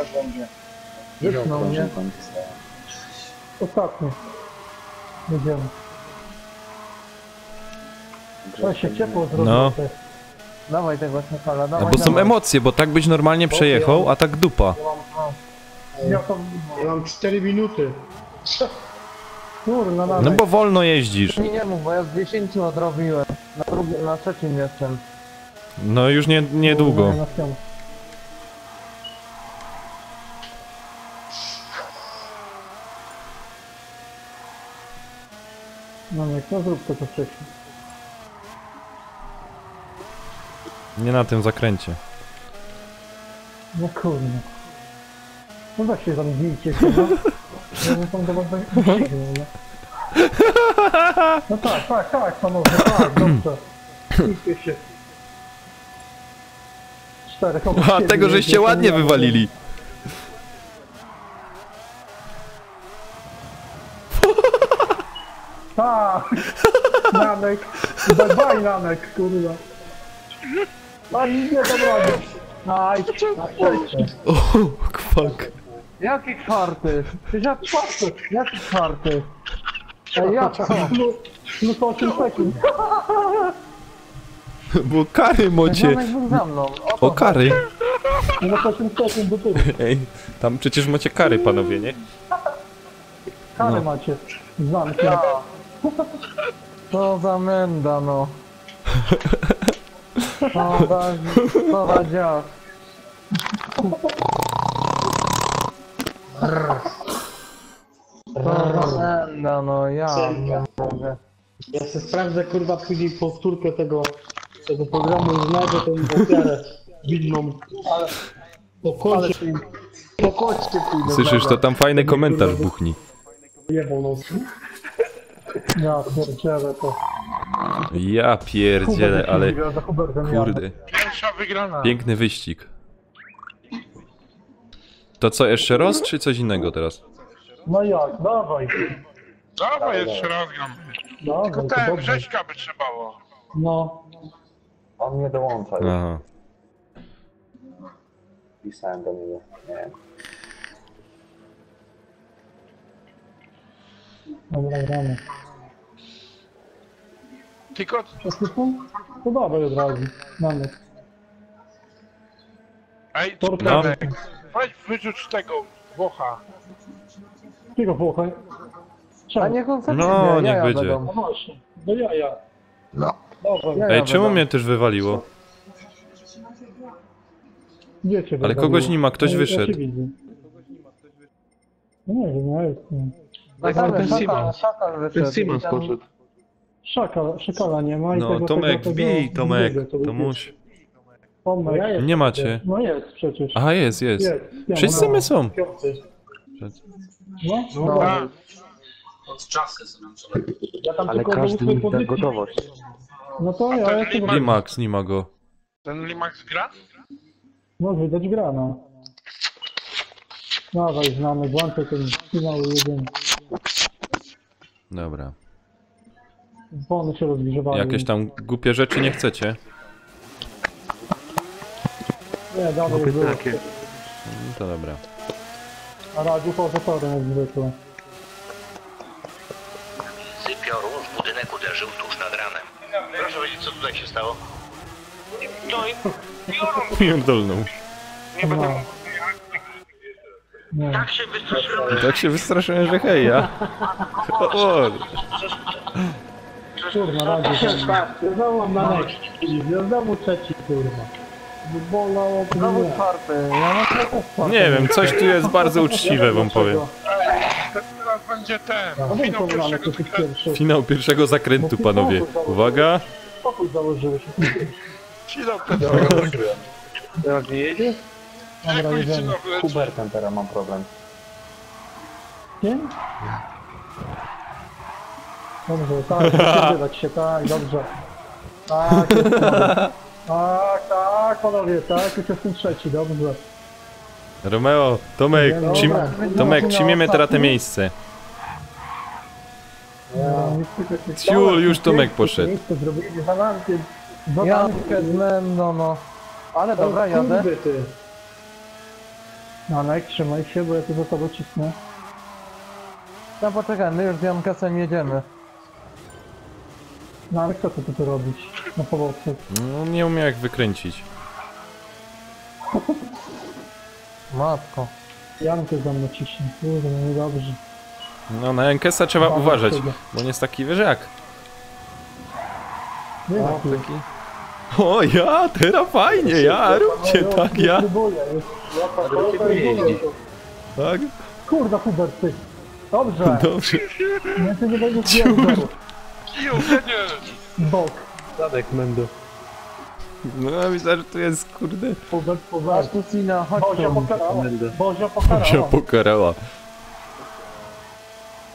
Wytnął mnie. Ostatni. Jedziemy. To się ciepło zrobiło. No. Te. Dawaj tego szakala, No dawaj, bo są dawaj. emocje, bo tak byś normalnie przejechał, a tak dupa. Ja mam 4 minuty. Kurna, No bo wolno jeździsz. Mi nie mów, bo ja z 10 odrobiłem. Na trzecim jestem. No już niedługo. No nie, no zrób to wcześniej. Nie na tym zakręcie. No kurna. No weź się tam bijcie się, no. Ja bym tam do was ścignął, no. No tak, panowie, tak, dobrze. Bijcie się. 4 A tego żeście ładnie wywalili. Tak! Nanek! Bye Nanek, kurwa! A nie dam rady! Aj, O, fuck. Jaki czwarty? Przecież ja czwarty. Jaki czwarty? Ej, ja co? No to 8 sekund. Bo kary mocie. Janek był za mną. O, kary. No to 8 sekund do tyłu. Ej, tam przecież macie kary, panowie, nie? Karę No. macie. Zamknę. Co za menda, no. Co za dziad. Co za menda, no ja nie mogę. Ja sobie sprawdzę, kurwa, później powtórkę tego programu i znajdę tę ofiarę widną. Ale po kocie pójdę. Słyszysz, to tam fajny komentarz buchni. Jebał nos. Ja pierdzielę to. Ja pierdzielę, ale Za Hubertem jadę. kurde. Pierwsza wygrana. Piękny wyścig. To co, jeszcze raz, czy coś innego teraz? No jak, dawaj. Dawaj jeszcze raz gram. Dawaj, Tylko to ten, dobrze. Grześka by trzebało. No. On nie dołącza już. Aha. Pisałem do niego. Nie wiem. Dobra, gramy. Tylko To dawaj od razu. Mamy. ej, Torpeda. Tomek, weź wyrzuć tego Włocha. Tylko Włochaj. A Czemu? niech on sobie No, jaja niech będzie. będą. No właśnie, do jaja. No. Dawaj, Ja Ej, czemu będę. mnie też wywaliło? wiecie. Ale kogoś nie ma, ktoś Ja wyszedł. się widzę. No nie wiem, ja jestem. Szakal wyszedł. Simons poszedł. Szakala nie ma i No, tego, Tomek, tego, wbij, Tomek. drugiego, to Tomuś. Tomek. Nie macie. No jest przecież. Aha, jest. Jest. Ja Wszyscy mam. my są. Piąty. No. No. Od czasy sobie trzeba. Ja tam Ale tylko do każdy ósmej mi da pozycji. gotowość. No to ja ten jestem... Limax. Limax, nie ma go. Ten Limax gra? No widać gra, no. Dawaj, znamy, włączę ten finał jeden. Dobra. Bony się rozgrzewają. Jakieś tam głupie rzeczy nie chcecie? Nie, dawaj, Głupie było. takie. No to dobra. A radziu pozatorem jak zwykle. Syp piorun w budynek uderzył tuż nad ranem. Proszę powiedzieć, co tutaj się stało? No i piorun Pierdolną. Nie będę No. Nie. tak się wystraszyłem. Tak się wystraszyłem, że hej, ja. O, Kurwa, radziu. Znowu mam na next. Znowu trzeci, kurwa. Bolało, Znowu nie. czwarty. Ja mam czwarty. nie wiem, coś tu jest bardzo uczciwe, wam powiem. Teraz będzie ten. No wiem, Finał co gramy, to pierwszego jest zakrętu. pierwszy. Finał pierwszego zakrętu, panowie. Uwaga. Spokój założyłeś. Finał pierwszego zakrętu. Teraz nie jedzie? Dobra, Jak jedziemy. finał leci? Hubertem teraz mam problem. Kim? Dobrze, tak, wypierdzielać się, tak, dobrze. Tak, jest panowie. Tak, panowie, tak, już jestem trzeci, dobrze. Romeo, Tomek, Dobra. Tomek, przyjmiemy teraz te miejsce. Ciul, już Tomek poszedł. Miejsce zrobili za namkiem. Jankę z Mendo, no. Ale dobra, jadę. Ty. Nanek, trzymaj się, bo ja tu za tobą cisnę. No poczekaj, my już z Jankesem jedziemy. Nanek, co ty tu robisz? Na powodce. No, nie umiem jak wykręcić. Matko. Jankę za mną ciśnie. Kurde, no niedobrze. No, na Jankesa trzeba uważać, bo on jest taki wyżak. Nie O, ma taki... O, ja, teraz fajnie, ja, róbcie tak, ja. Tak? Kurda, Hubert, ty. Dobrze. Dobrze. Nie, ty nie będziesz zjeżdżał. Bok. Zadek Mendo. No, ja myślę, że to jest, kurde... Hubert, Aż Hubert. tu Sina, chodź Bozia tu. pokarała. Bozia się pokarała. pokarała.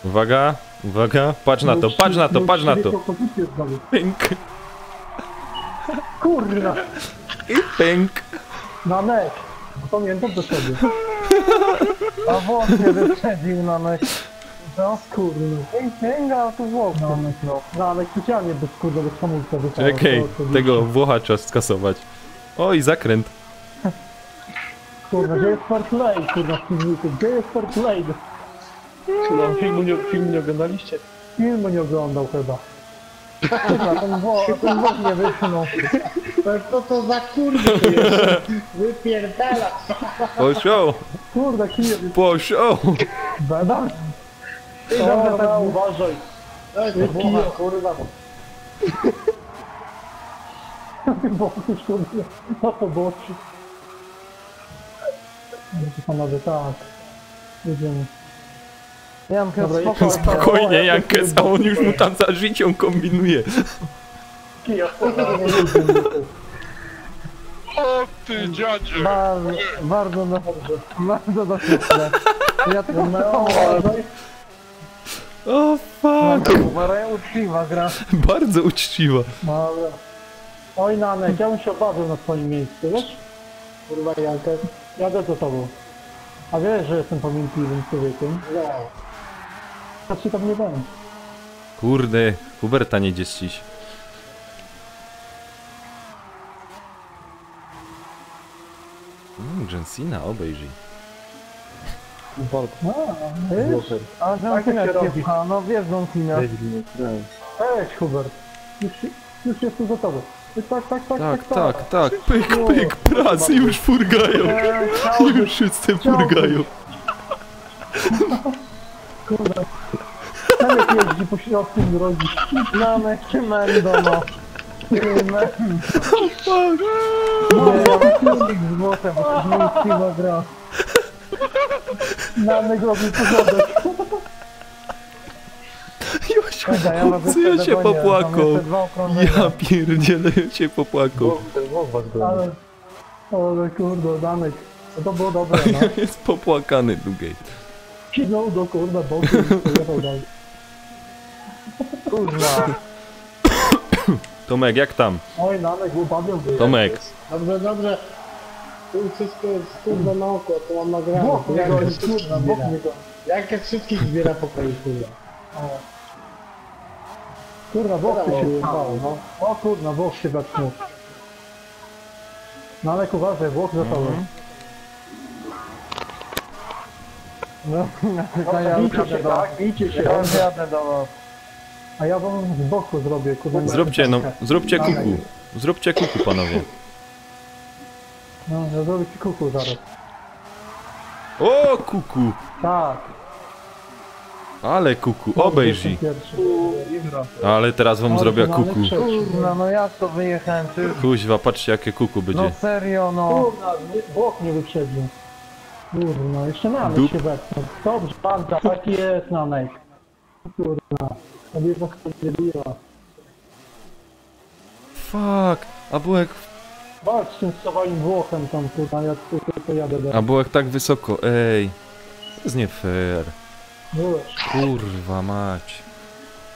Uwaga, uwaga, patrz na to, patrz na to, patrz na to. Pęk Kurna. i pęk. Nanek. Pamiętam do siebie. A włos się wyprzedził na myśl. No, kurna. Sięga tu włos. No, ale specjalnie bez kurde, bez hamulca wypała. Czekaj, tego Włocha trzeba skasować. Oj, zakręt. Kurna, gdzie jest fair play, kurna, w filmiku? Gdzie jest fair play? Kurwa, filmu nie oglądaliście? Filmu nie oglądał chyba. Kurwa, ten włos nie wyszynął. Co to za kurde to jest? Wypierdala. Poszło, Kurde, kije. poszło. Bada? Dobra, uważaj. Kije, kurwa. Bokusz, kurde, na poboczu. Panowie, tak. Jedziemy. Jankę, Dobra, spokojnie. Spokojnie, Jankes, a on już mu tam za życią kombinuje. Kija, O ty dziadzie! Bardzo dosyćne. Ja tylko O fuck, Maraja uczciwa gra. bardzo uczciwa. Dobra. Oj, Nanek, ja bym się obawiał na twoim miejscu, wiesz? Kurwa, Jankę, jadę za tobą. A wiesz, że jestem pamiętliwym człowiekiem? No. Znaczy tam nie będę. Kurde, Huberta nie dzieścić. Jensina, obejrzyj. A, wiesz? A Tak się Jankina robi. kiepcha, no wiesz Jankina. Cześć, Hubert. Już jestem za tobą. Tak, pyk, pyk, pracy już furgają. Już wszyscy furgają. Kurde. Nanek jeździ po środku drogi. Nanek czy Mendo, no. Fuck. Nie, ja mam filmik z Włochem, bo to jest uczciwa gra. Nanek robi porządek. Co ja się popłakał? Ja pierdzielę, ja się popłakał. Ale kurde, Nanek. To było dobre, no. Jest popłakany długiej. Kinął do kurda boku i pojechał dalej. Kurwa. Tomek, jak tam? Oj, Nanek, upadł. Tomek. Dobrze. Tu wszystko jest kurwa na oko, to mam nagrane. Bok mnie Jak goni, jest kurwa, bok mnie goni. Jak wszystkich zbiera po kolei, kurwa. Kurwa, bok się stało, no. O kurwa, bok się zatknął. Nanek, uważaj, bok za tobą. No, ja Bijcie się, jadę do tak? Bijcie się. Ja jadę do was. A ja wam z boku zrobię, kurwa. Zróbcie, no, zróbcie kuku. Zróbcie kuku, panowie. No, ja zrobię ci kuku zaraz. O, kuku. Tak. Ale kuku, obejrzyj. Pierwszy. Ale teraz wam zrobię kuku. Kurwa, no jak to wyjechałem? Czy... Kuźwa, patrzcie jakie kuku No będzie. serio, no. Kurwa, bok nie wyprzedził. Kurwa, jeszcze Nanek Dup. się wepchnął. Dobrze, panta, taki jest Nanek. Kurwa, sobie was podjęła. Fuck, a bułek, Walcz z tym swoim Włochem tam, kurwa, ja tu jadę do... a bułek tak wysoko, ej. To jest nie fair. Byłeś. Kurwa mać.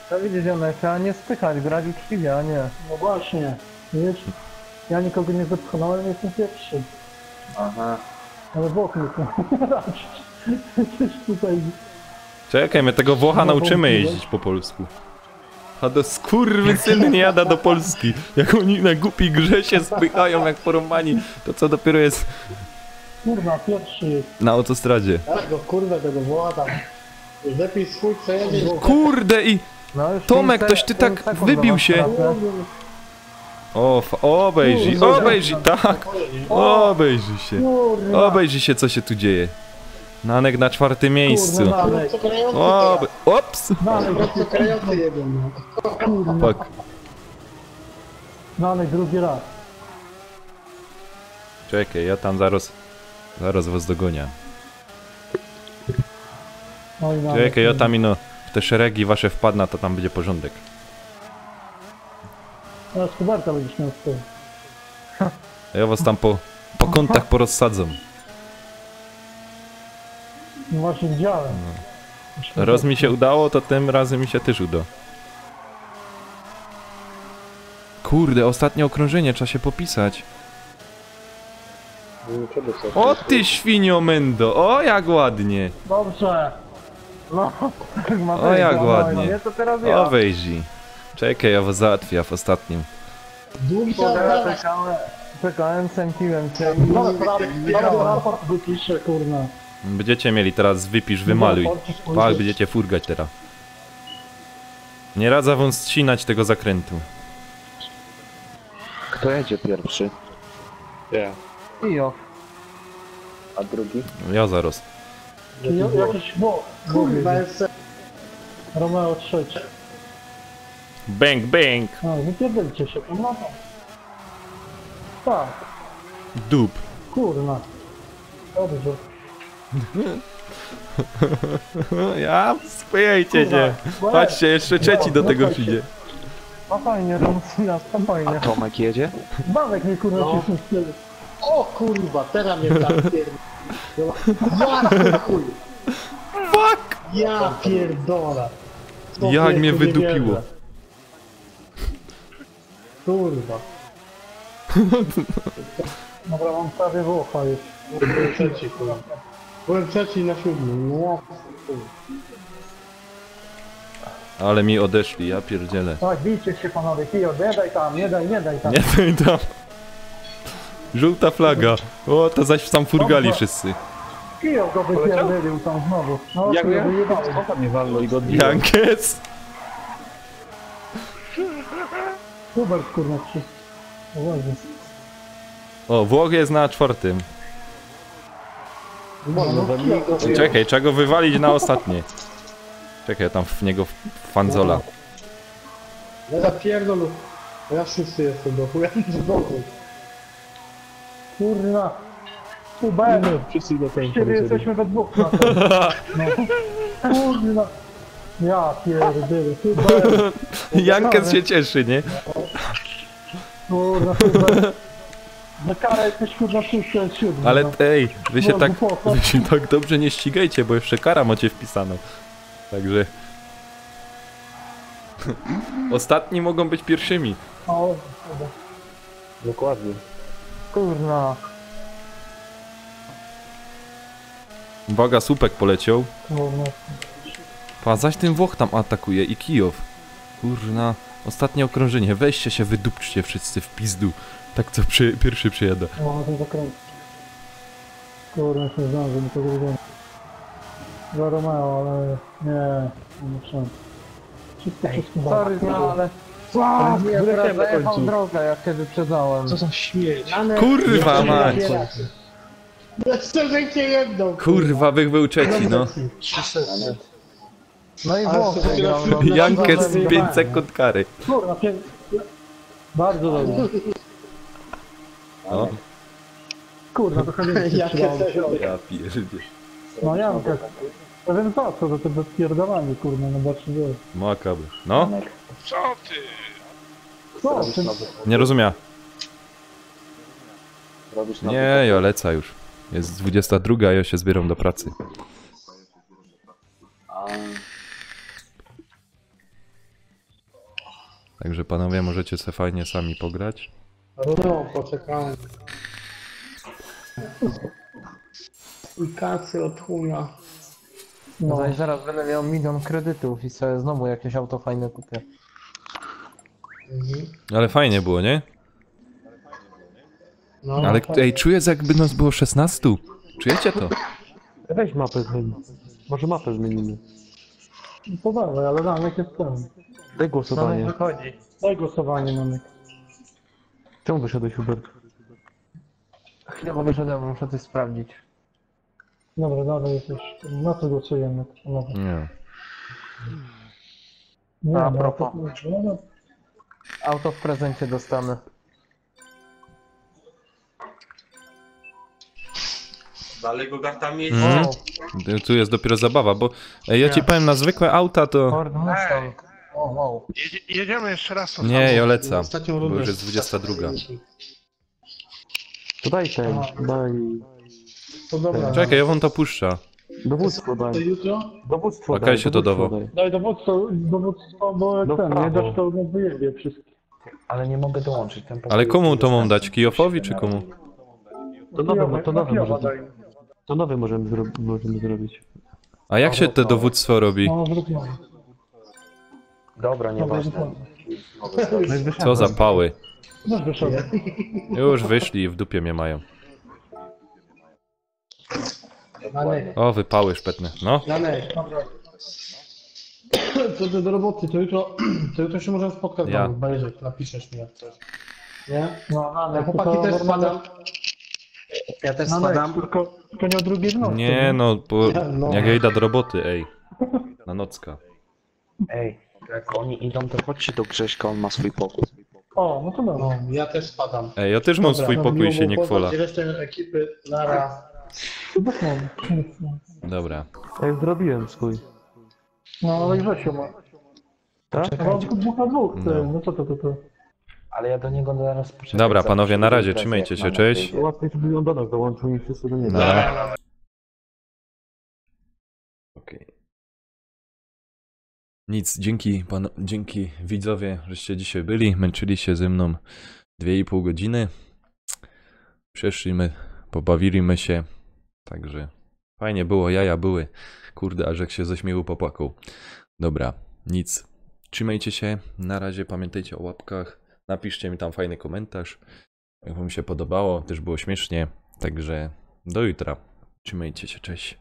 To widzisz, Janek, a nie spychać, grać uczciwie, a nie. No właśnie, wiesz, ja nikogo nie zepchnąłem, jestem pierwszy. Aha. Ale Włoch mnie to przecież tutaj Czekaj, my tego Włocha nauczymy jeździć po polsku. A to skurwysyny nie jada do Polski. Jak oni na głupiej grze się spychają jak porąbani, to co dopiero jest Kurwa, pierwszy jest. na autostradzie. Tego kurwa, tego woła tam. Już lepiej swój przejedzie. Kurde i... No już Tomek, 5 toś ty tak sekund wybił do się. was O, obejrzyj, tak. Obejrzyj się. Kurwa. Obejrzyj się, co się tu dzieje. Nanek na 4. miejscu. Kurwa, dalej. Ops! Dalej, to krający jego, no. Kurwa. Fuck. Dalej, drugi raz. Czekaj, ja tam zaraz was dogonię. Oj, dalej. Czekaj, ja tam ino w te szeregi wasze wpadnę, to tam będzie porządek. Teraz Huberta będziesz miał z tyłu. A ja was tam po kątach porozsadzam. No właśnie widziałem. Raz mi się udało, to tym razem mi się też uda. Kurde, ostatnie okrążenie, trzeba się popisać. O ty świnio mendo, o jak ładnie. Dobrze. No, tak ma O być, jak no, ładnie. No, nie, to teraz ja. O wejrzyj. Czekaj, ja was załatwię w ostatnim. Długi Bo ja czas. czekałem, sępiłem cię. Dobra, raport wypiszę, kurwa. Będziecie mieli teraz wypisz, wymaluj. Tak, będziecie furgać teraz. Nie radzę wam ścinać tego zakrętu. Kto jedzie pierwszy? Ijo. A drugi? Ja zaraz. Jakiś kurwa jest Romeo 3. Bang, bang! No, wypierdolcie się, tam lata. Tak, Dup. kurwa. Dobrze. Ja, spojajcie się. Patrzcie, jeszcze trzeci do tego przyjdzie. No fajnie, Romsina, spokojnie. Tomek jedzie? Bawek mnie kurwa się z tyłu. O kurwa, teraz mnie tak pierdolę. Ja chuj. Fuck! Ja pierdolę. Jak mnie Człowieku, nie wydupiło. wierzę. Kurwa. Dobra, mam prawie Włocha już. Byłem trzeci, kurwa. Byłem trzeci na 7. No jak? Ale mi odeszli, ja pierdzielę. Tak, bijcie się panowie, Kijo, nie daj tam, nie daj tam. Nie pamiętam. Żółta flaga. O, to zaś tam furgali wszyscy. Kijo go wypierdolił tam znowu. No, Jak ja? wyjebałem. Skąd mnie walnął i go odbiło? Jankes! Hubert kurwa trzy. Uważaj. O, Włoch jest na 4. No, Kijo, Czekaj, trzeba go wywalić na ostatnie. Czekaj, tam w niego fanzola. Ja zapierdolę. Ja szósty jestem do chuja z boku. Kurwa. Hubert. Wszyscy do tej Ciebie jesteśmy we dwóch na to. No. Kurwa. Ja pierdolę. Hubert. Jankes się cieszy, nie? Kurwa, Hubert. Na karę jesteś kurwa szósty od 7. Ale no. ej, wy się No, tak dobrze nie ścigajcie, bo jeszcze kara macie wpisaną. Także... Ostatni mogą być pierwszymi. O, kurwa. Dokładnie. Kurna. Uwaga, słupek poleciał. Kurwa. Pa, zaś ten Włoch tam atakuje i Kijów. Kurna, ostatnie okrążenie. Weźcie się, wydupczcie wszyscy w pizdu. Tak co pierwszy przyjadę. O, ten zakręt. Kurwa, się zdążę, mi to zrobiłem. Za Romeo, ale nie muszę. Wszystko Sorry, no ale... Nie, teraz zajechał drogę, jak cię wyprzedzałem. Co za śmieć? Kurwa mać! Szczerze cię jedną. Kurwa, był trzeci, no. No i Ale Włochy to wygrał, dopiero no. Jankes 5 sekund kary. Kurwa, bardzo dobrze. No, Kurwa, to chyba nie ja pierdzie. No Jankę. Ja wiem za co, to bezpierdolanie, kurwa, no zobaczy było. Makaby. No, Co ty? Co? Ty... nie rozumiem. Robisz na Nie, ja lecę już. Jest 22, a ja się zbieram do pracy. Także panowie, możecie sobie fajnie sami pograć. No, poczekałem. I kasy od chuja. No. No i zaraz będę miał 1 000 000 kredytów i sobie znowu jakieś auto fajne kupię. Ale fajnie było, nie? No, Ale tak. ej, czuję, jakby nas było 16. Czujecie to? Weź mapę zmienimy. Może mapę zmienimy. To dawaj, ale Namek jest ten. Daj głosowanie. wychodzi. Daj głosowanie, Namek. Czemu wyszedłeś, Hubert? Chwilowo wyszedłem, muszę coś sprawdzić. Dobra, dawaj jesteś. Na co głosujemy? No. Nie. Nie, A no, propos. no, Auto w prezencie dostanę. Dalej go gartami jeździ. Mhm. Tu jest dopiero zabawa, bo ja ci powiem, na zwykłe auta to... Ford Mustang. O, wow. Jedziemy jeszcze raz to Nie, samo. Joleca, ostatnią bo rundę. już jest 22. To daj ten, daj... To dobra. Czekaj, on to puszcza. Dowództwo daj. To jutro? Dowództwo Okej, daj, się to dowództwo dało. daj. Daj dowództwo, bo jak No ten, nie prawo. dasz to wyjebie wszystkich. Ale nie mogę dołączyć. Ten Ale pokój komu jest to mam dostępny. dać? Kijofowi czy komu? To nowy, to nowy, Kijowa możemy, daj. to nowy możemy zrobić. A jak się to dowództwo robi? No, zrób nowy. Dobra, nieważne. Dobra. Co za pały. Masz wyszedł. Już wyszli i w dupie mnie mają. Janek, O, wypały szpetne. No. Janek, dobra. Co ty do roboty, to jutro się możemy spotkać, Ja. obejrzeć, napiszesz mi jak coś. Nie? No, ja chłopaki też spadam. Ja też Tylko nie o drugiej w nocy. Nie no, bo No. jak ja idę do roboty, ej. Na nocka. Ej, jak oni idą, to chodźcie do Grześka, on ma swój pokój. O, no to dobra. No, ja też spadam. Ej, ja też mam Dobra, swój no, pokój i się miło nie było kwola. poznać resztę ekipy, nara. Dobra. Ja już zrobiłem swój. No, ale Grzesio ma. Tak? No, tylko 2 na 2, No. no co to. Ale ja do niego zaraz poczekam. Dobra, panowie, na razie, trzymajcie się, cześć. Łatwiej, żeby on do nas dołączył niż wszyscy do niego. Nara. Okej. Nic, dzięki widzowie, żeście dzisiaj byli, męczyli się ze mną 2,5 godziny. Przeszliśmy, pobawiliśmy się, także fajnie było, jaja były. Kurde, aż jak się ze śmiechu popłakał. Dobra, nic. Trzymajcie się, na razie pamiętajcie o łapkach, napiszcie mi tam fajny komentarz, jak wam się podobało, też było śmiesznie, także do jutra. Trzymajcie się, cześć.